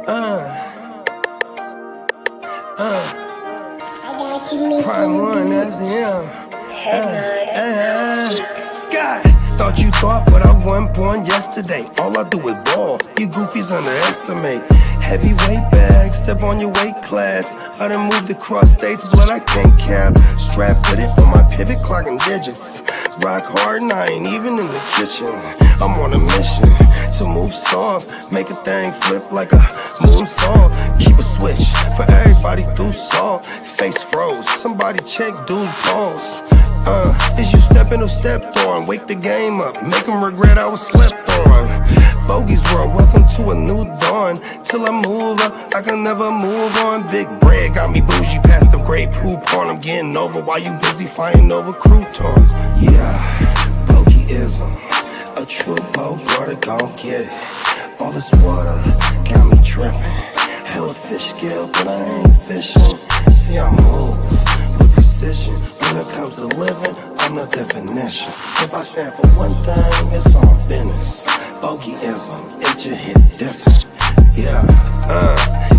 Prime one, that's him. Sky. Thought you thought, but I wasn't born yesterday. All I do is ball. You goofies underestimate. Heavyweight bag, step on your weight class. I done moved across states, but I can't cap. Strap with it on my pivot, clocking digits. Rock hard and I ain't even in the kitchen. I'm on a mission to move soft, make a thing flip like a moonsault. Keep a switch for everybody through salt. Face froze, somebody check dude pulse. Is you stepping or stepped on? Wake the game up, make them regret I was slept on. Bogey's world, welcome to a new dawn. Till I move up, I can never move on. Big bread got me bougie past the great poop on. I'm getting over while you busy fighting over croutons. Yeah, bogeyism, a true boat brother gon' get it. All this water got me tripping. Hella fish scale, but I ain't fishing. See I move with precision. When it comes to living, I'm the definition. If I stand for one thing, it's on business. Bogeyism, it just hit different. Yeah,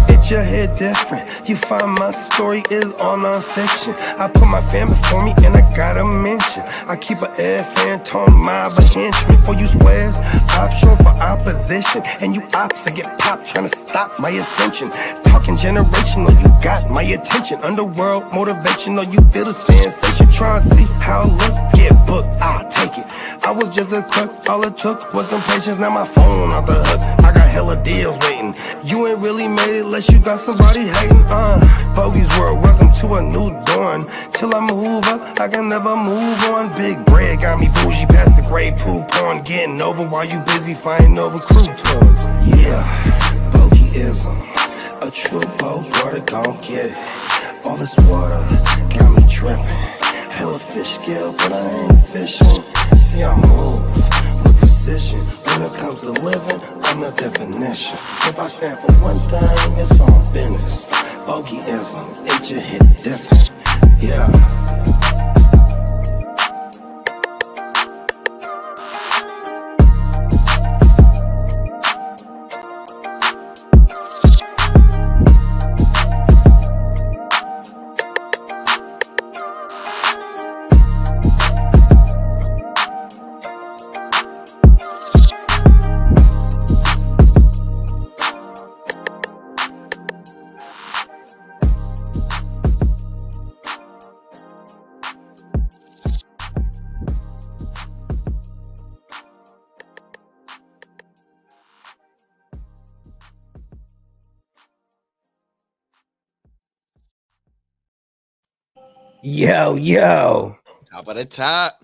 it just hit different. You find my story is all non-fiction. I put my fam before me and I gotta mention. I keep an air fan tone mob a henchman. For you squares, option for opposition. And you ops, I get popped trying to stop my ascension. Talking generational, you got my attention. Underworld motivational, you feel the sensation. Try to see how I look, get booked, I'll take it. I was just a crook, all it took was some patience. Now my phone off the hook, I got hella deals waiting. You ain't really made it unless you got somebody hating. Bogey's world, welcome to a new dawn. Till I move up, I can never move on. Big bread got me bougie past the gray poop on. Getting over while you busy fighting over croutons. Yeah, bogeyism, a true boat brother gon' get it. All this water got me tripping. Hella fish scale, but I ain't fishing. See I move with precision. When it comes to living, I'm the definition. If I stand for one thing, it's on business. Bogeyism, it just hit different. Yeah. Yo. Top of the top.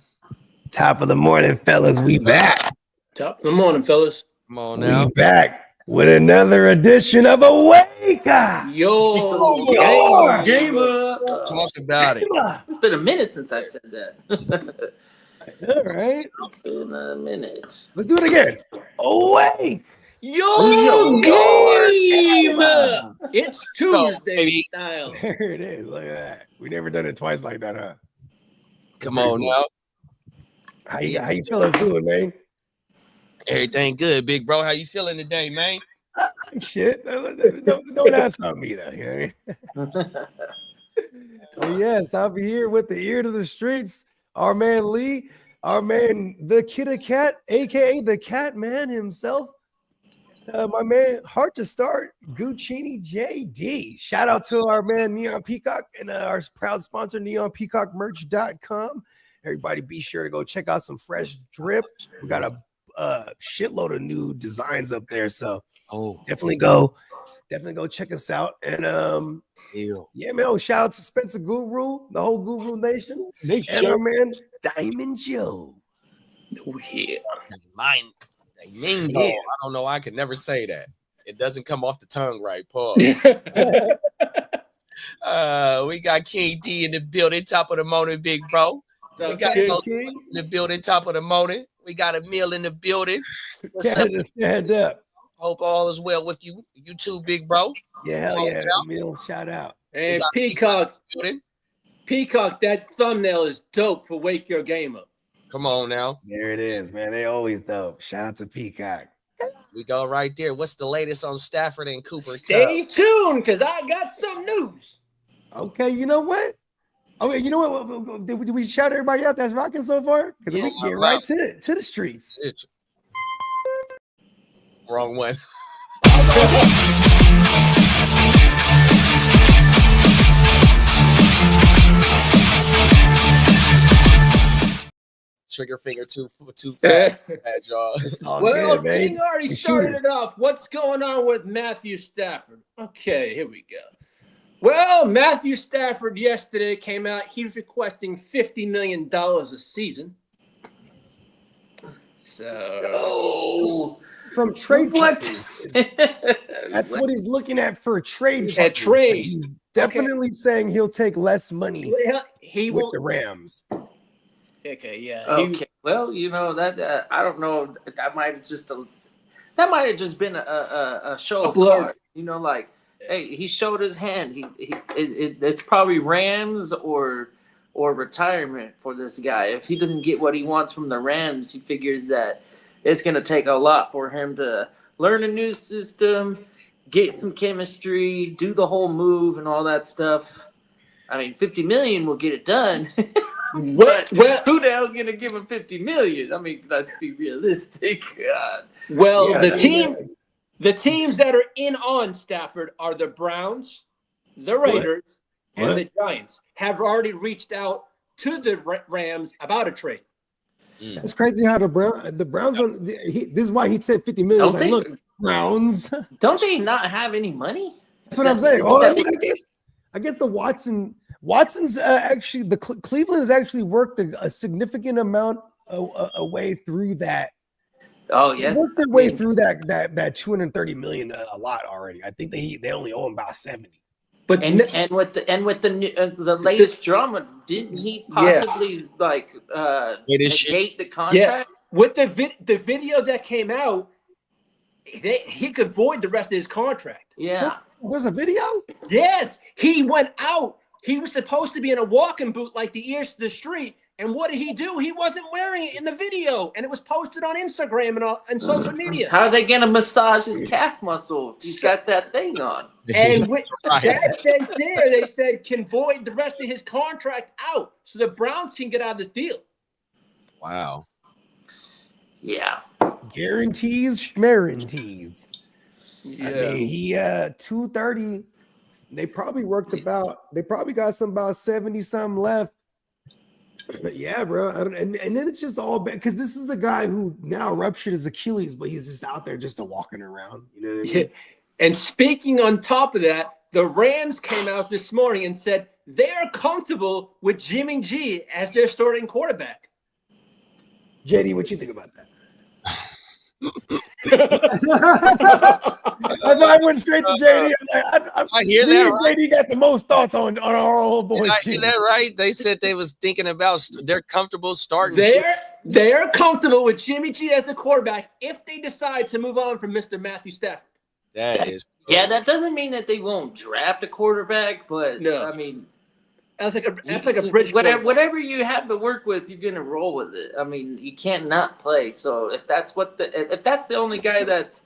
Top of the morning, fellas. We back. Top of the morning, fellas. Come on now. We back with another edition of Awake. Yo, gamer. Talk about it. It's been a minute since I've said that. All right. It's been a minute. Let's do it again. Awake. Yo, gamer. It's Tuesday style. There it is. Look at that. We never done it twice like that, huh? Come on now. How you fellas doing, man? Everything good, big bro. How you feeling today, man? Shit. Don't ask about me, though. You know what I mean? Yes, I'll be here with the ear to the streets. Our man Lee, our man the Kitty Cat, aka the Cat Man himself. My man, Heart to Start, Guccini JD. Shout out to our man Neon Peacock and our proud sponsor, neonpeacockmerch.com. Everybody be sure to go check out some fresh drip. We got a shitload of new designs up there. So definitely go check us out. And yeah, man, shout out to Spencer Guru, the whole Guru Nation, and our man Diamond Joe. Oh, yeah. Mine. I don't know. I could never say that. It doesn't come off the tongue right. Pause. We got King D in the building, top of the morning, big bro. We got in the building, top of the morning. We got Emil in the building. What's up? Stand up. Hope all is well with you. You too, big bro. Yeah, hell yeah. Emil, shout out. And Peacock, that thumbnail is dope for Wake Your Game Up. Come on now. There it is, man. They always dope. Shout out to Peacock. We go right there. What's the latest on Stafford and Cooper Stay Kupp? tuned, because I got some news. Okay, you know what? Okay, you know what? Did we shout everybody out that's rocking so far? Because we can get right to the streets. Wrong one. Trigger finger too fast, y'all. Well, King already started it off. What's going on with Matthew Stafford? Okay, here we go. Well, Matthew Stafford yesterday came out. He was requesting $50 million a season. So, from trade, what? That's what he's looking at for a trade. A trade. He's definitely saying he'll take less money he with will, the Rams. Okay, yeah. Okay. Well, you know that I don't know. That might have just been a show of cards. You know, like, hey, he showed his hand. It's probably Rams or retirement for this guy. If he doesn't get what he wants from the Rams, he figures that it's going to take a lot for him to learn a new system, get some chemistry, do the whole move, and all that stuff. I mean, $50 million will get it done. But who the hell's gonna give him $50 million? I mean, let's be realistic. God. Well, yeah, the teams that are in on Stafford are the Browns, the Raiders, and the Giants. Have already reached out to the Rams about a trade. That's crazy how the Browns. This is why he said $50 million. Like, look, Browns. Don't they not have any money? That's what I'm saying. I guess the Watson's actually Cleveland has actually worked a significant amount away through that. Oh yeah, they worked their way through that $230 million a lot already. I think they only owe him about 70. But with the latest drama, didn't he possibly negate the contract? Yeah. With the video that came out, he could void the rest of his contract. Yeah. There's a video? Yes. He went out. He was supposed to be in a walking boot like the ears to the street. And what did he do? He wasn't wearing it in the video. And it was posted on Instagram and social media. How are they going to massage his calf muscle if he's got that thing on? And with that said there, they said can void the rest of his contract out so the Browns can get out of this deal. Wow. Yeah. Guarantees, schmerantees. Yeah. I mean, he 230. They probably got about 70 something left. But yeah, bro. And then it's just all bad because this is the guy who now ruptured his Achilles, but he's just out there just walking around. You know what I mean? And speaking on top of that, the Rams came out this morning and said they're comfortable with Jimmy G as their starting quarterback. JD, what you think about that? I thought I went straight to JD. I hear that. Right? JD got the most thoughts on our old boy. I hear that right? They said they was thinking about they're comfortable starting. They're comfortable with Jimmy G as the quarterback if they decide to move on from Mr. Matthew Stafford. That is. Yeah, that doesn't mean that they won't draft a quarterback, but no. I mean, that's like a bridge. Whatever you have to work with, you're gonna roll with it. I mean, you can't not play. So if that's the only guy that's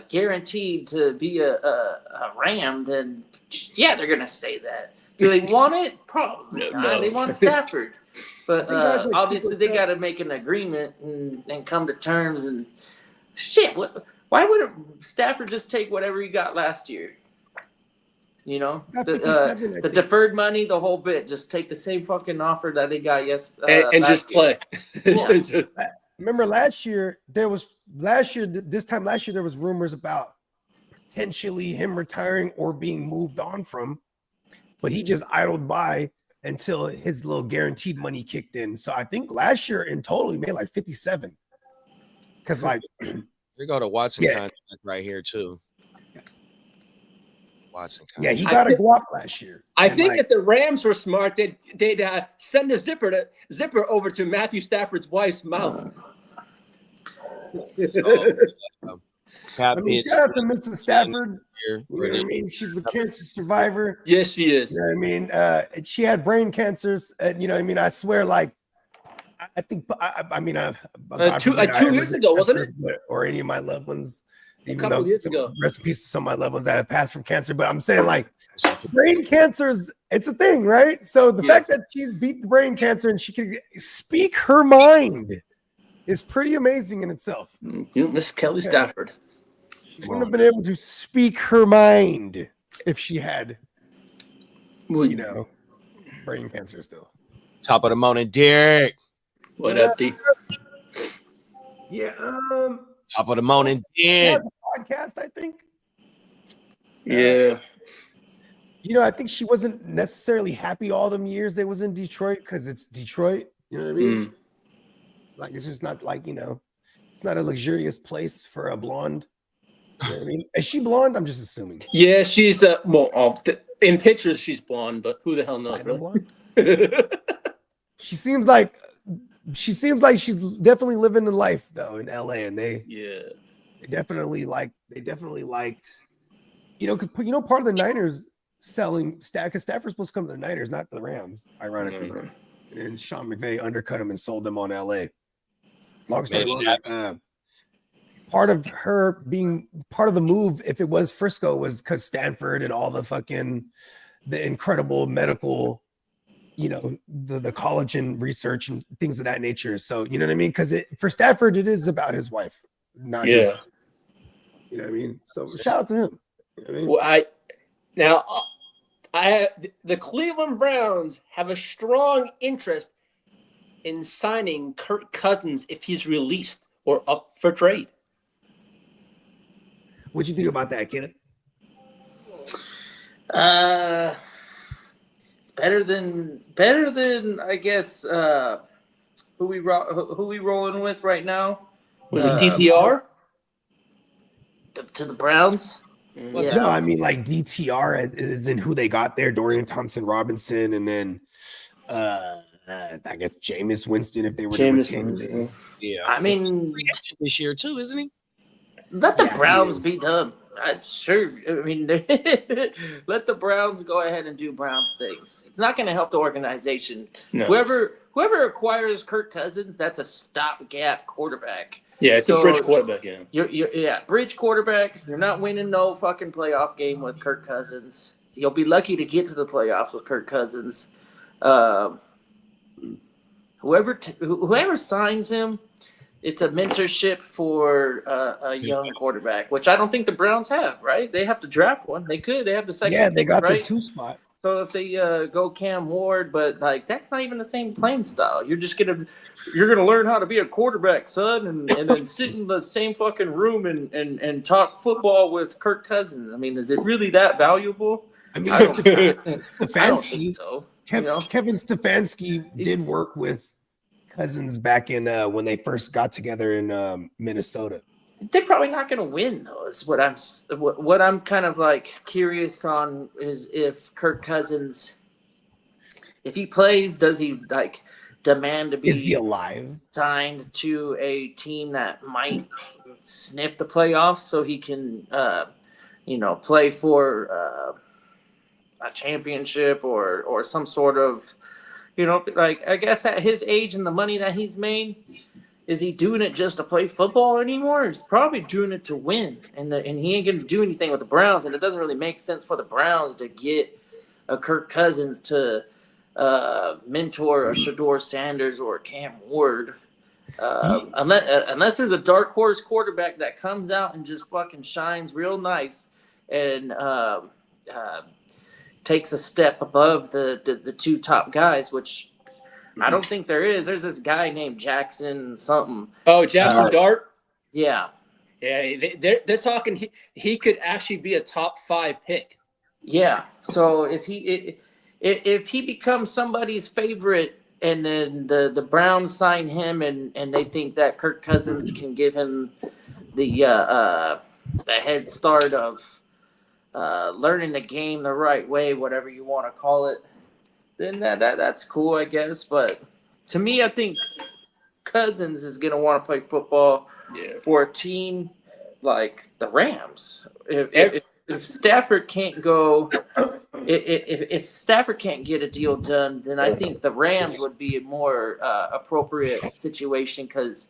guaranteed to be a Ram, then yeah, they're gonna say that. Do they want it? Probably not. No. They want Stafford, but obviously they got to make an agreement and come to terms. And shit, why would Stafford just take whatever he got last year? You know, the deferred money, the whole bit. Just take the same fucking offer that they got and just play. Yeah. Remember last year there was rumors about potentially him retiring or being moved on from, but he just idled by until his little guaranteed money kicked in. So I think last year in total he made like 57. Because like we go to Watson contract right here too. Watson. Yeah, he got a guap last year. I think if the Rams were smart, they'd send a zipper over to Matthew Stafford's wife's mouth. I mean, shout out to Mrs. Stafford. You know what I mean? She's a cancer survivor. Yes, she is. You know what I mean? She had brain cancers. And you know what I mean? I swear, like, I think I mean, two years ago, wasn't it? Or any of my loved ones. A couple years ago. Rest in peace to some of my loved ones that have passed from cancer. But I'm saying, like, brain cancer's it's a thing, right? So the fact that she's beat the brain cancer and she can speak her mind is pretty amazing in itself. Miss Kelly Stafford. She wouldn't have been able to speak her mind if she had, brain cancer still. Top of the morning, Derek. What up, D? Yeah. Top of the morning, She Derek. has a podcast, I think. Yeah. I think she wasn't necessarily happy all them years they was in Detroit because it's Detroit. You know what I mean? Like, it's just not like, it's not a luxurious place for a blonde. You know what I mean? Is she blonde? I'm just assuming. Yeah, she's in pictures she's blonde, but who the hell knows? Really? She seems like she's definitely living the life though in LA, and they definitely liked, because part of the Niners selling because Stafford's supposed to come to the Niners, not the Rams, ironically. And Sean McVay undercut him and sold them on LA. Long story long, part of her being part of the move, if it was Frisco, was because Stanford and all the incredible medical, the collagen research and things of that nature. So, you know what I mean? Because for Stafford, it is about his wife, not just, you know what I mean? So shout out to him. You know what I mean? Well, the Cleveland Browns have a strong interest in signing Kirk Cousins if he's released or up for trade. What'd you think about that, Kenneth? It's better than I guess who we rolling with right now. Was it DTR? To the Browns? No, I mean like DTR is in who they got there, Dorian Thompson-Robinson, and then I guess Jameis Winston if they were to retain him. Yeah. I mean this year too, isn't he? Let the Browns be done. I'm sure. I mean, let the Browns go ahead and do Browns things. It's not going to help the organization. No. Whoever acquires Kirk Cousins, that's a stopgap quarterback. Yeah, it's a bridge quarterback. Yeah, you're bridge quarterback. You're not winning no fucking playoff game with Kirk Cousins. You'll be lucky to get to the playoffs with Kirk Cousins. Whoever signs him, it's a mentorship for a young quarterback, which I don't think the Browns have, right? They have to draft one. They could. They have the second. Yeah, they got right? the 2 spot. So if they go Cam Ward, but like that's not even the same playing style. You're gonna learn how to be a quarterback, son, and then sit in the same fucking room and talk football with Kirk Cousins. I mean, is it really that valuable? I mean, Stefanski. I don't think so. Kevin Stefanski did work with Cousins back in when they first got together in Minnesota. They're probably not going to win, though. Is what I'm kind of like curious on is if Kirk Cousins, if he plays, does he like demand to be alive signed to a team that might sniff the playoffs so he can play for a championship or some sort of, like I guess at his age and the money that he's made, is he doing it just to play football anymore? He's probably doing it to win, and he ain't going to do anything with the Browns, and it doesn't really make sense for the Browns to get a Kirk Cousins to mentor a Shedeur Sanders or a Cam Ward, unless there's a dark horse quarterback that comes out and just fucking shines real nice and takes a step above the 2 top guys, which I don't think there is. There's this guy named Jackson something. Oh, Jackson Dart? Yeah. Yeah, they're talking he could actually be a top 5 pick. Yeah. So if he becomes somebody's favorite and then the Browns sign him and they think that Kirk Cousins can give him the head start of learning the game the right way, whatever you want to call it, then that's cool, I guess. But to me, I think Cousins is going to want to play football for a team like the Rams. If Stafford can't go if Stafford can't get a deal done, then I think the Rams would be a more appropriate situation because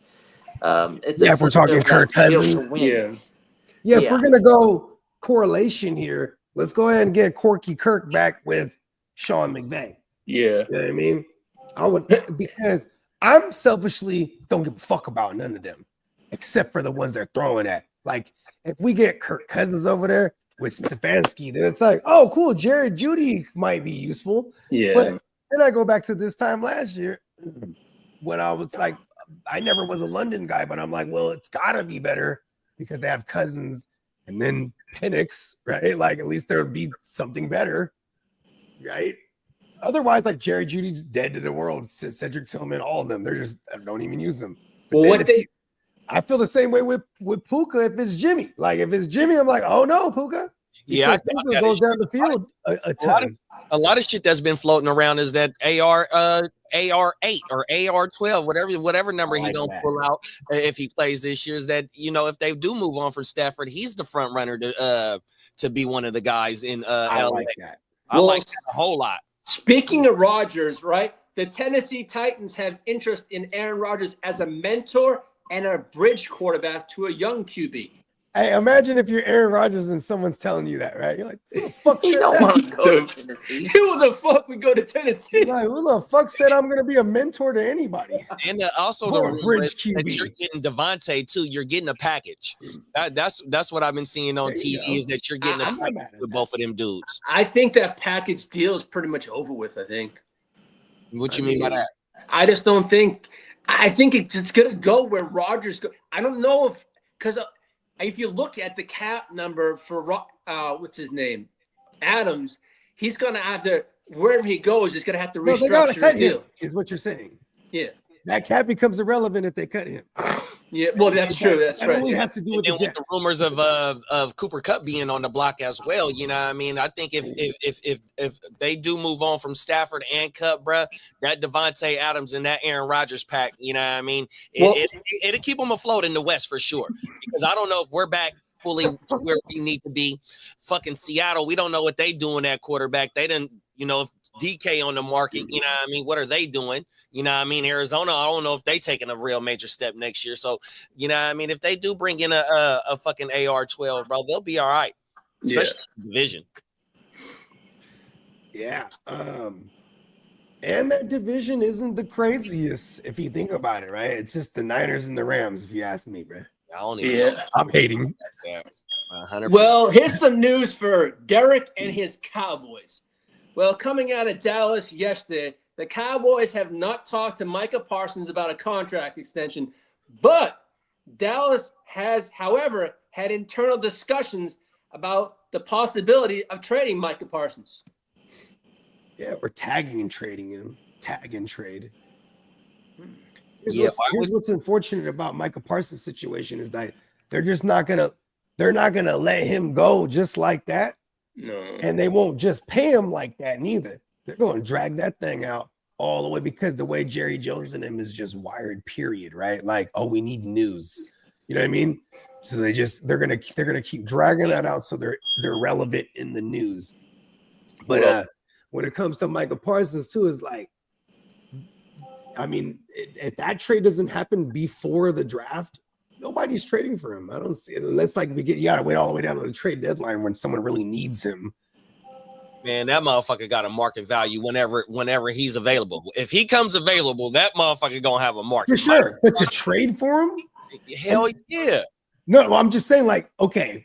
it's if we're talking Kirk Cousins, Yeah, if we're gonna go correlation here, let's go ahead and get Corky Kirk back with Sean McVay. yeah. You know what I mean? I would, because I'm selfishly don't give a fuck about none of them except for the ones they're throwing at. Like if we get Kirk Cousins over there with Stefanski, then it's like, oh, cool, Jared Judy might be useful. Yeah. But then I go back to this time last year when I was like, I never was a London guy, but I'm like, well, it's gotta be better because they have Cousins and then Penix, right? Like at least there'll be something better, right? Otherwise, like Jerry Judy's dead to the world. Cedric Tillman, all of them, they're just don't even use them. But Well, what they I feel the same way with Puka if it's Jimmy. Like if it's Jimmy, I'm like, oh no, Puka. Yeah, Because Puka goes down the field a ton. a lot of shit that's been floating around is that AR8 or AR12, whatever number he don't pull out if he plays this year, is that if they do move on for Stafford, he's the front runner to be one of the guys in I LA. like that. I like that a whole lot. Speaking of Rodgers, right? The Tennessee Titans have interest in Aaron Rodgers as a mentor and a bridge quarterback to a young QB. Hey, imagine if you're Aaron Rodgers and someone's telling you that, right? You're like, who the fuck said You don't that? want to go to Tennessee. Who the fuck would go to Tennessee? Like, who the fuck said I'm going to be a mentor to anybody? And also Or the bridge bridge that QB. you're getting Devontae too. You're getting a package. That's what I've been seeing on There you TV go. is that you're getting a I'm not package mad at with that. both of them dudes. I think that package deal is pretty much over with, I think. What you mean by that? I just don't think – I think it's going to go where Rodgers go. I don't know if – because if you look at the cap number for what's his name? Adams, he's going to have to – wherever he goes, he's going to have to No, they got to restructure his cut him, deal. is what you're saying. Yeah. That cap becomes irrelevant if they cut him. Yeah, well, that's true. That's That right. only has to do with And the then with Jets. the rumors of Cooper Kupp being on the block as well, you know what I mean? I think if they do move on from Stafford and Kupp, bruh, that Devontae Adams and that Aaron Rodgers pack, you know what I mean? It'll keep them afloat in the West for sure. Because I don't know if we're back fully to where we need to be. Fucking Seattle, we don't know what they doing at quarterback. They didn't, if DK on the market, you know what I mean? What are they doing? You know what I mean? Arizona, I don't know if they taking a real major step next year. So, you know what I mean? If they do bring in a fucking AR-12, bro, they'll be all right. Especially division. Yeah. And that division isn't the craziest if you think about it, right? It's just the Niners and the Rams, if you ask me, bro. I don't even know. I'm hating. Yeah. 100%. Well, here's some news for Derek and his Cowboys. Well, coming out of Dallas yesterday, the Cowboys have not talked to Micah Parsons about a contract extension, but Dallas has, however, had internal discussions about the possibility of trading Micah Parsons. Yeah, we're tagging and trading him. Tag and trade. Yeah, Here's what's unfortunate about Micah Parsons' situation is that they're not gonna let him go just like that. No. And they won't just pay him like that neither. They're going to drag that thing out all the way because the way Jerry Jones and him is just wired, period, right? Like, oh, we need news. You know what I mean? So they're gonna keep dragging that out so they're relevant in the news. But when it comes to Micah Parsons too, is like, I mean, if that trade doesn't happen before the draft, nobody's trading for him. I don't see it. Unless like you gotta wait all the way down to the trade deadline when someone really needs him. Man, that motherfucker got a market value whenever he's available. If he comes available, that motherfucker gonna have a market. For sure. But to trade for him? Hell yeah. No, I'm just saying, like, okay,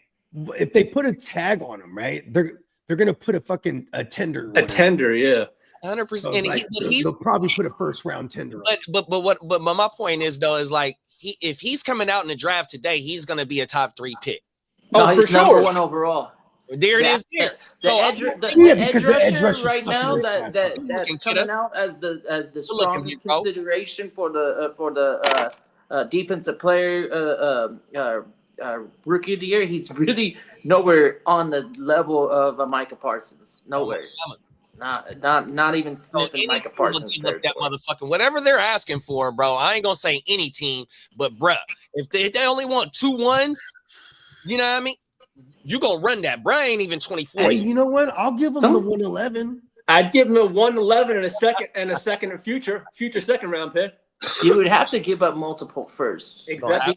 if they put a tag on him, right? They're gonna put a fucking tender. A tender, yeah. 100%. So And like, he's they'll probably put a first round tender on. but my point is though, is like if he's coming out in the draft today, he's gonna be a top 3 pick. No, Oh, he's for number sure. 1 overall. There it is. The So edge because rusher right sucking now his ass that's up. coming out as the looking, strongest bro. consideration for the defensive player rookie of the year. He's really nowhere on the level of Micah Parsons. Nowhere. Not even sniffing Micah Parsons. That motherfucking whatever they're asking for, bro. I ain't gonna say any team, but bruh, if they only want 2 1s, you know what I mean? You gonna run that? Bro ain't even 24. Hey, you know what? I'll give him the 111. I'd give him a 111 and a future second round pick. You would have to give up multiple firsts. Exactly.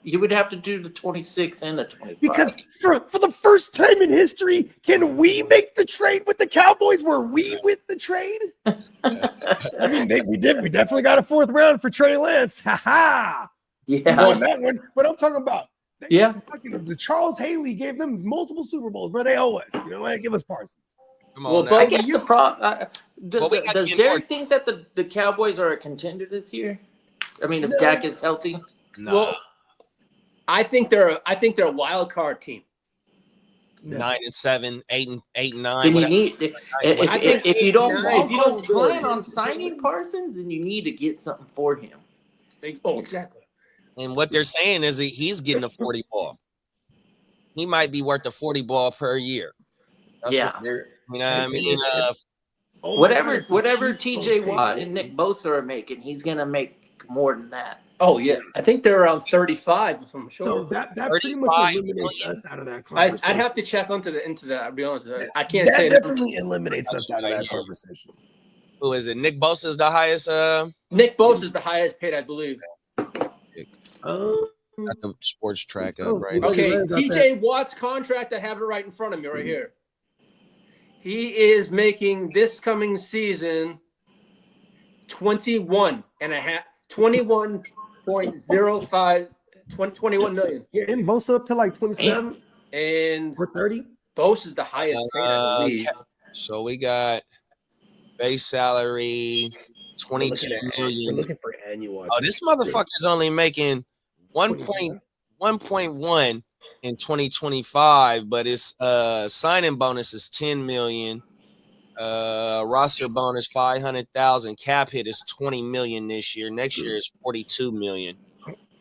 You would have to do the 26 and the 25. Because for the first time in history, can we make the trade with the Cowboys? Were we with the trade? I mean, we did. We definitely got a 4th round for Trey Lance. Ha ha. Yeah. On that one. But I'm talking about. Yeah. The Charles Haley gave them multiple Super Bowls, but they owe us. You know what? Give us Parsons. Come on, Well, now. but I guess the problem. Does Ken Derek Ward. think that the Cowboys are a contender this year? I mean, if No. Dak is healthy. Nah, Well, I think they're a wild card team. 9-7, 8-9. Then you whatever. need I think if you don't wild plan card on is- signing Parsons, then you need to get something for him. Exactly. And what they're saying is that he's getting a 40 ball. He might be worth a 40 ball per year. That's Yeah. what they're, you know what I mean? Oh my Whatever God, the whatever Chiefs TJ don't pay Watt me. and Nick Bosa are making, he's gonna make more than that. Oh yeah, I think they're around 35. If I'm sure. So that pretty much 35 eliminates million. us out of that I'd conversation. have to check into that. I'll be honest with you. I can't that say definitely eliminates us out of that Yeah. conversation. Who is it? Nick Bosa's the highest Nick Bosa is the highest paid, I believe. at the sports track Let's go. up right Oh, Okay, you're right about TJ Watt's contract, I have it right in front of me right here. He is making this coming season 21 million. Yeah, and Bosa up to like 27 And or 30. Bosa is the highest paid, I believe. So we got base salary We're 22 looking million. for annual. Oh, this motherfucker's only making 1.1 in 2025, but his signing bonus is 10 million. Roster bonus 500,000. Cap hit is 20 million this year. Next year is 42 million.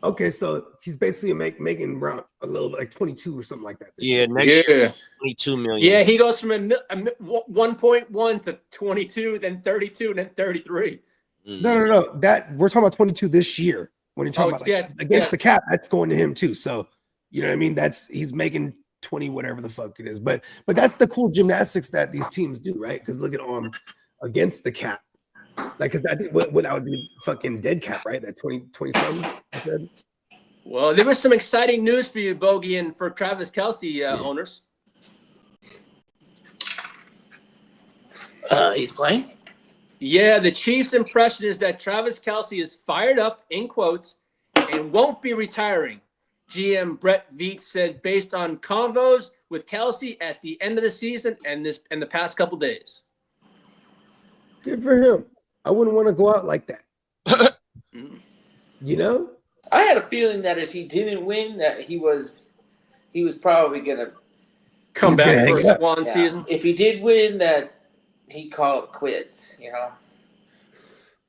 Okay, so he's basically making around a little bit like 22 or something like that. this Yeah, year. next year 22 million. Yeah, he goes from 1.1 to 22, then 32, then 33. No. That we're talking about 22 this year. When you're talking Oh, about yeah, against the cap, that's going to him too. So you know what I mean? He's making 20, whatever the fuck it is. But that's the cool gymnastics that these teams do, right? Because look at against the cap. Like, because I think what that would be fucking dead cap, right? That 27. Well, there was some exciting news for you, Bogey, and for Travis Kelce owners. He's playing. Yeah, the Chiefs' impression is that Travis Kelce is fired up, in quotes, and won't be retiring. GM Brett Veach said based on convos with Kelce at the end of the season and the past couple days. Good for him. I wouldn't want to go out like that. You know? I had a feeling that if he didn't win, that he was probably gonna Come He's gonna back hang for it a up. swan season. If he did win, that he called it quits. You know.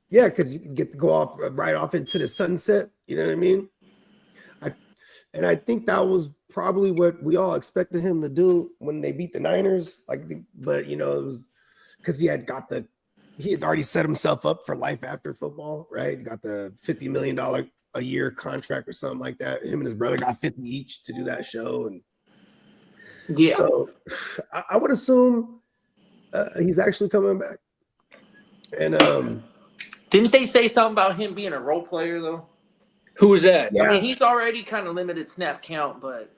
Yeah, because you get to go right off into the sunset. You know what I mean? I think that was probably what we all expected him to do when they beat the Niners. But you know, it was because he had already set himself up for life after football, right? He got the $50 million a year contract or something like that. Him and his brother got 50 each to do that show, and Yeah. so I would assume he's actually coming back. And Didn't they say something about him being a role player though? Who was that? yeah, I mean, he's already kind of limited snap count, but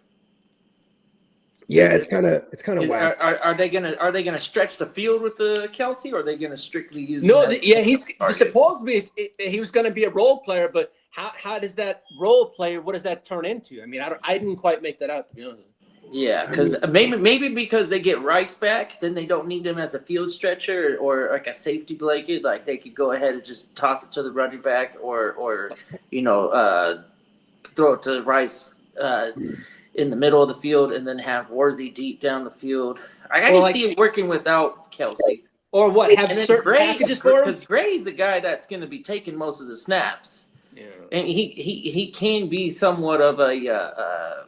yeah, it's kind of whack. are they gonna stretch the field with the Kelce, or are they gonna strictly use? No, him as he's target? supposedly he was going to be a role player, but how does that role player? What does that turn into? I mean, I didn't quite make that out, to be honest. Yeah, because maybe because they get Rice back, then they don't need him as a field stretcher or like a safety blanket. Like they could go ahead and just toss it to the running back, or throw it to Rice in the middle of the field, and then have Worthy deep down the field. I can see it working without Kelce. Or what? Have And then certain Gray, packages for him? because Gray's the guy that's going to be taking most of the snaps. Yeah. And he can be somewhat of a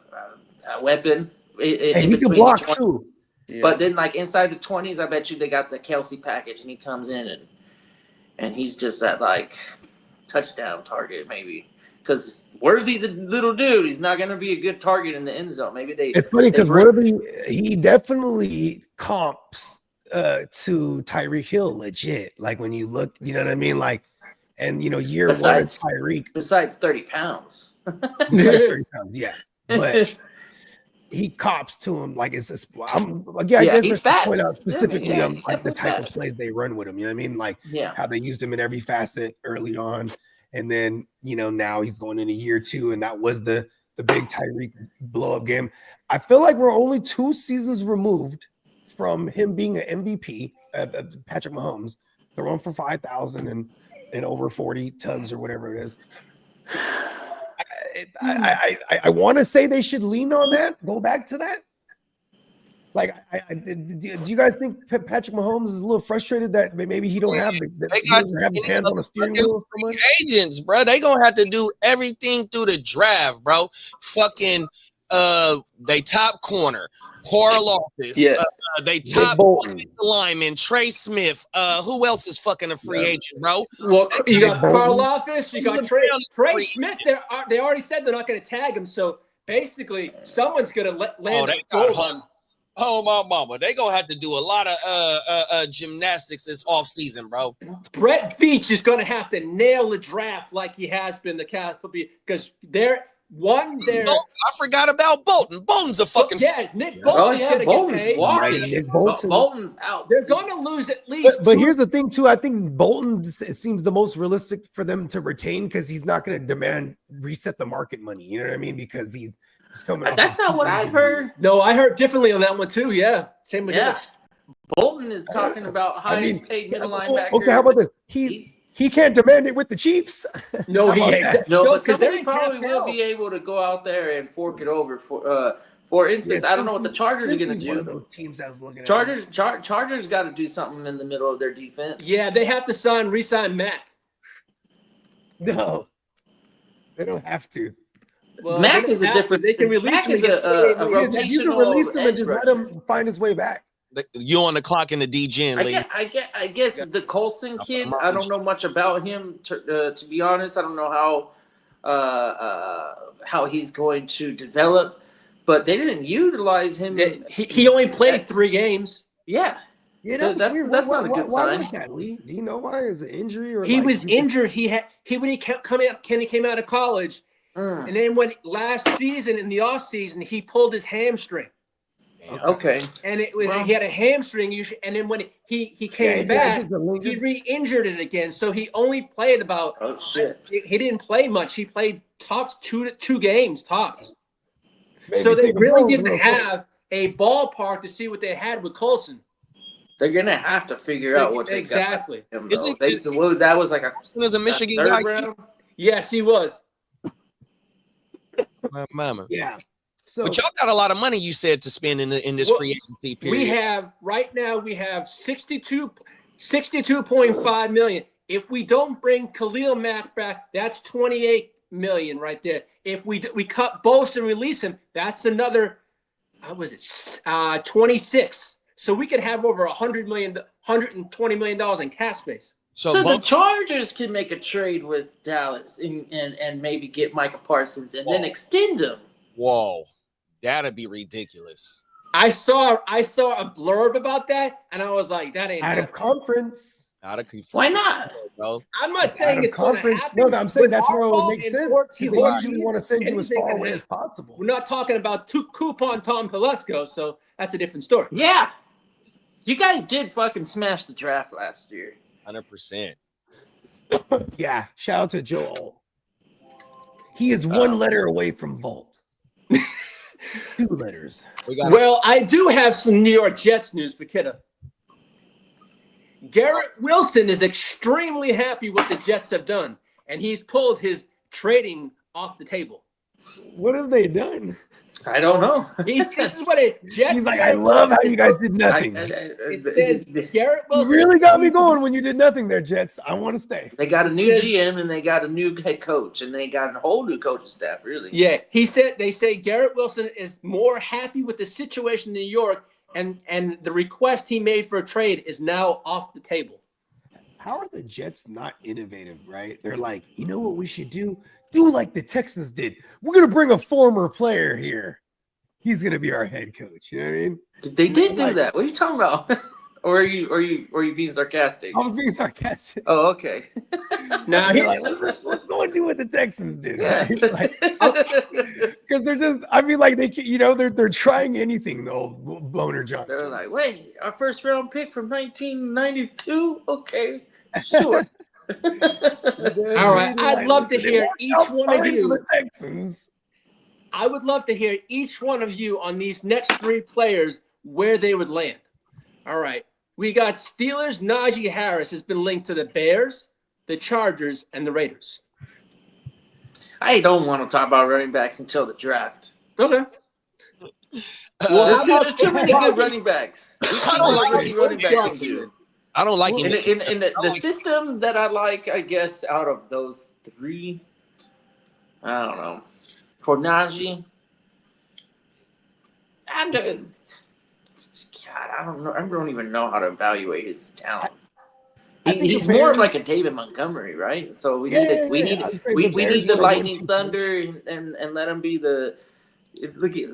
weapon. And he can block too. Yeah. But then, like inside the 20s, I bet you they got the Kelce package, and he comes in and he's just that like touchdown target maybe. because Worthy's a little dude. He's not going to be a good target in the end zone. Maybe they. It's funny because they- Worthy, he definitely comps to Tyreek Hill legit. Like when you look, you know what I mean? Like, and you know, year one Besides- is Tyreek. Besides 30 pounds. He's like 30 pounds, yeah. But he cops to him like it's just, I guess he's it's to fast. point out specifically Yeah, on like the definitely type of fast. plays they run with him. You know what I mean? Like Yeah. how they used him in every facet early on. And then, you know, now he's going into year 2, and that was the big Tyreek blow up game. I feel like we're only 2 seasons removed from him being an MVP, Patrick Mahomes, throwing for 5,000 and over 40 tugs or whatever it is. I want to say they should lean on that, go back to that. Like, do you guys think Patrick Mahomes is a little frustrated that maybe he don't have he doesn't have his hands on the steering wheel so much? Agents, bro, they gonna have to do everything through the draft, bro. Fucking, they top corner, Carl Office, they top lineman, Trey Smith. Who else is fucking a free agent, bro? Well, you got Bolton. Carl Office, you got Trey Smith. They already said they're not going to tag him, so basically, some's going to land a goal on. Oh my mama, they gonna have to do a lot of gymnastics this offseason, bro. Brett Veach is going to have to nail the draft like he has been the cast because they're I forgot about Bolton. Bolton's a fucking Nick Bolton's going to get paid. Nick Bolton. Bolton's out. They're going to lose at least. But here's the thing too. I think Bolton, it seems the most realistic for them to retain because he's not going to demand reset the market money. You know what I mean? Because he's coming. That's not what I've heard. No, I heard differently on that one too. Yeah, same with Yeah. Bolton is talking about highest paid middle linebacker. Okay, how about this? He can't demand it with the Chiefs. No, but because somebody probably will be able to go out there and fork it over. For instance, I don't know what the Chargers are going to do. One of those teams I was looking at. Chargers got to do something in the middle of their defense. Yeah, they have to re-sign Mac. No, they don't have to. Well, Mac is a different. They can release Mac him. is a rotational. You can release him and just edge let him find his way back. You on the clock in the D-Gen league. I guess the Colson kid. I don't know much about him. To be honest, I don't know how he's going to develop. But they didn't utilize him. He only played 3 games. Yeah. Yeah, that's not a good why sign. Was that, Lee? Do you know why? Is it injury or he was injured? When he came out of college, and then when last season in the off season he pulled his hamstring. Okay. And he had a hamstring issue, and then when he came back, he re-injured it again. So he only played about. Oh shit! He didn't play much. He played tops two games tops. Maybe so they really didn't have a ballpark to see what they had with Colson. They're gonna have to figure out what they exactly. got. That was like a Michigan guy. Round? Yes, he was. My mama. Yeah. So, but y'all got a lot of money, you said, to spend in this free agency period. We have 62.5 million. If we don't bring Khalil Mack back, that's 28 million right there. If we cut Bosa and release him, that's another 26. So we could have over $120 million in cap space. So the Chargers can make a trade with Dallas and maybe get Micah Parsons and then extend him. Whoa, that'd be ridiculous. I saw a blurb about that, and I was like, "That ain't out of conference." Why not? Bro. I'm not saying it's conference. No, I'm saying that's where it would make sense. They usually want to send you as far away as possible. We're not talking about coupon Tom Pelesco, so that's a different story. Yeah, you guys did fucking smash the draft last year. 100%. Yeah, shout out to Joel. He is one letter away from Bolt. 2 letters. Well, I do have some New York Jets news for Kidda. Garrett Wilson is extremely happy with what the Jets have done, and he's pulled his trading off the table. What have they done? I don't know. This is what Jets. He's like, I love how you guys did nothing. It says Garrett Wilson. You really got me going when you did nothing there, Jets. I want to stay. They got a new GM and they got a new head coach and they got a whole new coaching staff. Really? Yeah, they say Garrett Wilson is more happy with the situation in New York, and the request he made for a trade is now off the table. How are the Jets not innovative, right? They're like, you know what we should do? do like the Texans did. We're gonna bring a former player here. He's gonna be our head coach. You know what I mean? They did do that. What are you talking about? Or are you being sarcastic? I was being sarcastic. Oh, okay. Now They're he's like, let's go and do what the Texans did. Yeah. Because they're just, I mean, like they're trying anything. The old Boner They're Johnson. like, wait, our first round pick from 1992. Okay, sure. all right. I'd love to hear each one of you. The Texans. I would love to hear each one of you on these next three players where they would land. All right. We got Steelers. Najee Harris has been linked to the Bears, the Chargers, and the Raiders. I don't want to talk about running backs until the draft. Okay. There are too many good running backs. I don't like Rookie it. running back this year. I don't like In, it. in the system that I like, I guess, out of those three, I don't know. For Najee, God, I don't know. I don't even know how to evaluate his talent. I think He's the more Bears- like a David Montgomery, right? So we Yeah, need I'd say we the Bears need the are a lightning 1-2 thunder and let him be the.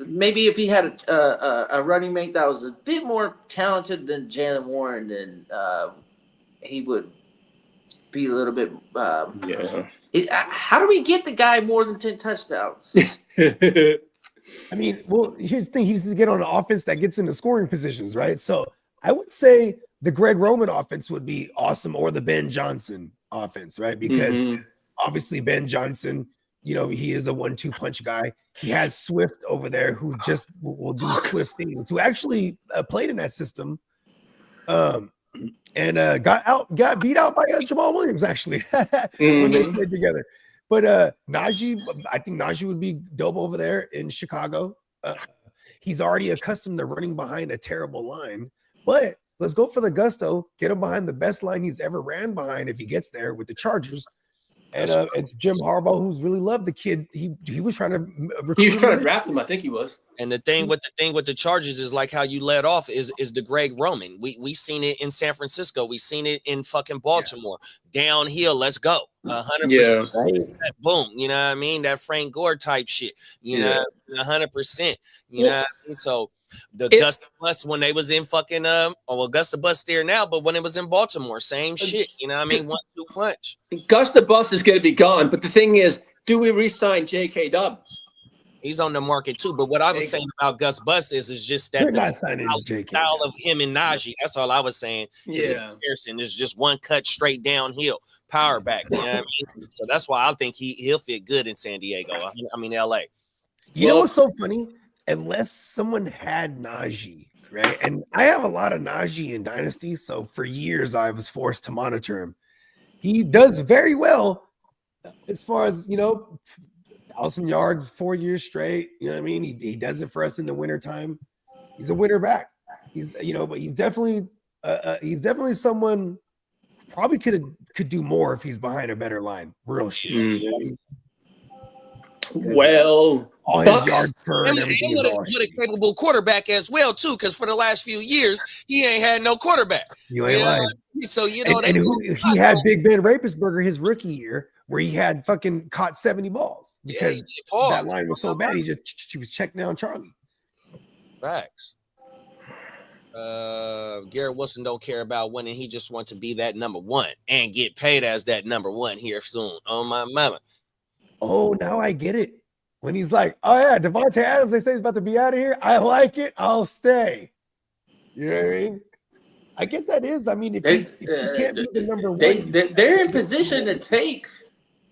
Maybe if he had a running mate that was a bit more talented than Jalen Warren, then he would be a little bit. How do we get the guy more than 10 touchdowns? I mean, well, here's the thing. He's to get on an offense that gets into scoring positions, right? So I would say the Greg Roman offense would be awesome, or the Ben Johnson offense, right? Because obviously Ben Johnson, he is a 1-2 punch guy. He has Swift over there who just will do Swift things, who actually played in that system. And got beat out by Jamal Williams, actually, when they played together. But Najee, I think Najee would be dope over there in Chicago. He's already accustomed to running behind a terrible line. But let's go for the gusto, get him behind the best line he's ever ran behind if he gets there with the Chargers. And it's Jim Harbaugh, who's really loved the kid. He was trying to recruit He was trying to him. draft him. I think he was. And the thing with the Chargers is like how you led off is the Greg Roman. We seen it in San Francisco. We seen it in fucking Baltimore. Downhill, let's go. 100%. Right? Boom. You know what I mean? That Frank Gore type shit. You know, 100%. You know what I mean? So Gus the Bus when they was in fucking Gus the Bus there now, but when it was in Baltimore, same shit. You know what I mean? 1-2 punch. Gus the Bus is going to be gone. But the thing is, do we re-sign J.K. Dobbins? He's on the market too. But what I was saying about Gus Bus is just They're that not the signing JK. style of him and Najee. That's all I was saying. Is the comparison is just one cut straight downhill, power back. You know what I mean? So that's why I think he'll fit good in San Diego. I mean LA. You know what's so funny? Unless someone had Najee, right? And I have a lot of Najee in Dynasty, so for years I was forced to monitor him. He does very well as far as, 1,000 yards, 4 years straight. You know what I mean? He does it for us in the wintertime. He's a winner back. But he's definitely someone who probably could do more if he's behind a better line. Real shit. You know what I mean? Well, all his yards per and And everything. what a capable quarterback as well too, because for the last few years he ain't had no quarterback. You ain't lying. So He had Big Ben Roethlisberger his rookie year, where he had fucking caught 70 balls because that line was so bad. He was checking down Charlie. Facts. Garrett Wilson don't care about winning. He just wants to be that number one and get paid as that number one here soon. Oh my mama. Oh, now I get it. When he's like, oh yeah, Devontae Adams, they say he's about to be out of here. I like it. I'll stay. You know what I mean? I guess that is. I mean, if you can't be the number one, they're in position to take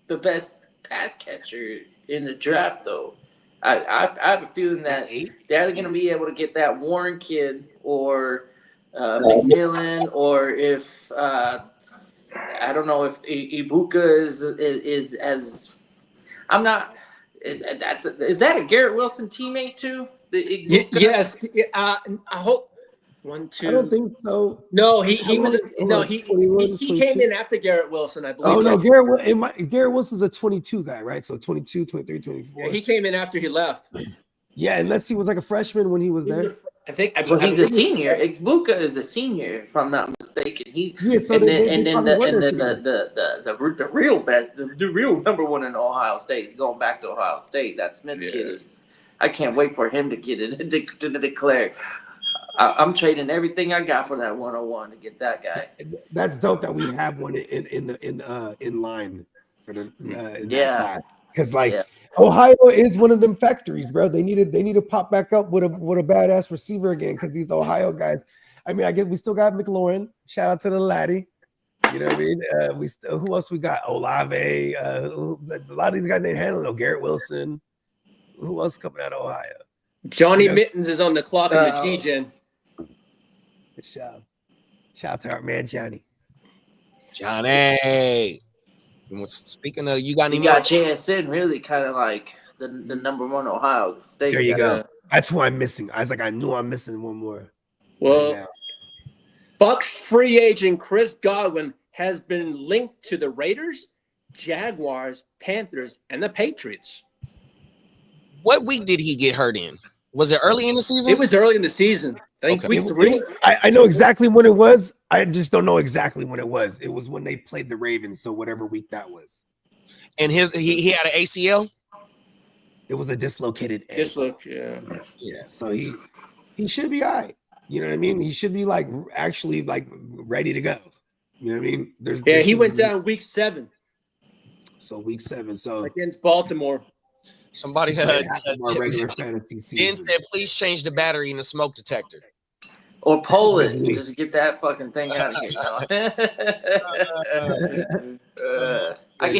the best pass catcher in the draft, though. I have a feeling that they're going to be able to get that Warren kid or McMillan, or if I don't know if Ibuka is as I'm not. Is that a Garrett Wilson teammate too? Yes. I hope. 1, 2. I don't think so. No, he came in after Garrett Wilson, I believe. Oh no, Garrett Wilson's a 22 guy, right? So 22, 23, 24. Yeah, he came in after he left. Yeah, unless he was like a freshman when he was there. Well, he's a senior. Igbokwe is a senior, if I'm not mistaken. So the real best, the real number one in Ohio State is going back to Ohio State. That Smith kid is. I can't wait for him to get it to declare. I'm trading everything I got for that 101 to get that guy. That's dope that we have one in line for the because Ohio is one of them factories, bro. They need to pop back up with a badass receiver again because these Ohio guys. I mean, I guess we still got McLaurin. Shout out to the laddie. You know what I mean? Who else we got? Olave. A lot of these guys ain't handling no Garrett Wilson. Who else coming out of Ohio? Johnny Mittens is on the clock in the G-Gen. Shout out to our man Johnny. Speaking of, you got JSN really kind of like the number one Ohio State. There you go. That's who I'm missing. I knew I'm missing one more. Well, right, Bucks free agent Chris Godwin has been linked to the Raiders, Jaguars, Panthers, and the Patriots. What week did he get hurt in? Was it early in the season? It was early in the season. I think week 3. I know exactly when it was. I just don't know exactly when it was. It was when they played the Ravens, so whatever week that was. And he had an ACL? It was a dislocated ankle. Yeah. So he should be all right. You know what I mean? He should be actually ready to go. You know what I mean? He went down week 7. So week 7. So against Baltimore. Somebody more regular fantasy season. Jen said, please change the battery in the smoke detector. Or pull it and just get that fucking thing out of here. I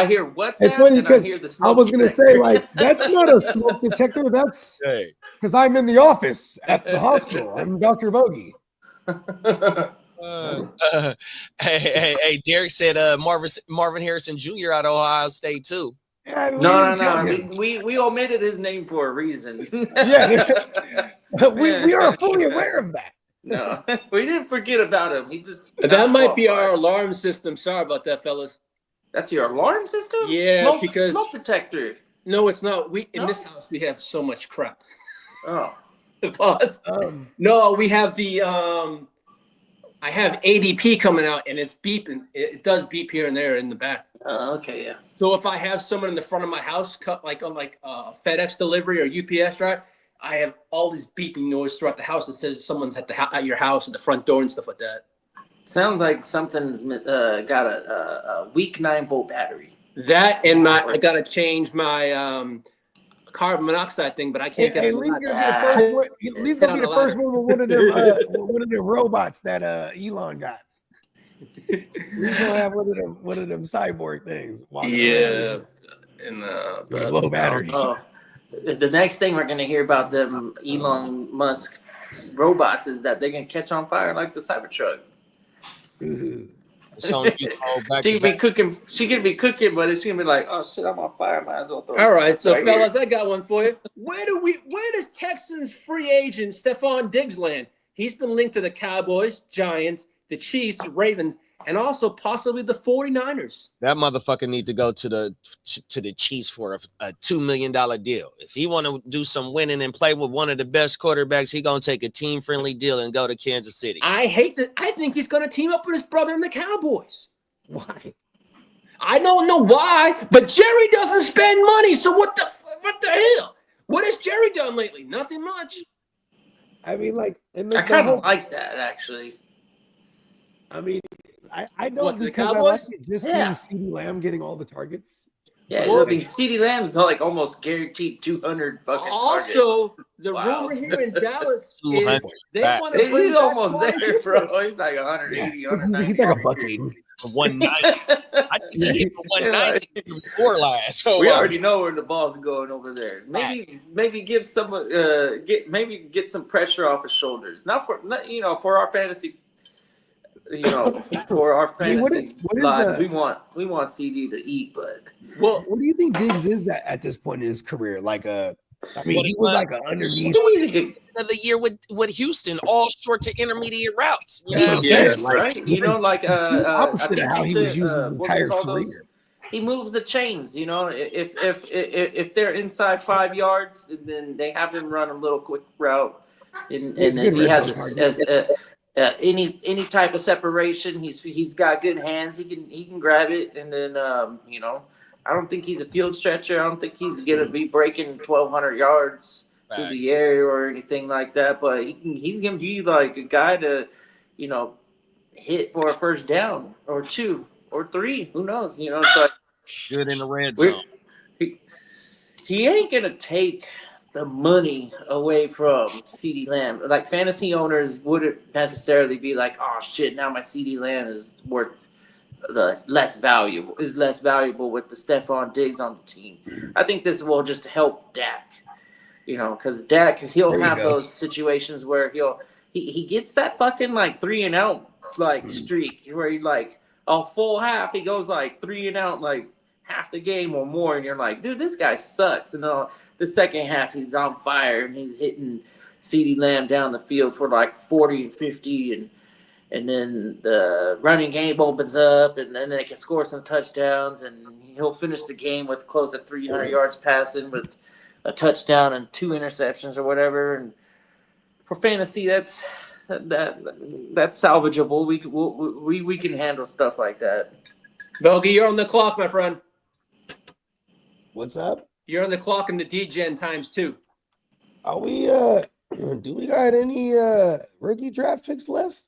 hear WhatsApp. It's funny and I hear the smoke I was going to say, that's not a smoke detector. That's because I'm in the office at the hospital. I'm Dr. Bogey. Hey, Derek said Marvin Harrison Jr. out of Ohio State, too. Yeah, no. We omitted his name for a reason. We are fully aware of that. No, we didn't forget about him. That might be our alarm system. Sorry about that, fellas. That's your alarm system? Yeah, because smoke detector. No, it's not. In this house we have so much crap. Oh, the boss. No, we have the I have ADP coming out and it's beeping. It does beep here and there in the back. Okay, yeah. So if I have someone in the front of my house, like on FedEx delivery or UPS drive, I have all this beeping noise throughout the house that says someone's at your house at the front door and stuff like that. Sounds like something's got a weak 9-volt battery. That and I got to change my carbon monoxide thing, but I can't get it. Lee's gonna be the first one. Lee's gonna be the first one with one of them robots that Elon got. He's gonna have one of them cyborg things. Yeah, and low battery. The next thing we're gonna hear about them Elon Musk robots is that they're gonna catch on fire like the Cybertruck. So she could be cooking, but it's gonna be like, oh shit, I'm on fire. Might as well throw. All right, so fellas, here. I got one for you. Where does Texans free agent Stephon Diggs land? He's been linked to the Cowboys, Giants, the Chiefs, Ravens, and also possibly the 49ers. That motherfucker need to go to the Chiefs for a $2 million deal. If he want to do some winning and play with one of the best quarterbacks, he gonna take a team-friendly deal and go to Kansas City. I hate that. I think he's gonna team up with his brother in the Cowboys. Why? I don't know why, but Jerry doesn't spend money. So what the hell? What has Jerry done lately? Nothing much. I mean, I kind of like that actually. I mean, I know because I like it just being CeeDee Lamb getting all the targets. Yeah, CeeDee Lamb's like almost guaranteed 200 fucking also, targets. The rumor here in Dallas is they want to. He's almost there, bro. He's like 180, 190. He's like a $180. 190. I think he hit 190 before last. So we already know where the ball's going over there. Maybe give someone get some pressure off his shoulders. Not for our fantasy. For our fantasy lives, we want CD to eat, but what do you think Diggs is at this point in his career? He was like an underneath the year with Houston, all short to intermediate routes. Right? I think how he was using the entire career. He moves the chains. If they're inside 5 yards, then they have him run a little quick route. and He's if good he red has zone any type of separation, he's got good hands. He can grab it, and then you know, I don't think he's a field stretcher. I don't think he's gonna be breaking 1,200 yards through the Facts. air or anything like that. But he's gonna be like a guy to, you know, hit for a first down or 2 or 3. Who knows? You know, it's like Good in the red zone. he ain't gonna take the money away from CeeDee Lamb. Like fantasy owners wouldn't necessarily be like, oh shit, now my CeeDee Lamb is worth less valuable with the Stephon Diggs on the team. I think this will just help Dak. You know, because Dak, he'll have those situations where he gets that fucking like 3 and out like streak where he like a full half he goes like 3 and out like half the game or more, and you're like, dude, this guy sucks. And the second half he's on fire and he's hitting CeeDee Lamb down the field for like 40 and 50, and then the running game opens up, and then they can score some touchdowns, and he'll finish the game with close to 300 yards passing with a touchdown and 2 interceptions or whatever. And for fantasy, that's salvageable. We can handle stuff like that. Bogey, you're on the clock, my friend. What's up? You're on the clock in the DGen ×2. Are we do we got any rookie draft picks left?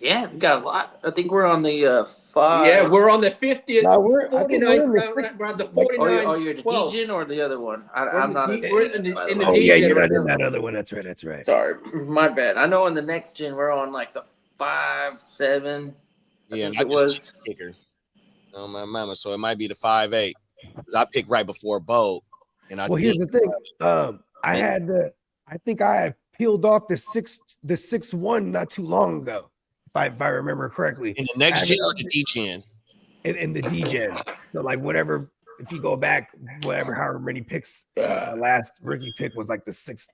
Yeah, we got a lot. I think we're on the 5. Yeah, we're on the 50th. No, we're on the 49. Oh, you're the DGen or the other one? I'm not. We're in the Oh DGen yeah, you're right not in now. that other one. That's right. That's right. Sorry, my bad. I know in the next gen we're on like the 5, 7. Yeah, think I it just was. took kicker. Oh my mama, so it might be the 5-8 because I picked right before Bo, and I Well, here's the thing. I think I had peeled off the 6-1 not too long ago, if I remember correctly. in the next gen or the D-gen. In the DGen. So like whatever, if you go back, however many picks, last rookie pick was like the 6-1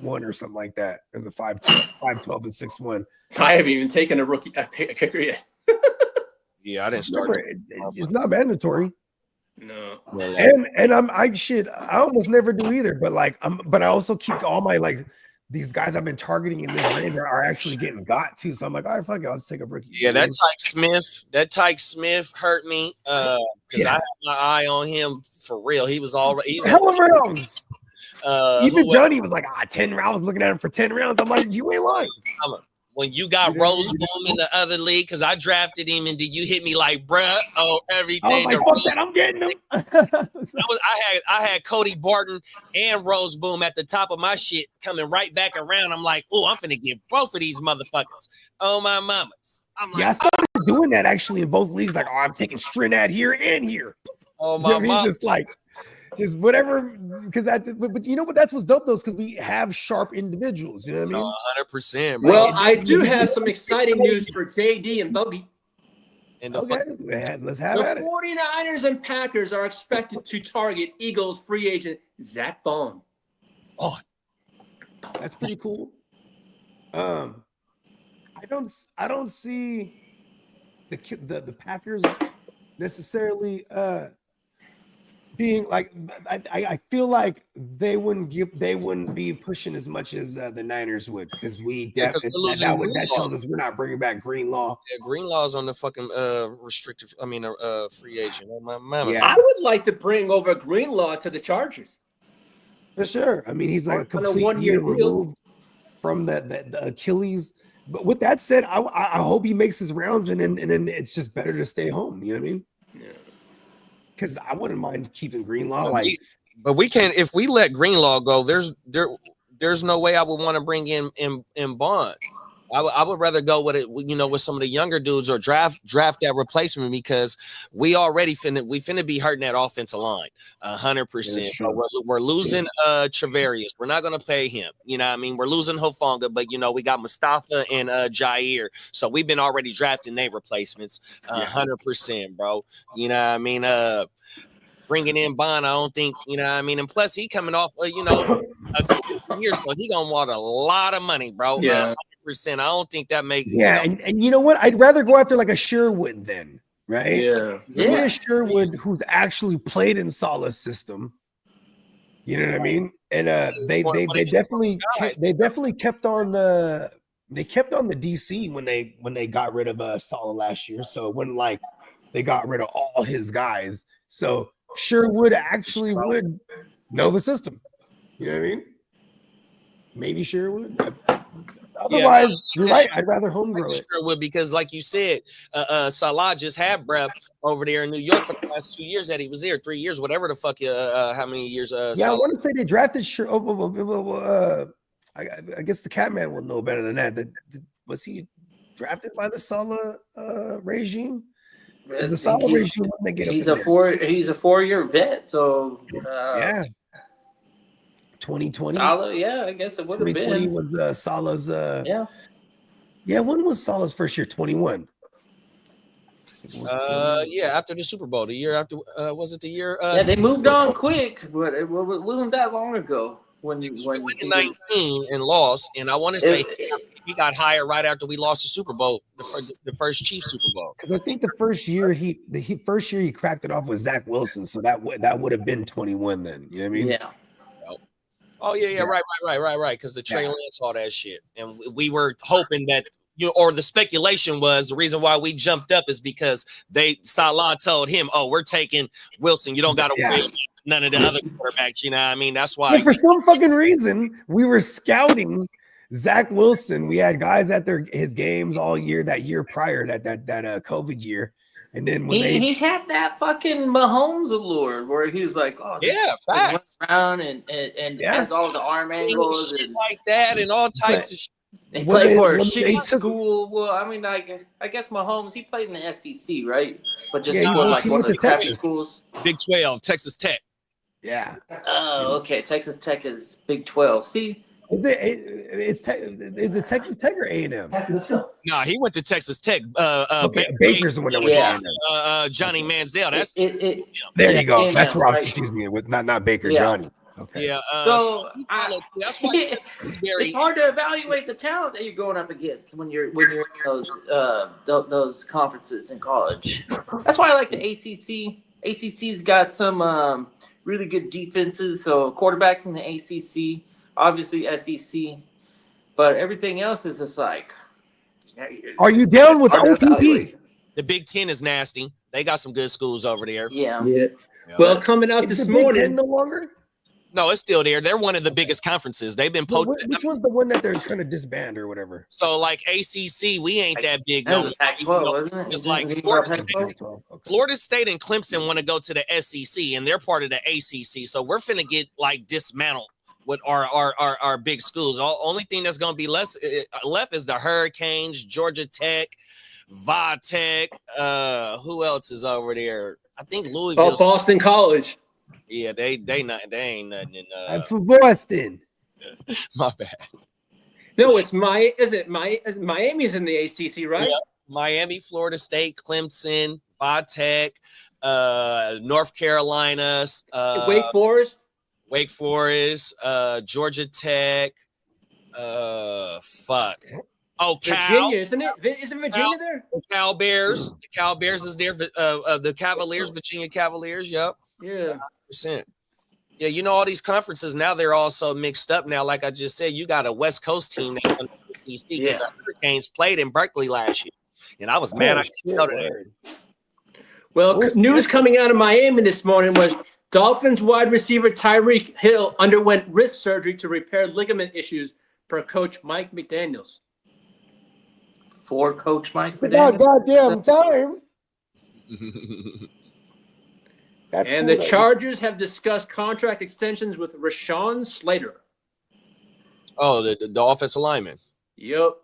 or something like that, and the 5-12 and 6-1. I haven't even taken a kicker yet. Yeah, I didn't start. It's not mandatory. No. And I almost never do either. But like but I also keep all my like these guys I've been targeting in this range are actually getting got too. So I'm like, all right, fuck it, I'll just take a rookie. Yeah, that Tyke Smith hurt me because I had my eye on him for real. He was already hell of rounds. Even Johnny was like, 10 rounds, looking at him for 10 rounds. I'm like, you ain't lying. When you got Rose Boom in the other league, because I drafted him, and did you hit me like, bruh? Oh, everything. Oh, fuck that, I'm getting him. I had Cody Barton and Rose Boom at the top of my shit coming right back around. I'm like, oh, I'm finna get both of these motherfuckers. Oh, my mamas. I'm like, I started doing that actually in both leagues. Like, I'm taking Strinad here and here. Oh, my mom. Just whatever, because but you know what? That's what's dope though, because we have sharp individuals. You know what I mean? 100%. Well, I do have some exciting news for JD and Bogey. Let's have at it. 49ers and Packers are expected to target Eagles free agent Zach Bond. Oh, that's pretty cool. I don't see the Packers necessarily being like I feel like they wouldn't be pushing as much as the Niners would, because that tells us we're not bringing back Greenlaw. Yeah, Greenlaw's on the fucking free agent. Oh, my mama. Yeah. I would like to bring over Greenlaw to the Chargers. For sure. I mean, he's like a complete 1 year removed from the Achilles. But with that said, I hope he makes his rounds, and then it's just better to stay home. You know what I mean? Yeah. Because I wouldn't mind keeping Greenlaw. But we can't, if we let Greenlaw go, there's no way I would want to bring in Bond. I would rather go with it, with some of the younger dudes, or draft that replacement, because we already finna be hurting that offensive line 100%. We're losing Travarius. We're not gonna pay him. You know what I mean? We're losing Hufanga, but we got Mustafa and Jair. So we've been already drafting their replacements 100%, bro. You know what I mean? Bringing in Bond, I don't think, and plus he coming off, a couple years ago, he gonna want a lot of money, bro. Yeah. 100%. I don't think that makes. And you know what? I'd rather go after like a Sherwood then, right? Yeah. Give me a Sherwood who's actually played in Saleh's system, You know what I mean? And they What are you- definitely guys? they definitely kept on the DC when they got rid of Sala last year. So when like they got rid of all his guys, so Sherwood actually would know the system. You know what I mean? Maybe Sherwood. Otherwise, you're right. I'd rather home grow it. Sure would, because like you said, Salah just had Brep over there in New York for the last 2 years that he was there, 3 years, whatever the fuck. How many years? Yeah, Salah. I want to say they drafted I guess the Catman will know better than that. Was he drafted by the Salah regime? The Salah regime, when they get he's a 4-year vet, so yeah. 2020. Salah, yeah, I guess it would have 2020 been. was Salah's. Yeah. Yeah, when was Salah's first year? 21. Yeah, after the Super Bowl, the year after, was it the year? Yeah, they moved on quick, but it wasn't that long ago when we he went was- in 19 and lost, and I want to say he got hired right after we lost the Super Bowl, the first Chiefs Super Bowl. Because I think the first year he cracked it off with Zach Wilson, so that would have been 21 then. You know what I mean? Yeah. Oh yeah, right. Because the Trey Lance, all that shit, and we were hoping that or the speculation was the reason why we jumped up is because Salah told him, "Oh, we're taking Wilson. You don't got to worry about none of the other quarterbacks." You know what I mean? That's why. But for some fucking reason, we were scouting Zach Wilson. We had guys at his games all year that year prior, that COVID year. And then when he had that fucking Mahomes allure where he was like, oh, facts. around and has all the arm angles and like that and all types of shit. They play for a shitty school. Well, I mean, like, I guess Mahomes, he played in the SEC, right? But just for like one of the crappy schools. Big 12, Texas Tech. Yeah. Oh, okay. Texas Tech is Big 12. See, is it Texas Tech or A&M? No, he went to Texas Tech. Baker's the one that went to Johnny Manziel. That's there you go. That's what I was confusing me with. Not Baker, Johnny. Okay. Yeah. So that's why it's hard to evaluate the talent that you're going up against when you're in those conferences in college. That's why I like the ACC. ACC's got some really good defenses. So quarterbacks in the ACC. Obviously SEC, but everything else is just like. Are you down with OPP? The Big Ten is nasty. They got some good schools over there. Yeah. Well, coming out this morning. Big Ten no longer? No, it's still there. They're one of the biggest conferences. They've been posted. Which one's the one that they're trying to disband or whatever? So, like ACC, we ain't that big. No, Pac-12, isn't it? It's like Florida State and Clemson want to go to the SEC, and they're part of the ACC. So we're finna get like dismantled with our big schools. Only thing that's gonna be left is the Hurricanes, Georgia Tech, Va Tech. Who else is over there? I think Louisville. Oh, Boston College. Yeah, they ain't nothing in. I'm from Boston. My bad. No, it's Miami's in the ACC, right? Yeah. Miami, Florida State, Clemson, Va Tech, North Carolina, Wake Forest, Georgia Tech. Fuck. Oh, Virginia, isn't it? Isn't Virginia there? The Cal Bears. The Cal Bears is there. The Cavaliers, Virginia Cavaliers. Yep. Yeah. 100%. Yeah, you know, all these conferences now, they're all so mixed up now. Like I just said, you got a West Coast team that won the ACC because the Hurricanes played in Berkeley last year. And I was mad I couldn't go to that. Well, news coming out of Miami this morning was Dolphins wide receiver Tyreek Hill underwent wrist surgery to repair ligament issues per coach Mike McDaniels. For Coach Mike McDaniels. Goddamn time. And the Chargers have discussed contract extensions with Rashawn Slater. Oh, the offensive lineman. Yep.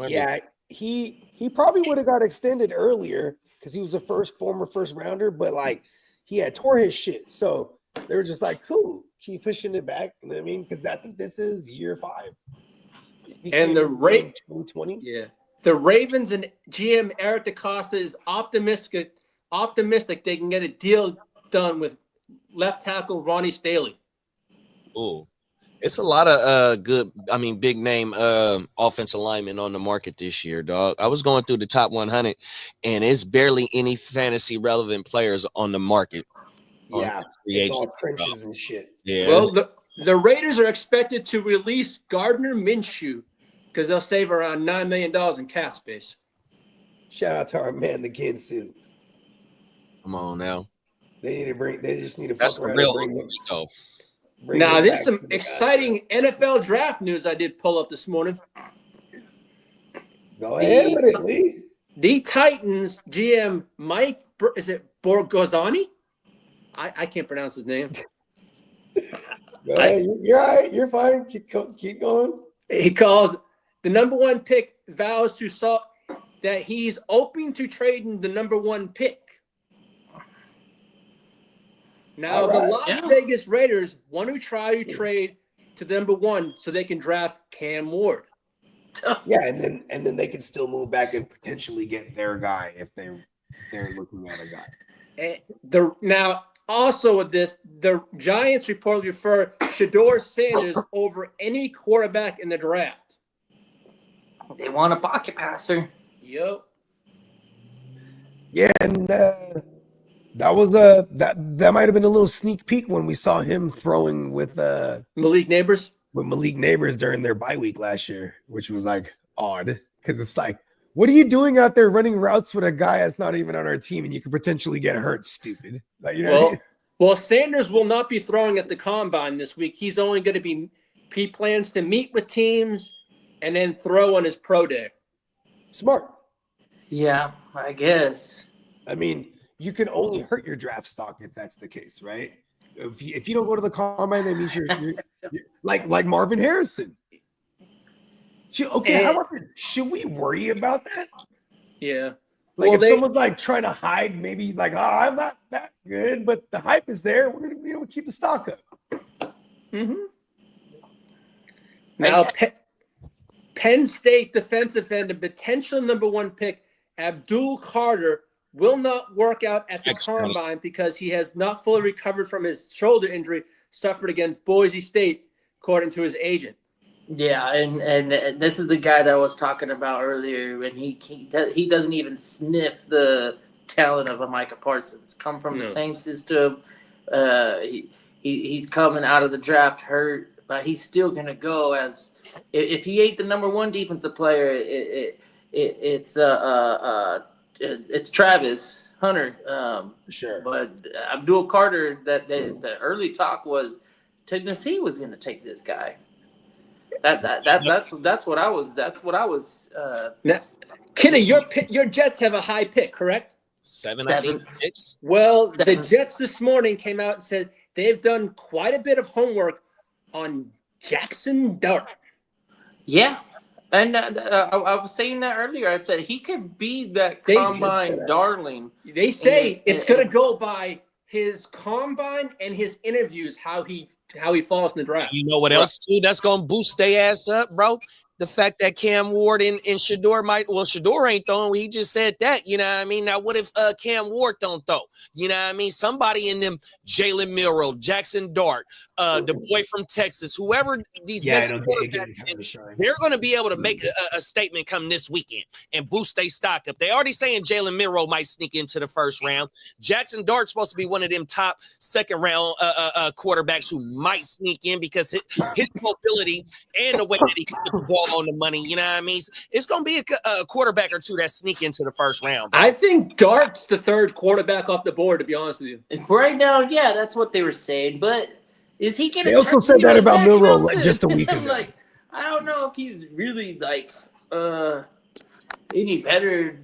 Yeah, he probably would have got extended earlier because he was a former first rounder, but like he had tore his shit. So they were just like, cool, keep pushing it back. You know what I mean? Because I think this is year 5. And the rate 2020. Yeah. The Ravens and GM Eric DeCosta is optimistic they can get a deal done with left tackle Ronnie Staley. Oh, it's a lot of big name offensive linemen on the market this year, dog. I was going through the top 100, and it's barely any fantasy relevant players on the market. Yeah, free it's all agent. trenches and shit. Yeah. Well, the Raiders are expected to release Gardner Minshew because they'll save around $9 million in cap space. Shout out to our man, the Ginsu. Come on now. They just need to That's fuck the around real and Rico. Now, him there's back some to the exciting NFL draft news I did pull up this morning. Go ahead with it, Lee. The Titans GM Mike, is it Borgozani? I can't pronounce his name. Go ahead. You're all right. You're fine. Keep going. He calls the number one pick, vows to that he's open to trading the number one pick. Now, All right. the Las Vegas Raiders want to try to trade to the number one so they can draft Cam Ward. Yeah, and then they can still move back and potentially get their guy if they're looking at a guy. And now, also with this, the Giants reportedly prefer Shedeur Sanders over any quarterback in the draft. They want a pocket passer. Yep. Yeah, and that was that might have been a little sneak peek when we saw him throwing with Malik Neighbors. Malik Neighbors during their bye week last year, which was like odd because it's like, what are you doing out there running routes with a guy that's not even on our team and you could potentially get hurt? Stupid. Like, you know. Well, Sanders will not be throwing at the combine this week. He's only going to be. He plans to meet with teams and then throw on his pro day. Smart. Yeah, I guess. I mean, you can only hurt your draft stock if that's the case, right? If you don't go to the combine, that means you're like Marvin Harrison. Okay, how about this? Should we worry about that? Yeah. Like if someone's like trying to hide, maybe like, I'm not that good, but the hype is there. We're gonna keep the stock up. Mm-hmm. Now, Penn State defensive end and potential number one pick Abdul Carter will not work out at the combine because he has not fully recovered from his shoulder injury suffered against Boise State, according to his agent. Yeah, and this is the guy that I was talking about earlier, and he doesn't even sniff the talent of a Micah Parsons. Come from the same system. He's coming out of the draft hurt, but he's still gonna go as if he ain't the number one defensive player. It's Travis Hunter. Sure. But Abdul Carter, the early talk was Tennessee was going to take this guy. That's what I was. Now, Kenny, your Jets have a high pick, correct? 7, I think 6. Well, the Jets this morning came out and said they've done quite a bit of homework on Jackson Dart. Yeah. And I was saying that earlier. I said he could be that combine darling. They say it's going to go by his combine and his interviews, how he falls in the draft. You know what else, too? That's going to boost their ass up, bro. The fact that Cam Ward and Shedeur Shedeur ain't throwing. He just said that, you know what I mean? Now, what if Cam Ward don't throw? You know what I mean? Somebody in them, Jalen Milroe, Jackson Dart, the boy from Texas, whoever these next quarterbacks, they're going to be able to make a statement come this weekend and boost their stock up. They already saying Jalen Milroe might sneak into the first round. Jackson Dart's supposed to be one of them top second round quarterbacks who might sneak in because his mobility and the way that he put the ball on the money, you know what I mean? It's going to be a quarterback or two that sneak into the first round. Bro. I think Dart's the third quarterback off the board, to be honest with you. Right now, yeah, that's what they were saying. But is he going to? They also said that about Milroe like just a week ago. Like, I don't know if he's really like any better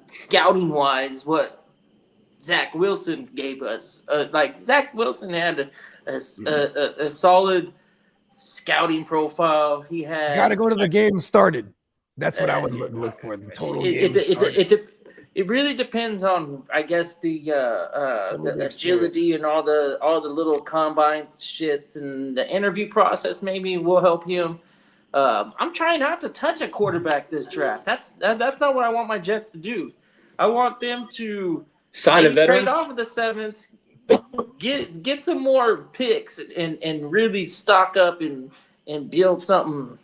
scouting wise. What Zach Wilson gave us, like Zach Wilson had a solid scouting profile. He had got to go to the game started. That's what I would look for. The total game. It really depends on, I guess, the agility and all the little combine shits and the interview process. Maybe will help him. I'm trying not to touch a quarterback this draft. That's not what I want my Jets to do. I want them to sign a veteran trade off of the 7th. Get some more picks and really stock up and build something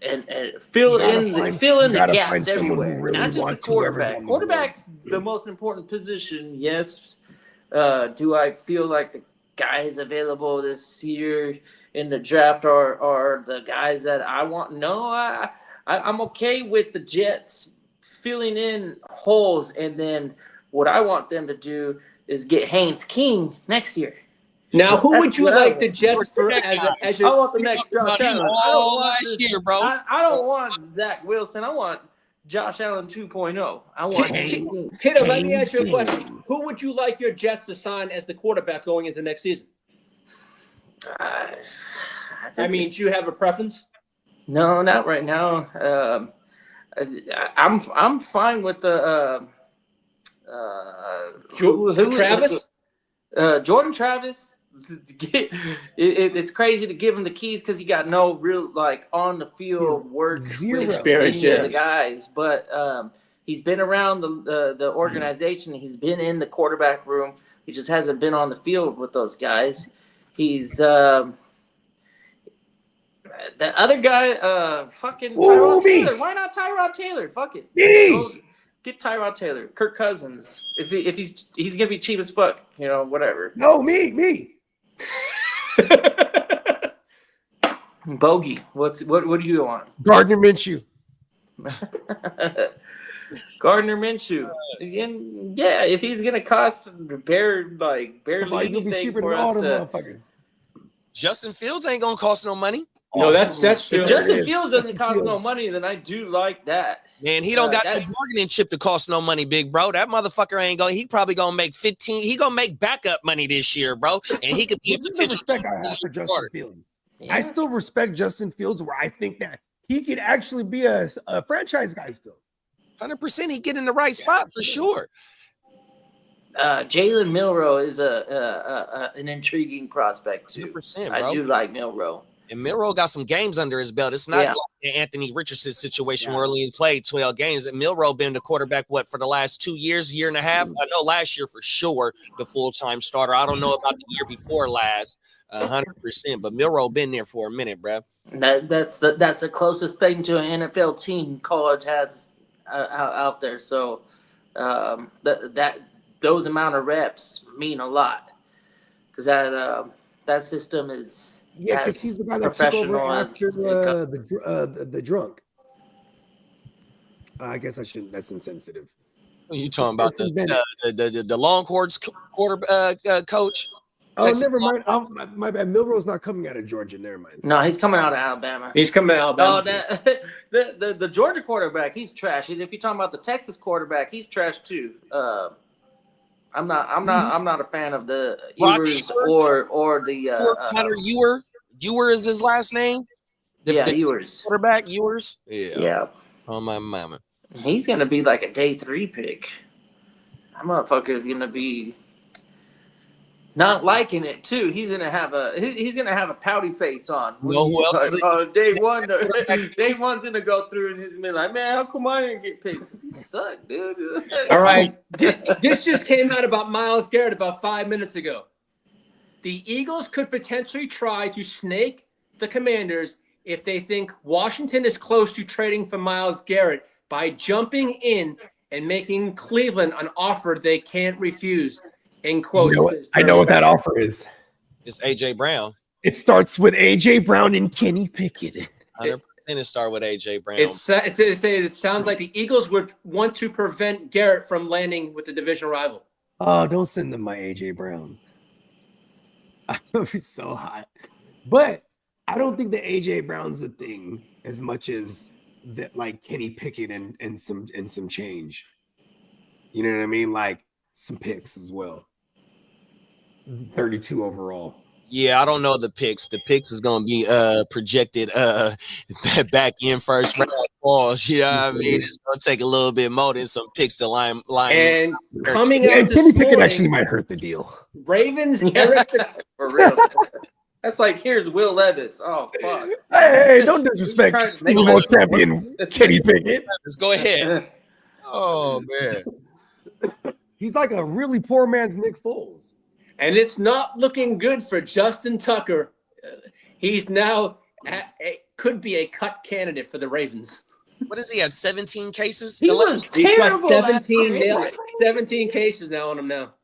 and fill in the gaps everywhere. Really not just the quarterback. Quarterback's the most important position. Yes. Do I feel like the guys available this year in the draft are the guys that I want? No, I'm okay with the Jets filling in holes, and then what I want them to do is get Haynes King next year. Now, who would you like the Jets for as your? I want the next Josh Allen. Last year, bro. I don't want Zach Wilson. I want Josh Allen 2.0. I want Kiddo, let me ask you a question. Who would you like your Jets to sign as the quarterback going into next season? I mean, do you have a preference? No, not right now. I'm fine with the Travis. Jordan Travis. It's crazy to give him the keys because he got no real on the field work experience. The guys, but he's been around the organization. He's been in the quarterback room. He just hasn't been on the field with those guys. He's the other guy, fucking Tyrod Taylor. Why not Tyrod Taylor? Fuck it. Get Tyrod Taylor, Kirk Cousins. If he's gonna be cheap as fuck, whatever. No, me. Bogey, what do you want? Gardner Minshew. Gardner Minshew. Yeah, if he's gonna cost barely anything for us motherfuckers. Justin Fields ain't gonna cost no money. No, that's true. If Justin Fields doesn't cost no money, then I do like that. Man, he don't got no bargaining chip to cost no money, big bro. That motherfucker ain't going. He probably gonna make 15. He gonna make backup money this year, bro. And he could be a potential. Respect I have for Justin Fields. Yeah. I still respect Justin Fields, where I think that he could actually be a franchise guy still. 100%, he get in the right spot for sure. Jalen Milroe is an intriguing prospect too. 100%, bro. I do like Milroe. And Milroe got some games under his belt. It's not like the Anthony Richardson situation where he played 12 games. And Milroe been the quarterback, for the last 2 years, year and a half? I know last year for sure, the full-time starter. I don't know about the year before last, 100%. But Milroe been there for a minute, bro. That's the closest thing to an NFL team college has out there. So those amount of reps mean a lot because that system is. Yeah, because he's the guy that took over after the drunk. I guess I shouldn't. That's insensitive. What are you talking about? The Longhorns coach? Oh, never mind. My bad. Milroe's not coming out of Georgia. Never mind. No, he's coming out of Alabama. He's coming out of Alabama. Oh, the Georgia quarterback, he's trash. And if you're talking about the Texas quarterback, he's trash too. I'm not a fan of the Ewers or the Connor Ewer. Ewer is his last name. Ewers. Quarterback Ewers. Yeah. Oh my mama. He's gonna be like a day 3 pick. That motherfucker's gonna be not liking it too. He's gonna have a pouty face on. No, who else? Day one's gonna go through and he's gonna be like, man, how come I didn't get picked? He sucked, dude. All right, this just came out about Myles Garrett about 5 minutes ago. The Eagles could potentially try to snake the Commanders if they think Washington is close to trading for Myles Garrett by jumping in and making Cleveland an offer they can't refuse. In quotes. I know what that offer is. It's A.J. Brown. It starts with A.J. Brown and Kenny Pickett. 100% it start with A.J. Brown. It sounds like the Eagles would want to prevent Garrett from landing with the division rival. Oh, don't send them my A.J. Brown. I would be so hot. But I don't think the A.J. Brown's the thing as much as that, like Kenny Pickett and some change. You know what I mean? Like some picks as well. 32 overall. Yeah, I don't know the picks. The picks is gonna be projected back in first round balls. You know what I mean? It's gonna take a little bit more than some picks to line. And coming out, Kenny Pickett actually might hurt the deal. Ravens, Eric, for real. That's like here's Will Levis. Oh fuck! Hey, don't disrespect Super Bowl champion Kenny Pickett. Let's go ahead. Oh man, he's like a really poor man's Nick Foles. And it's not looking good for Justin Tucker. He's now could be a cut candidate for the Ravens. What is he at? 17 cases? He was He's got terrible. 17 cases now on him now.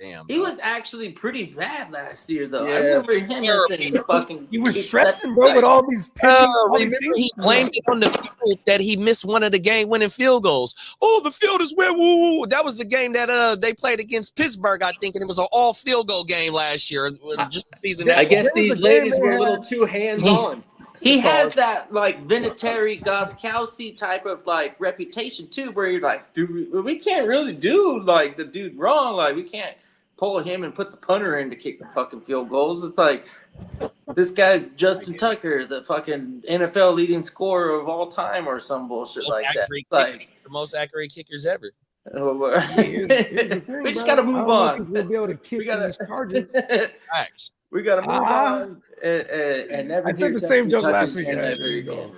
Damn. He was actually pretty bad last year, though. Yeah. I remember him saying fucking. He was stressing, bro, with all these pitching. Remember he blamed it on the field that he missed one of the game-winning field goals. Oh, the field is where woo. That was the game that they played against Pittsburgh, I think, and it was an all field goal game last year. Just the season. I guess these ladies were a little too hands-on. He has that like Vinatieri Gostkowski type of like reputation too, where you're like, dude, we can't really do like the dude wrong. Like we can't pull him and put the punter in to kick the fucking field goals. It's like this guy's Justin Tucker, the fucking NFL leading scorer of all time, or some bullshit like that. Like the most accurate kickers ever. We just gotta move on. We'll be able to kick these charges. Facts. We gotta move on and never. I said the same joke last week. There you go.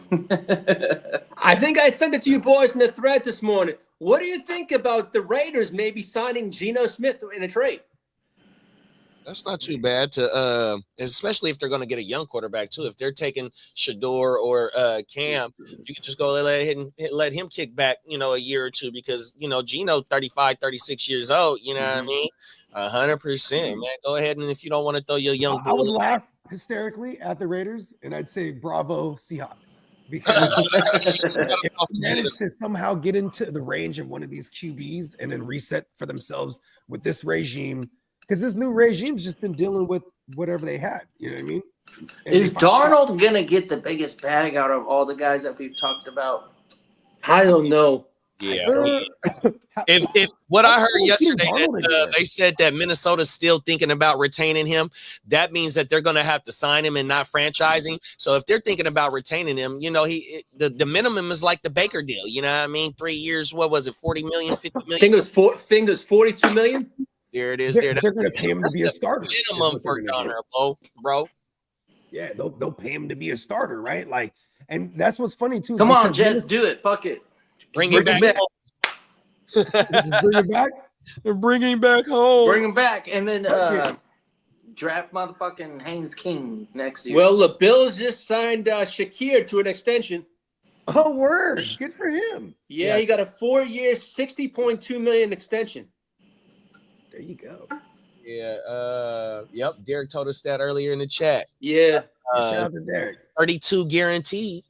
I think I sent it to you boys in the thread this morning. What do you think about the Raiders maybe signing Geno Smith in a trade? That's not too bad to especially if they're going to get a young quarterback too. If they're taking Shador or Cam, you can just go let him kick back, a year or two, because Geno 35, 36 years old, you know what I mean? 100%, man. Go ahead, and if you don't want to throw your young I would laugh hysterically at the Raiders, and I'd say bravo Seahawks, because if they manage to somehow get into the range of one of these QBs and then reset for themselves with this regime. Because this new regime's just been dealing with whatever they had. You know what I mean? And is Darnold going to get the biggest bag out of all the guys that we've talked about? I don't know. Yeah. If what I heard yesterday, that, they said that Minnesota's still thinking about retaining him, that means that they're going to have to sign him and not franchising. So if they're thinking about retaining him, the minimum is like the Baker deal. You know what I mean? 3 years, what was it, 40 million, 50 million? I think it was 42 million. There it is. They're going to pay him to be a starter. Minimum for Gunner, bro. Yeah, they'll pay him to be a starter, right? Like, and that's what's funny too. Come on, Jets, do it. Fuck it. Bring him back. Bring him back. Bring him back home. Bring him back, and then draft motherfucking Haynes King next year. Well, the Bills just signed Shakir to an extension. Oh, word! Good for him. Yeah, he got a 4-year, $60.2 million extension. There you go. Yeah. Yep. Derek told us that earlier in the chat. Yeah. Shout out to Derek. 32 guaranteed.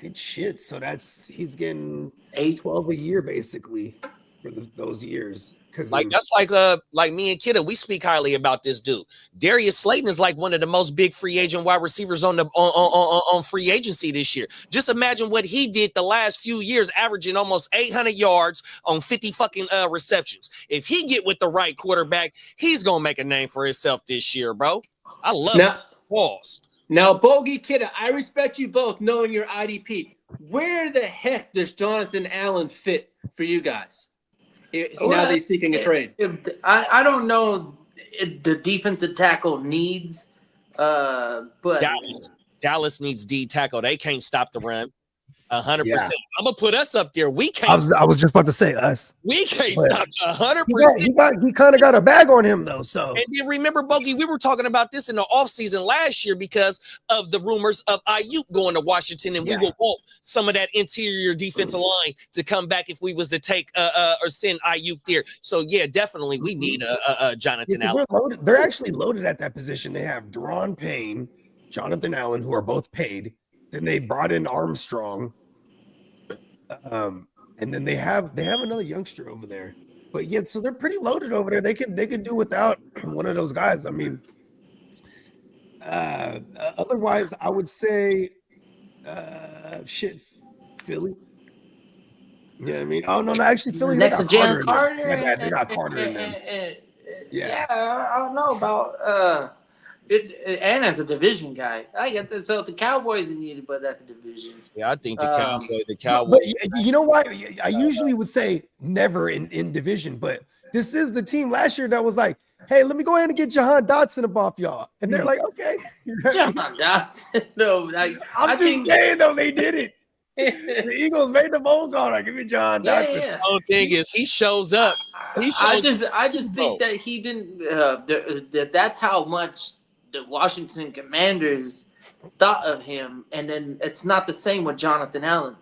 Good shit. So he's getting 8-12 a year basically for those years. Because that's like me and Kidda, we speak highly about this dude. Darius Slayton is like one of the most big free agent wide receivers on free agency this year. Just imagine what he did the last few years, averaging almost 800 yards on 50 fucking receptions. If he get with the right quarterback, he's gonna make a name for himself this year, bro. I love balls. Now, Bogey, Kidda, I respect you both knowing your IDP. Where the heck does Jonathan Allen fit for you guys? Now they're seeking a trade. I don't know the defensive tackle needs, but Dallas needs D tackle. They can't stop the run. 100%. I'm gonna put us up there. We can't. I was just about to say us. We can't stop 100%. He kind of got a bag on him though. So and then remember, Bogey, we were talking about this in the offseason last year because of the rumors of Ayuk going to Washington, and we will want some of that interior defensive line to come back if we was to take or send Ayuk there. So yeah, definitely we need a Jonathan Allen. They're actually loaded at that position. They have Deron Payne, Jonathan Allen, who are both paid. Then they brought in Armstrong, and then they have another youngster over there. But yet, so they're pretty loaded over there. They could do without one of those guys. I mean, otherwise, I would say, Philly. You know what I mean? Oh no, actually, Philly. Next to Jalen Carter. They got Carter in them. Yeah, I don't know about and as a division guy, I get that. So the Cowboys needed, but that's a division. Yeah, I think the Cowboys. But you know why? I usually would say never in division, but this is the team last year that was like, "Hey, let me go ahead and get Jahan Dotson up off y'all," and they're like, "Okay." Jahan Dotson, no, I'm just saying though, they did it. The Eagles made the phone call. Like, give me Jahan Dotson. Yeah. The whole thing is he shows up. I just think that he didn't. That's how much the Washington Commanders thought of him, and then it's not the same with Jonathan Allen.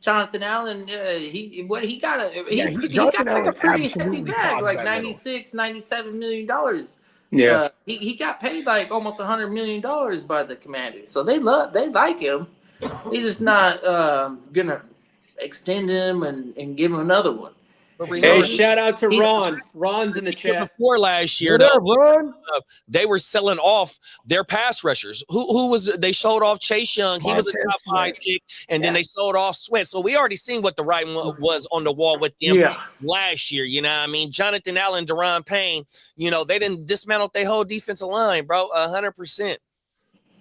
Jonathan Allen, he got like a pretty hefty bag, like $96-97 million. Yeah, he got paid like almost $100 million by the Commanders, so they like him. They're just not gonna extend him and give him another one. Hey, shout out to Ron. Ron's in the chat. Before last year, they were selling off their pass rushers. Who was they sold off Chase Young? He was a top 5 pick, and then they sold off Sweat. So we already seen what the writing was on the wall with them last year. You know what I mean? Jonathan Allen, Daron Payne, you know, they didn't dismantle their whole defensive line, bro. 100%.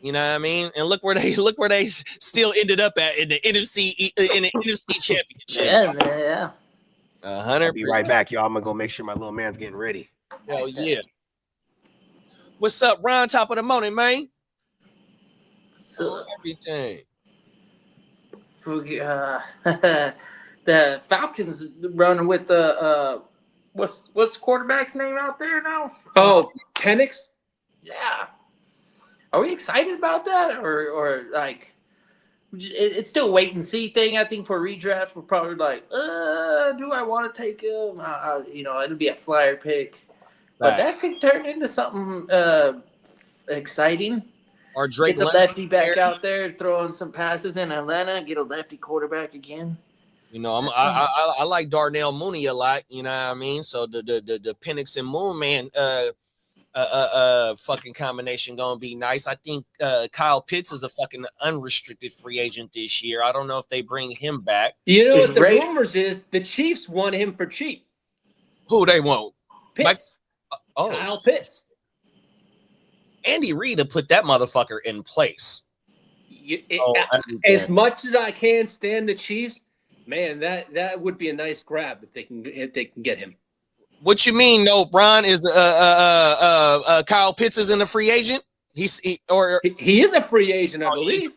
You know what I mean? And look where they still ended up at in the NFC championship. Yeah. 100%. I'll be right back, y'all. I'm gonna go make sure my little man's getting ready. Hell yeah. What's up, Ron? Top of the morning, man. So everything. The Falcons running with the what's the quarterback's name out there now? Oh, Penix? Yeah. Are we excited about that, or like? It's still a wait and see thing. I think for redraft, we're probably like, do I want to take him? It'll be a flyer pick, but that could turn into something exciting. Or Drake, get the lefty back out there, throwing some passes in Atlanta, get a lefty quarterback again. You know, I like Darnell Mooney a lot. You know what I mean? So the Penix and Moon man fucking combination gonna be nice. I think Kyle Pitts is a fucking unrestricted free agent this year. I don't know if they bring him back. You know what the rumors is? The Chiefs want him for cheap. Who they want? Pitts. Kyle Pitts. Andy Reid to put that motherfucker in place. As much as I can stand the Chiefs, man, that would be a nice grab if they can get him. What you mean? No, Brian is Kyle Pitts is in a free agent. He is a free agent, I believe.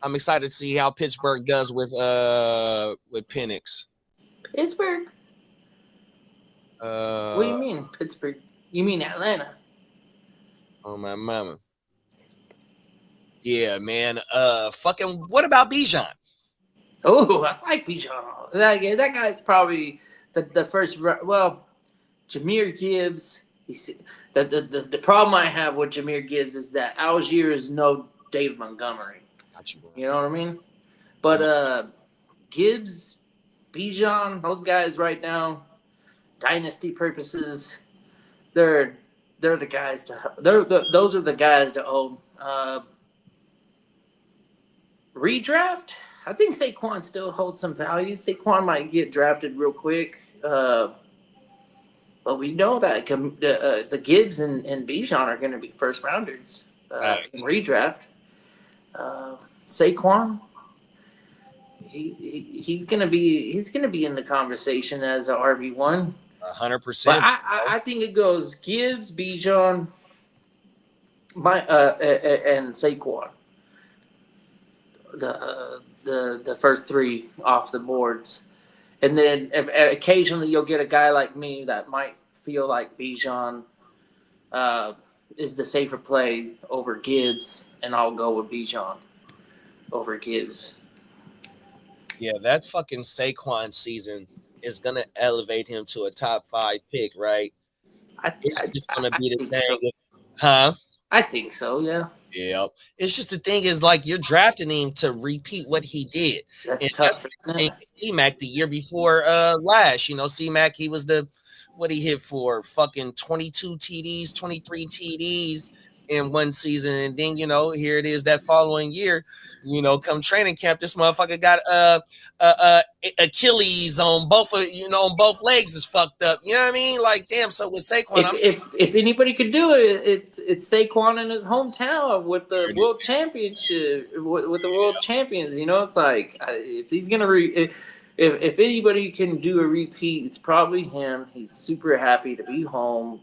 I'm excited to see how Pittsburgh does with Penix. Pittsburgh. What do you mean Pittsburgh? You mean Atlanta? Oh my mama. Yeah, man. Fucking. What about Bijan? Oh, I like Bijan. That guy's probably. The first, well, Jahmyr Gibbs. The problem I have with Jahmyr Gibbs is that Algier is no David Montgomery. You know what I mean? But Gibbs, Bijan, those guys right now, dynasty purposes, they're the guys those are the guys to own. Redraft. I think Saquon still holds some value. Saquon might get drafted real quick. But we know that the Gibbs and Bijan are going to be first rounders in redraft. Saquon, he's going to be in the conversation as a RB1. 100%. But I think it goes Gibbs, Bijan, and Saquon. The first three off the boards. And then occasionally you'll get a guy like me that might feel like Bijan is the safer play over Gibbs, and I'll go with Bijan over Gibbs. Yeah, that fucking Saquon season is going to elevate him to a top 5 pick, right? It's just going to be the thing. So. Huh? I think so, yeah. Yeah, it's just the thing is like you're drafting him to repeat what he did. That's the thing. C-Mac the year before last, you know, C-Mac he was what he hit for fucking 22 TDs, 23 TDs in one season, and then you know here it is that following year, you know, come training camp, this motherfucker got Achilles on both legs is fucked up. You know what I mean? Like damn. So with Saquon, if anybody could do it, it's Saquon in his hometown with the world championship, with the world champions. You know, it's like if he's gonna if anybody can do a repeat, it's probably him. He's super happy to be home.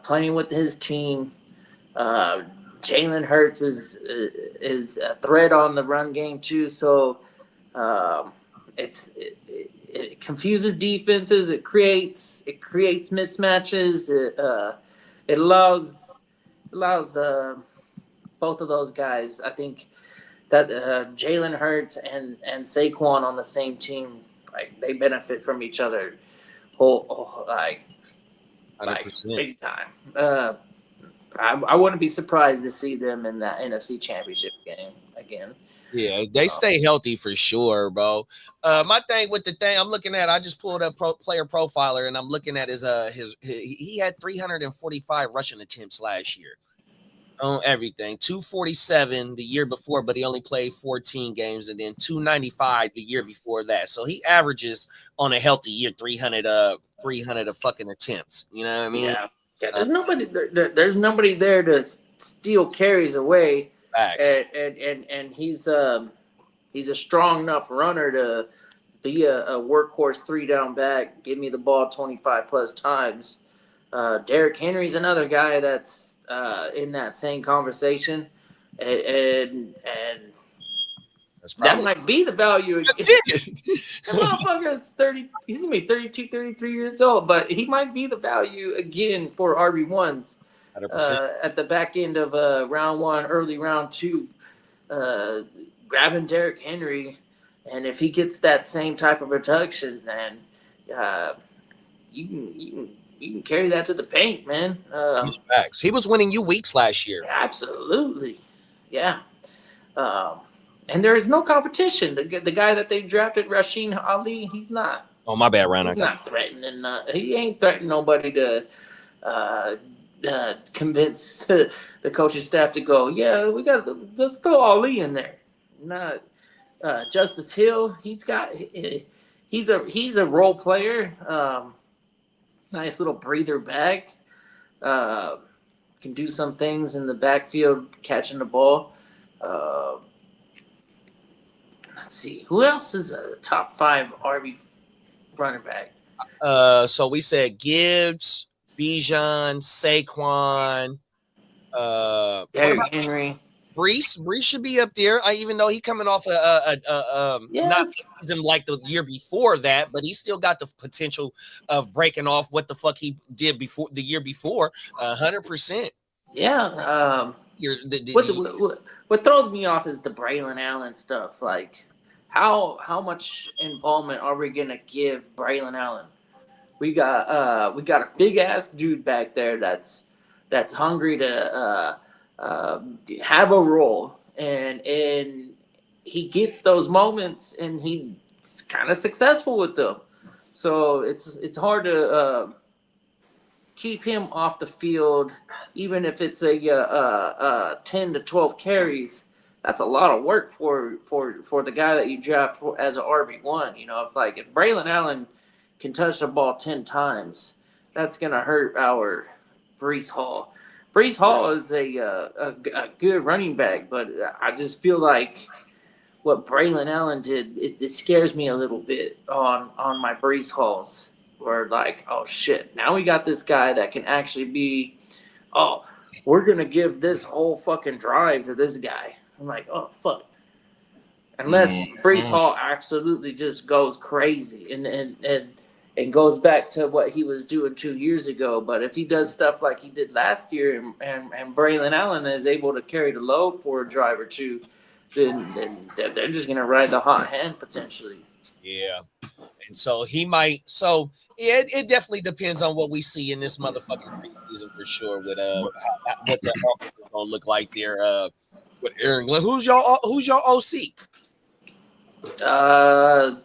Playing with his team, Jalen Hurts is a threat on the run game too. So it confuses defenses. It creates mismatches. It allows both of those guys. I think that Jalen Hurts and Saquon on the same team, like they benefit from each other, like 100%. big time. I wouldn't be surprised to see them in that NFC Championship game again. Yeah, they stay healthy for sure, bro. My thing with the thing I'm looking at, I just pulled up player profiler, and I'm looking at his he had 345 rushing attempts last year on everything. 247 the year before, but he only played 14 games, and then 295 the year before that. So he averages on a healthy year 300 fucking attempts. You know what I mean? Yeah. There's nobody there to steal carries away. Facts. And he's a strong enough runner to be a workhorse 3-down back. Give me the ball 25 plus times. Derrick Henry's another guy that's in that same conversation, and that might be the value. The motherfucker's 30. He's gonna be 32, 33 years old, but he might be the value again for RB1s. At the back end of round 1, early round 2, grabbing Derrick Henry, and if he gets that same type of production, then you can carry that to the paint, man. Facts. He was winning you weeks last year. Absolutely, yeah. And there is no competition. The guy that they drafted, Rasheen Ali, he's not. Oh, my bad, Ryan. He's not threatening. He ain't threatening nobody to convince the coaching staff to go, yeah, let's throw Ali in there. Not Justice Hill. He's a role player. Nice little breather back. Can do some things in the backfield catching the ball. Let's see, who else is a top 5 RB running back? So we said Gibbs, Bijan, Saquon, Derrick Henry. Brees should be up there. Even though he coming off not season like the year before that, but he still got the potential of breaking off what the fuck he did before the year before. 100%. Yeah. What throws me off is the Braylon Allen stuff. Like, how much involvement are we gonna give Braylon Allen? We got a big ass dude back there that's hungry to have a role, and he gets those moments, and he's kind of successful with them. So it's hard to keep him off the field, even if it's a 10 to 12 carries. That's a lot of work for the guy that you draft as an RB1. You know, if Braylon Allen can touch the ball 10 times, that's gonna hurt our Breece Hall. Breece Hall is a good running back, but I just feel like what Braylon Allen did, it scares me a little bit on my Breece Halls. We're like, oh shit, now we got this guy that can actually be, we're gonna give this whole fucking drive to this guy. I'm like, oh fuck. Unless Breece Hall absolutely just goes crazy and goes back to what he was doing 2 years ago. But if he does stuff like he did last year, and Braylon Allen is able to carry the load for a drive or two, then they're just gonna ride the hot hand potentially. Yeah. And so he might. So it definitely depends on what we see in this motherfucking preseason for sure. With what the offense is gonna look like there. With Aaron Glenn, who's your OC? It's a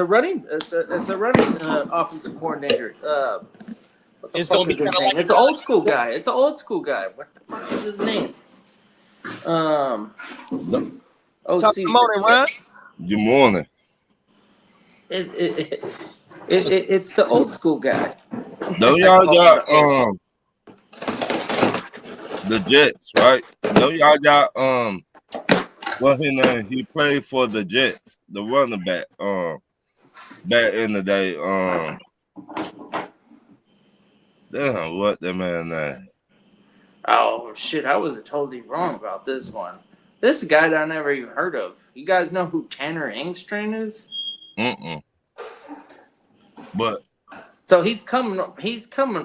running offensive coordinator. It's gonna be kind of like it's an old school guy. What the fuck is his name? Top morning, Ron. Good morning. It's the old school guy. No, y'all got the Jets, right? No, y'all got what's his name? He played for the Jets, the running back. Back in the day, damn, what that man name? Oh shit, I was totally wrong about this one. This is a guy that I never even heard of. You guys know who Tanner Engstrand is? But So he's coming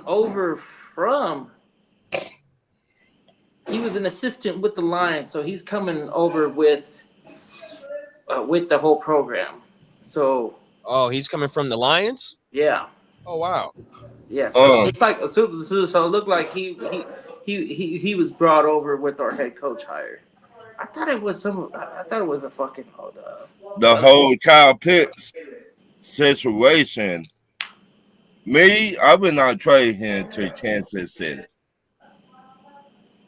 over from. He was an assistant with the Lions, so he's coming over with the whole program. So. Oh, he's coming from the Lions? Yeah. Oh wow. Yeah. So it's like so it looked like he was brought over with our head coach hire. I thought it was a fucking the whole Kyle Pitts situation. Me, I would not trade him to Kansas City.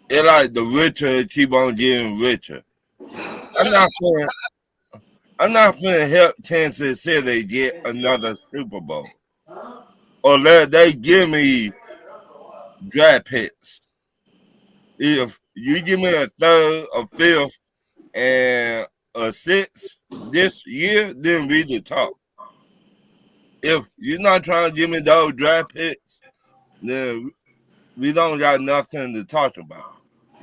It like the richer keep on getting richer. I'm not finna help Kansas City get another Super Bowl. Or let they give me draft picks. If you give me a third, a fifth, and a sixth this year, then we the top. If you're not trying to give me those draft picks, then we don't got nothing to talk about.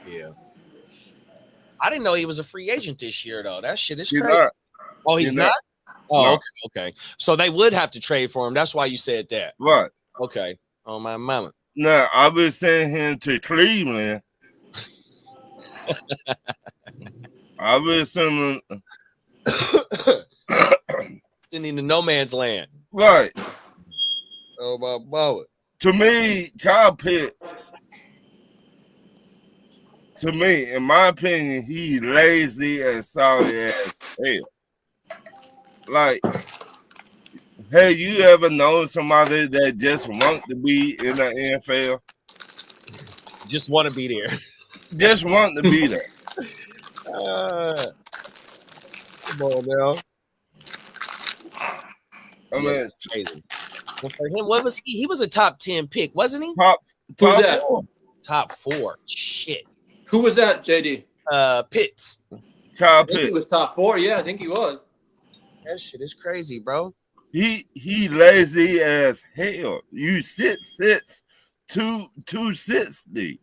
Yeah. I didn't know he was a free agent this year, though. That shit is He's crazy. not. Oh, he's not? Oh, No. okay. So they would have to trade for him. That's why you said that. Right. Okay. Oh, my mama. Now, I would send him to Cleveland. I would send him. Sending to no man's land. Right. Oh, my mama. To me, Kyle Pitts, to me, in my opinion, he lazy and sorry as hell. Like, have you ever known somebody that just want to be in the NFL? Just want to be there. Just want to be there. Come on now. I mean, Crazy. But for him, what was he? He was a top 10 pick, wasn't he? top that? 4. Top 4. Shit. Who was that, JD? Pitts. Kyle I think he Pitts. was top 4. Yeah, I think he was. That shit is crazy, bro. He lazy as hell. You sits 260.